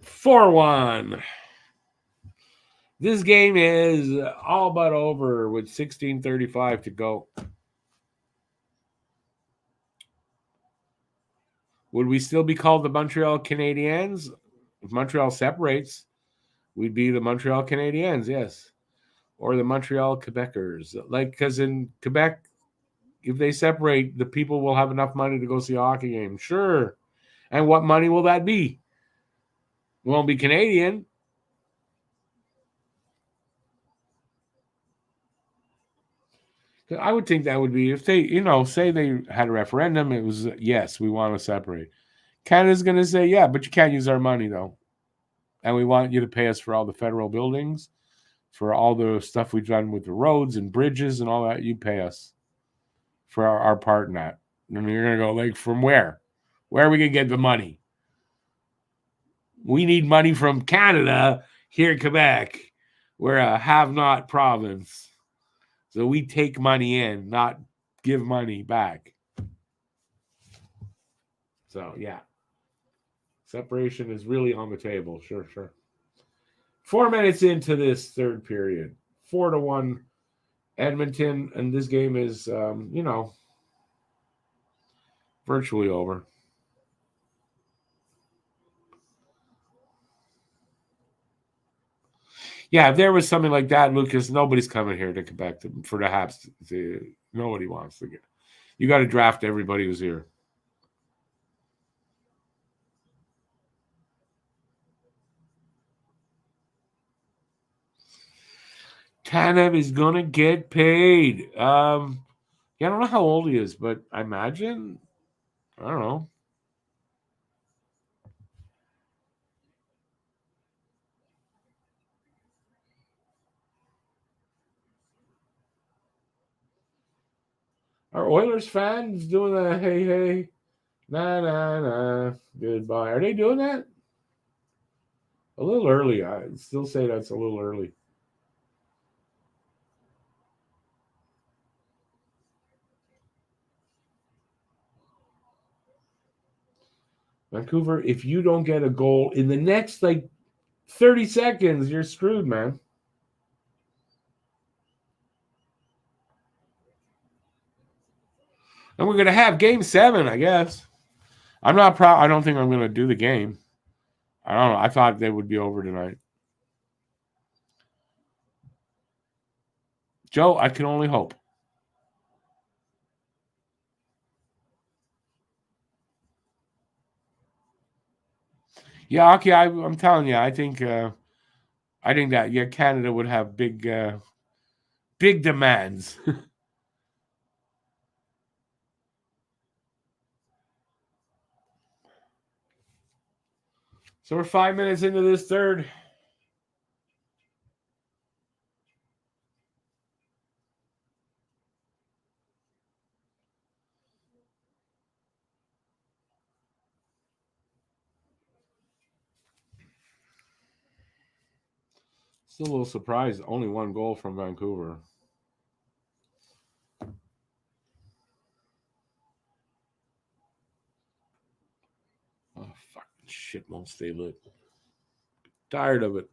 4-1. This game is all but over with 16:35 to go. Would we still be called the Montreal Canadiens? If Montreal separates, we'd be the Montreal Canadiens, yes. Or the Montreal Quebecers. Like, because in Quebec, if they separate, the people will have enough money to go see a hockey game. Sure. And what money will that be? It won't be Canadian. I would think that would be, if they, say they had a referendum, it was, yes, we want to separate. Canada's going to say, yeah, but you can't use our money, though. And we want you to pay us for all the federal buildings, for all the stuff we've done with the roads and bridges and all that. You pay us for our part in that. And you're going to go, like, from where? Where are we going to get the money? We need money from Canada here in Quebec. We're a have-not province. So we take money in, not give money back. So, yeah. Separation is really on the table. Sure. 4 minutes into this third period. 4-1 Edmonton. And this game is, virtually over. Yeah, if there was something like that, Lucas, nobody's coming here to Quebec for the Habs. Nobody wants to get. You got to draft everybody who's here. Tanev is gonna get paid. I don't know how old he is, but I imagine, I don't know. Are Oilers fans doing the hey, nah, goodbye? Are they doing that? A little early. I still say that's a little early. Vancouver, if you don't get a goal in the next 30 seconds, you're screwed, man. And we're gonna have game 7, I guess. I'm not proud. I don't think I'm gonna do the game. I don't know. I thought they would be over tonight. Joe, I can only hope. Yeah, okay. I'm telling you, I think that Canada would have big demands. So we're 5 minutes into this third. Still a little surprised. Only one goal from Vancouver. Oh, fucking shit won't stay lit. Tired of it.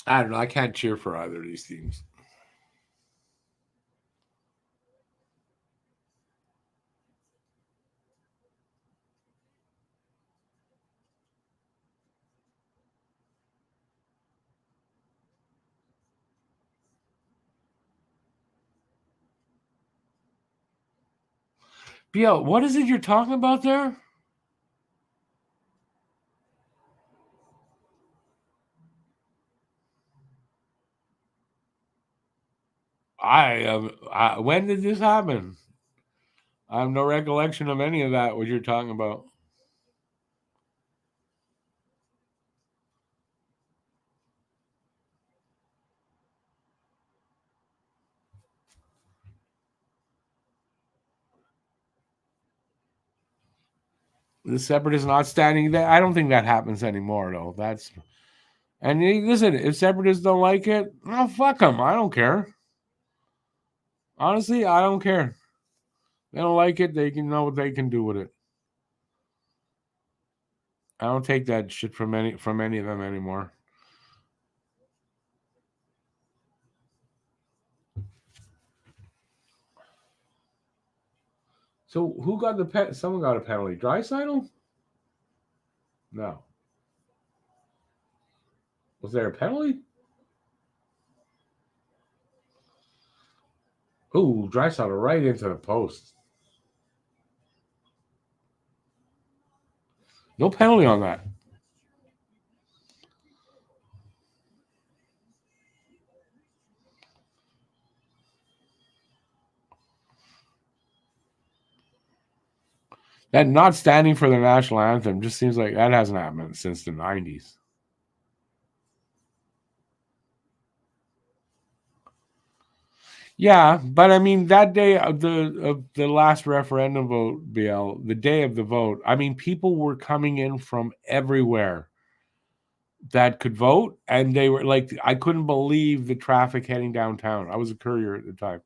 I don't know. I can't cheer for either of these teams. BL, what is it you're talking about there? When did this happen? I have no recollection of any of that. What you're talking about? The separatists not standing there. I don't think that happens anymore, though. Listen. If separatists don't like it, oh fuck them. I don't care. Honestly, I don't care. They don't like it. They can know what they can do with it. I don't take that shit from any of them anymore. So who got the pet? Someone got a penalty. Draisaitl? No. Was there a penalty? Ooh, Draisaitl right into the post. No penalty on that. That not standing for the national anthem just seems like that hasn't happened since the 90s. Yeah, but I mean that day of the last referendum vote, BL, the day of the vote, I mean people were coming in from everywhere that could vote, and they were like, I couldn't believe the traffic heading downtown. I was a courier at the time.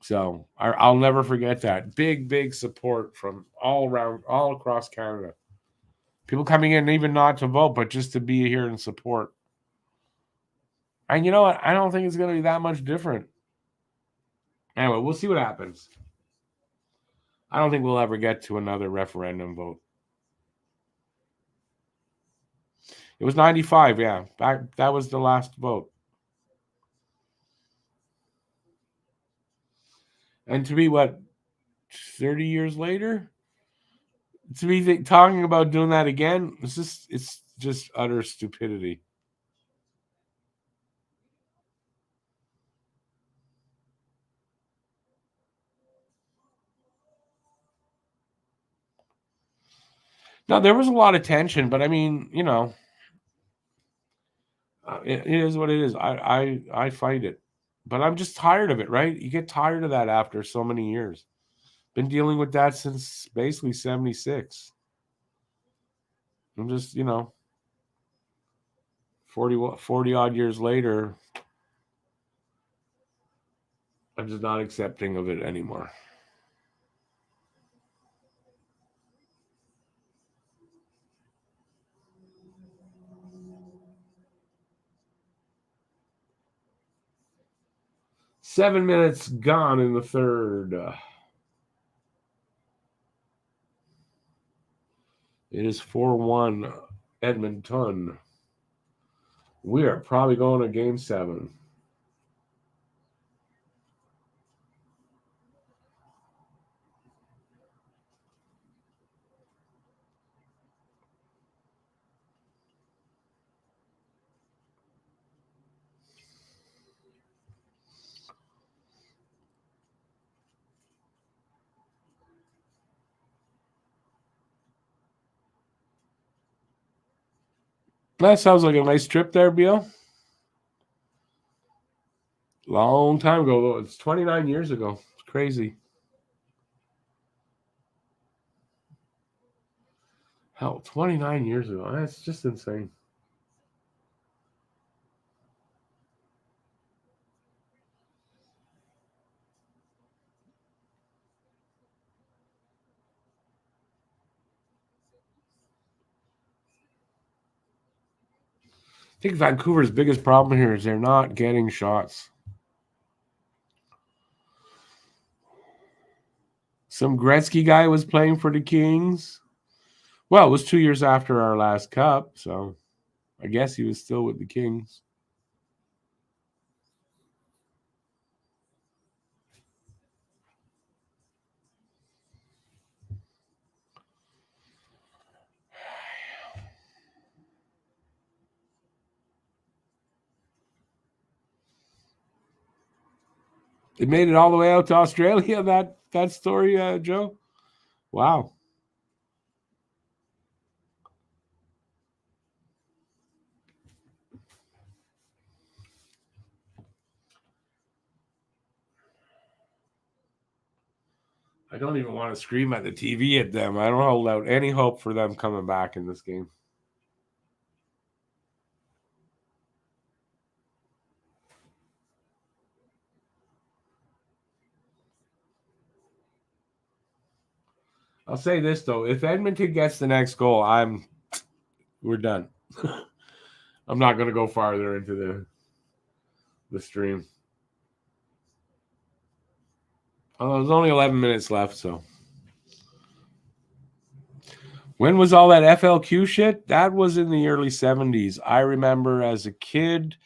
So I'll never forget that. Big support from all around, all across Canada. People coming in, even not to vote, but just to be here and support. And you know what? I don't think it's going to be that much different. Anyway, we'll see what happens. I don't think we'll ever get to another referendum vote. It was 95, yeah. That was the last vote. And to be, what, 30 years later? To be talking about doing that again, it's just utter stupidity. No, there was a lot of tension, but I mean, it is what it is. I fight it, but I'm just tired of it. Right? You get tired of that after so many years. Been dealing with that since basically '76. I'm just 40 odd years later. I'm just not accepting of it anymore. Seven minutes gone in the third. It is 4-1 Edmonton. We are probably going to game 7. That sounds like a nice trip there, Beal. Long time ago, though. It's 29 years ago. It's crazy. Hell, 29 years ago. That's just insane. I think Vancouver's biggest problem here is they're not getting shots. Some Gretzky guy was playing for the Kings. Well, it was 2 years after our last cup, so I guess he was still with the Kings. It made it all the way out to Australia, that story, Joe? Wow. I don't even want to scream at the TV at them. I don't hold out any hope for them coming back in this game. I'll say this though: if Edmonton gets the next goal, we're done. I'm not going to go farther into the stream. Oh, there's only 11 minutes left, so. When was all that FLQ shit? That was in the early 70s. I remember as a kid,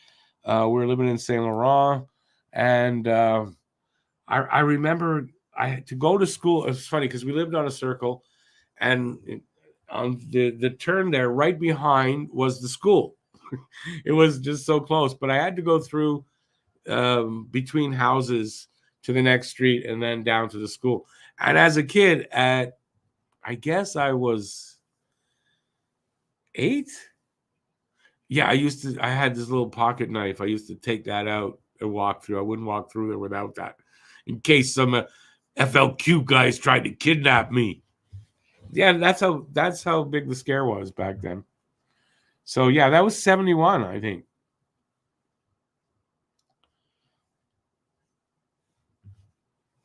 we were living in Saint Laurent, and I remember I had to go to school. It's funny because we lived on a circle, and on the turn there, right behind was the school. It was just so close, but I had to go through between houses to the next street and then down to the school. And as a kid, I guess I was 8. Yeah, I had this little pocket knife. I used to take that out and walk through. I wouldn't walk through there without that in case some FLQ guys tried to kidnap me. Yeah, that's how big the scare was back then. So yeah, that was 71, I think.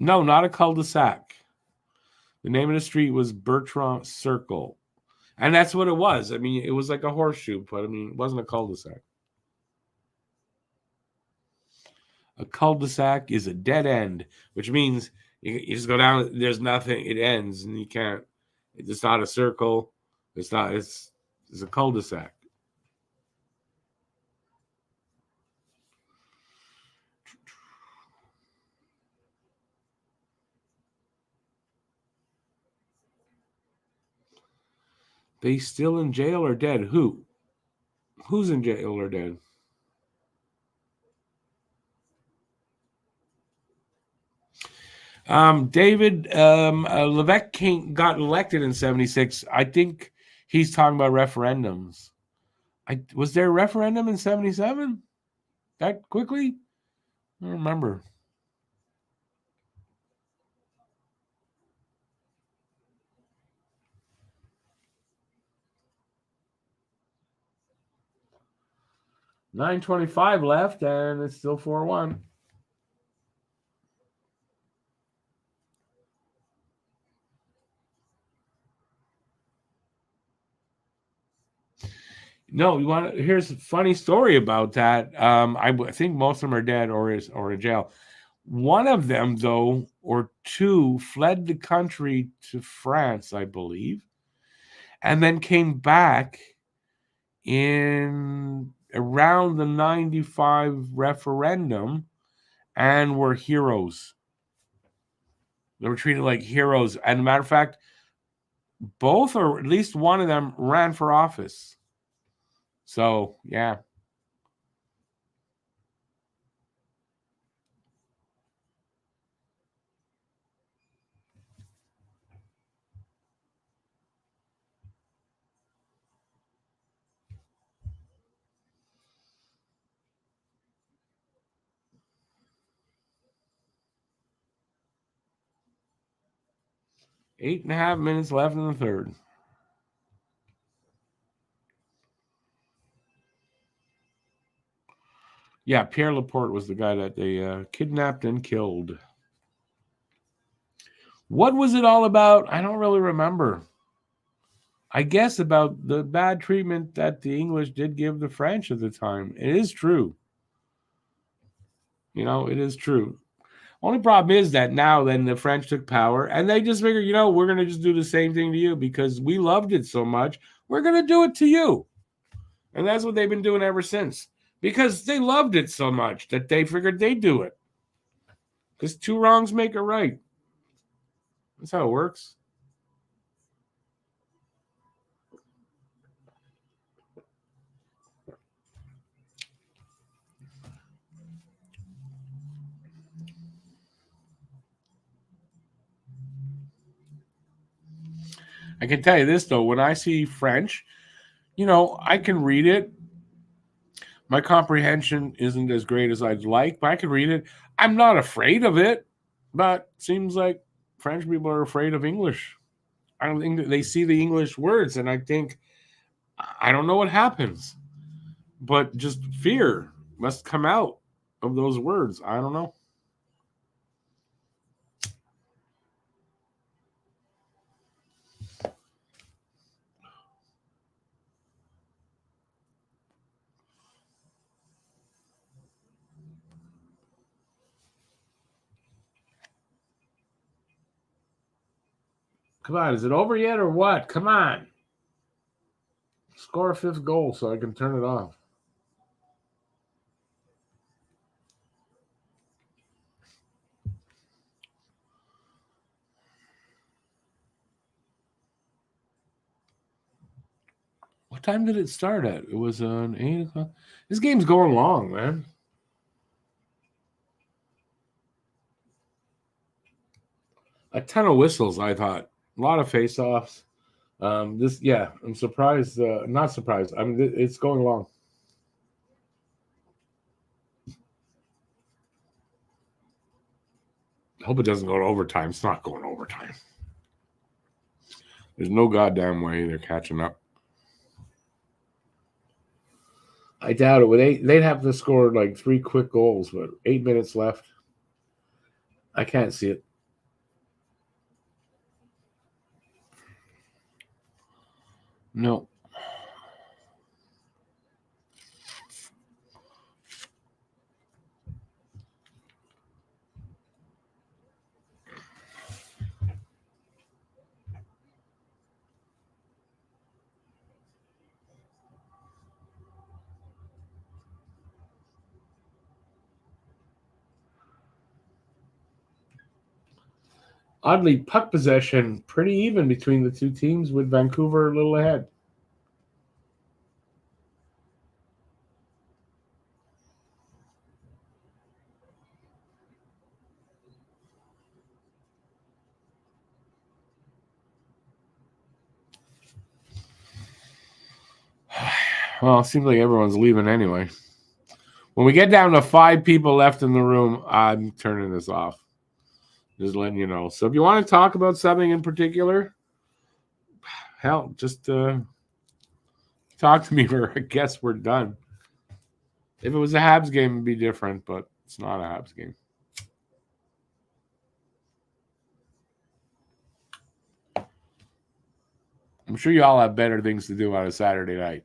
No, not a cul-de-sac. The name of the street was Bertrand Circle. And that's what it was. I mean, it was like a horseshoe, but I mean, it wasn't a cul-de-sac. A cul-de-sac is a dead end, which means you just go down, there's nothing, it ends, and you can't. It's not a circle. It's not, it's a cul-de-sac. They still in jail or dead? Who? Who's in jail or dead? David Levesque got elected in 76. I think he's talking about referendums. Was there a referendum in 77? That quickly? I don't remember. $9.25 left, and it's still 4-1. No, you want to, here's a funny story about that. I think most of them are dead or in jail. One of them, though, or two, fled the country to France, I believe, and then came back in around the 95 referendum and were heroes. They were treated like heroes. And a matter of fact, both or at least one of them ran for office. So, yeah. 8.5 minutes left in the third. Yeah, Pierre Laporte was the guy that they kidnapped and killed. What was it all about? I don't really remember. I guess about the bad treatment that the English did give the French at the time. It is true. It is true. Only problem is that now then the French took power and they just figured, we're going to just do the same thing to you because we loved it so much. We're going to do it to you. And that's what they've been doing ever since because they loved it so much that they figured they'd do it. Because 2 wrongs make a right. That's how it works. I can tell you this, though. When I see French, I can read it. My comprehension isn't as great as I'd like, but I can read it. I'm not afraid of it, but it seems like French people are afraid of English. I don't think that they see the English words, and I think, I don't know what happens, but just fear must come out of those words. I don't know. Come on, is it over yet or what? Come on. Score a 5th goal so I can turn it off. What time did it start at? It was an 8 o'clock. This game's going long, man. A ton of whistles, I thought. A lot of face-offs. I'm surprised. Not surprised. I mean, it's going long. I hope it doesn't go to overtime. It's not going to overtime. There's no goddamn way they're catching up. I doubt it. They'd have to score like 3 quick goals, but 8 minutes left. I can't see it. No. Oddly, puck possession pretty even between the two teams, with Vancouver a little ahead. Well, it seems like everyone's leaving anyway. When we get down to 5 people left in the room, I'm turning this off. Just letting you know. So if you want to talk about something in particular, hell, just talk to me, or I guess we're done. If it was a Habs game, it'd be different, but it's not a Habs game. I'm sure you all have better things to do on a Saturday night.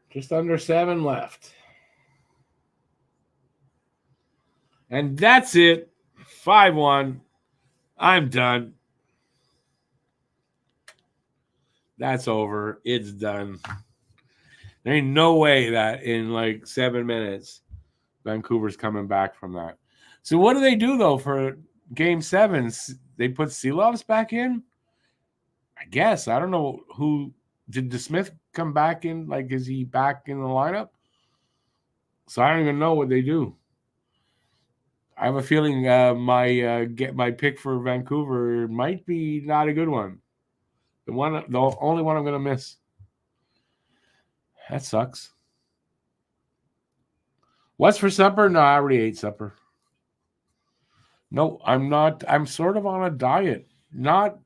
Just under 7 left. And that's it. 5-1. I'm done. That's over. It's done. There ain't no way that in like 7 minutes, Vancouver's coming back from that. So what do they do, though, for Game 7? They put Seelovs back in? I guess. I don't know who. Did DeSmith come back in? Like, is he back in the lineup? So I don't even know what they do. I have a feeling my pick for Vancouver might be not a good one. The only one I'm going to miss. That sucks. What's for supper? No, I already ate supper. No, I'm not. I'm sort of on a diet. Not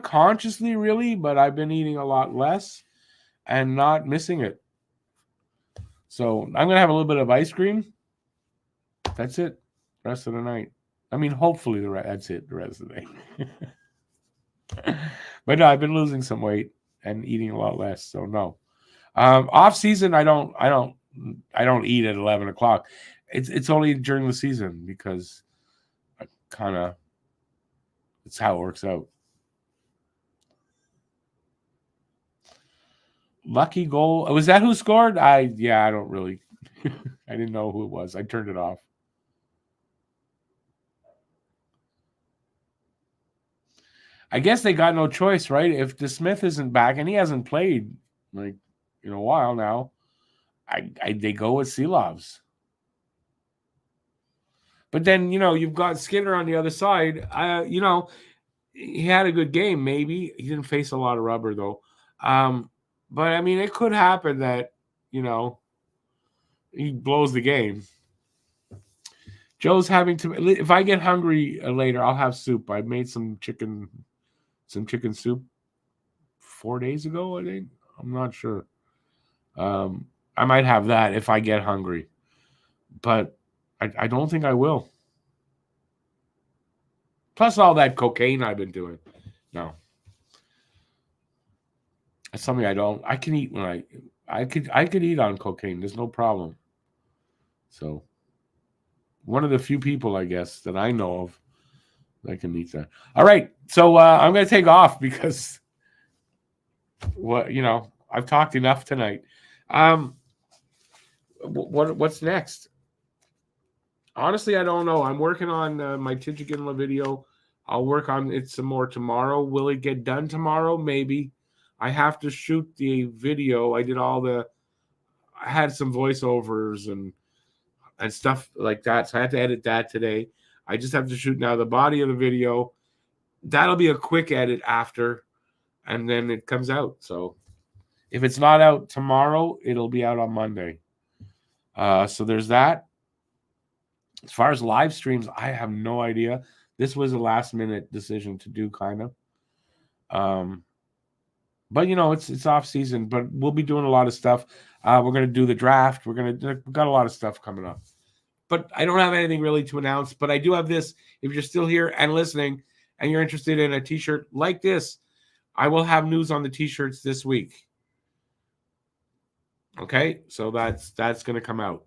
consciously, really, but I've been eating a lot less and not missing it. So I'm going to have a little bit of ice cream. That's it. Rest of the night. I mean, hopefully that's it. The rest of the day. But no, I've been losing some weight and eating a lot less. So no. Off season, I don't eat at 11 o'clock. It's only during the season because I kind of it's how it works out. Lucky goal. Was that who scored? I don't really. I didn't know who it was. I turned it off. I guess they got no choice, right? If DeSmith isn't back and he hasn't played like in a while now, they go with Silovs. But then, you've got Skinner on the other side. He had a good game, maybe. He didn't face a lot of rubber, though. But, I mean, it could happen that, he blows the game. Joe's having to... If I get hungry later, I'll have soup. I made some chicken soup 4 days ago, I think. I'm not sure. I might have that if I get hungry. But I don't think I will. Plus all that cocaine I've been doing. No. That's something I can eat when I could eat on cocaine. There's no problem. So one of the few people, I guess, that I know of that can eat that. All right. So I'm going to take off because I've talked enough tonight. What's next? Honestly, I don't know. I'm working on my Tijikinla video. I'll work on it some more tomorrow. Will it get done tomorrow? Maybe. I have to shoot the video. I had some voiceovers and stuff like that. So I had to edit that today. I just have to shoot now the body of the video. That'll be a quick edit after, and then it comes out. So if it's not out tomorrow, it'll be out on Monday. So there's that. As far as live streams, I have no idea. This was a last-minute decision to do, kind of. But it's off season. But we'll be doing a lot of stuff. We're going to do the draft. We've got a lot of stuff coming up. But I don't have anything really to announce. But I do have this. If you're still here and listening, and you're interested in a T-shirt like this, I will have news on the T-shirts this week. Okay, so that's going to come out.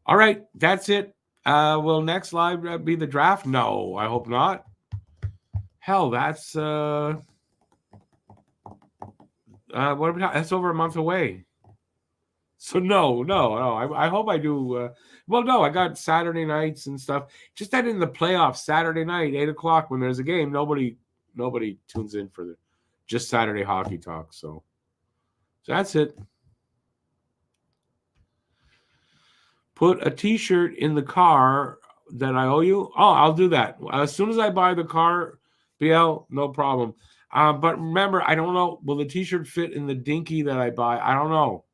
All right, that's it. Will next live be the draft? No, I hope not. Hell, that's what are we talking? That's over a month away. So no. I hope I do. Well, no, I got Saturday nights and stuff. Just that in the playoffs, Saturday night, 8:00 when there's a game, nobody tunes in for just Saturday hockey talk. So that's it. Put a T-shirt in the car that I owe you. Oh, I'll do that. As soon as I buy the car, BL, no problem. But remember, I don't know. Will the T-shirt fit in the dinky that I buy? I don't know.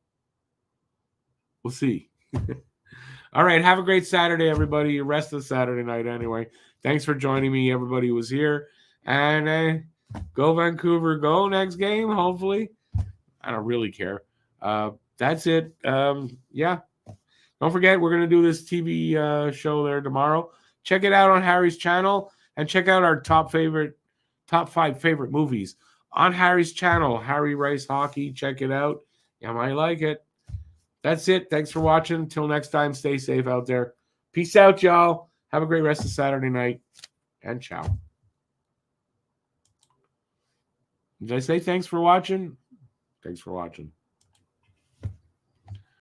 We'll see. All right. Have a great Saturday, everybody. Rest of the Saturday night anyway. Thanks for joining me, everybody who was here. And go Vancouver. Go next game, hopefully. I don't really care. That's it. Yeah. Don't forget, we're going to do this TV show there tomorrow. Check it out on Harry's channel and check out our top 5 favorite movies on Harry's channel, Harry Rice Hockey. Check it out. You might like it. That's it. Thanks for watching. Until next time, stay safe out there. Peace out, y'all. Have a great rest of Saturday night. And ciao. Did I say thanks for watching? Thanks for watching.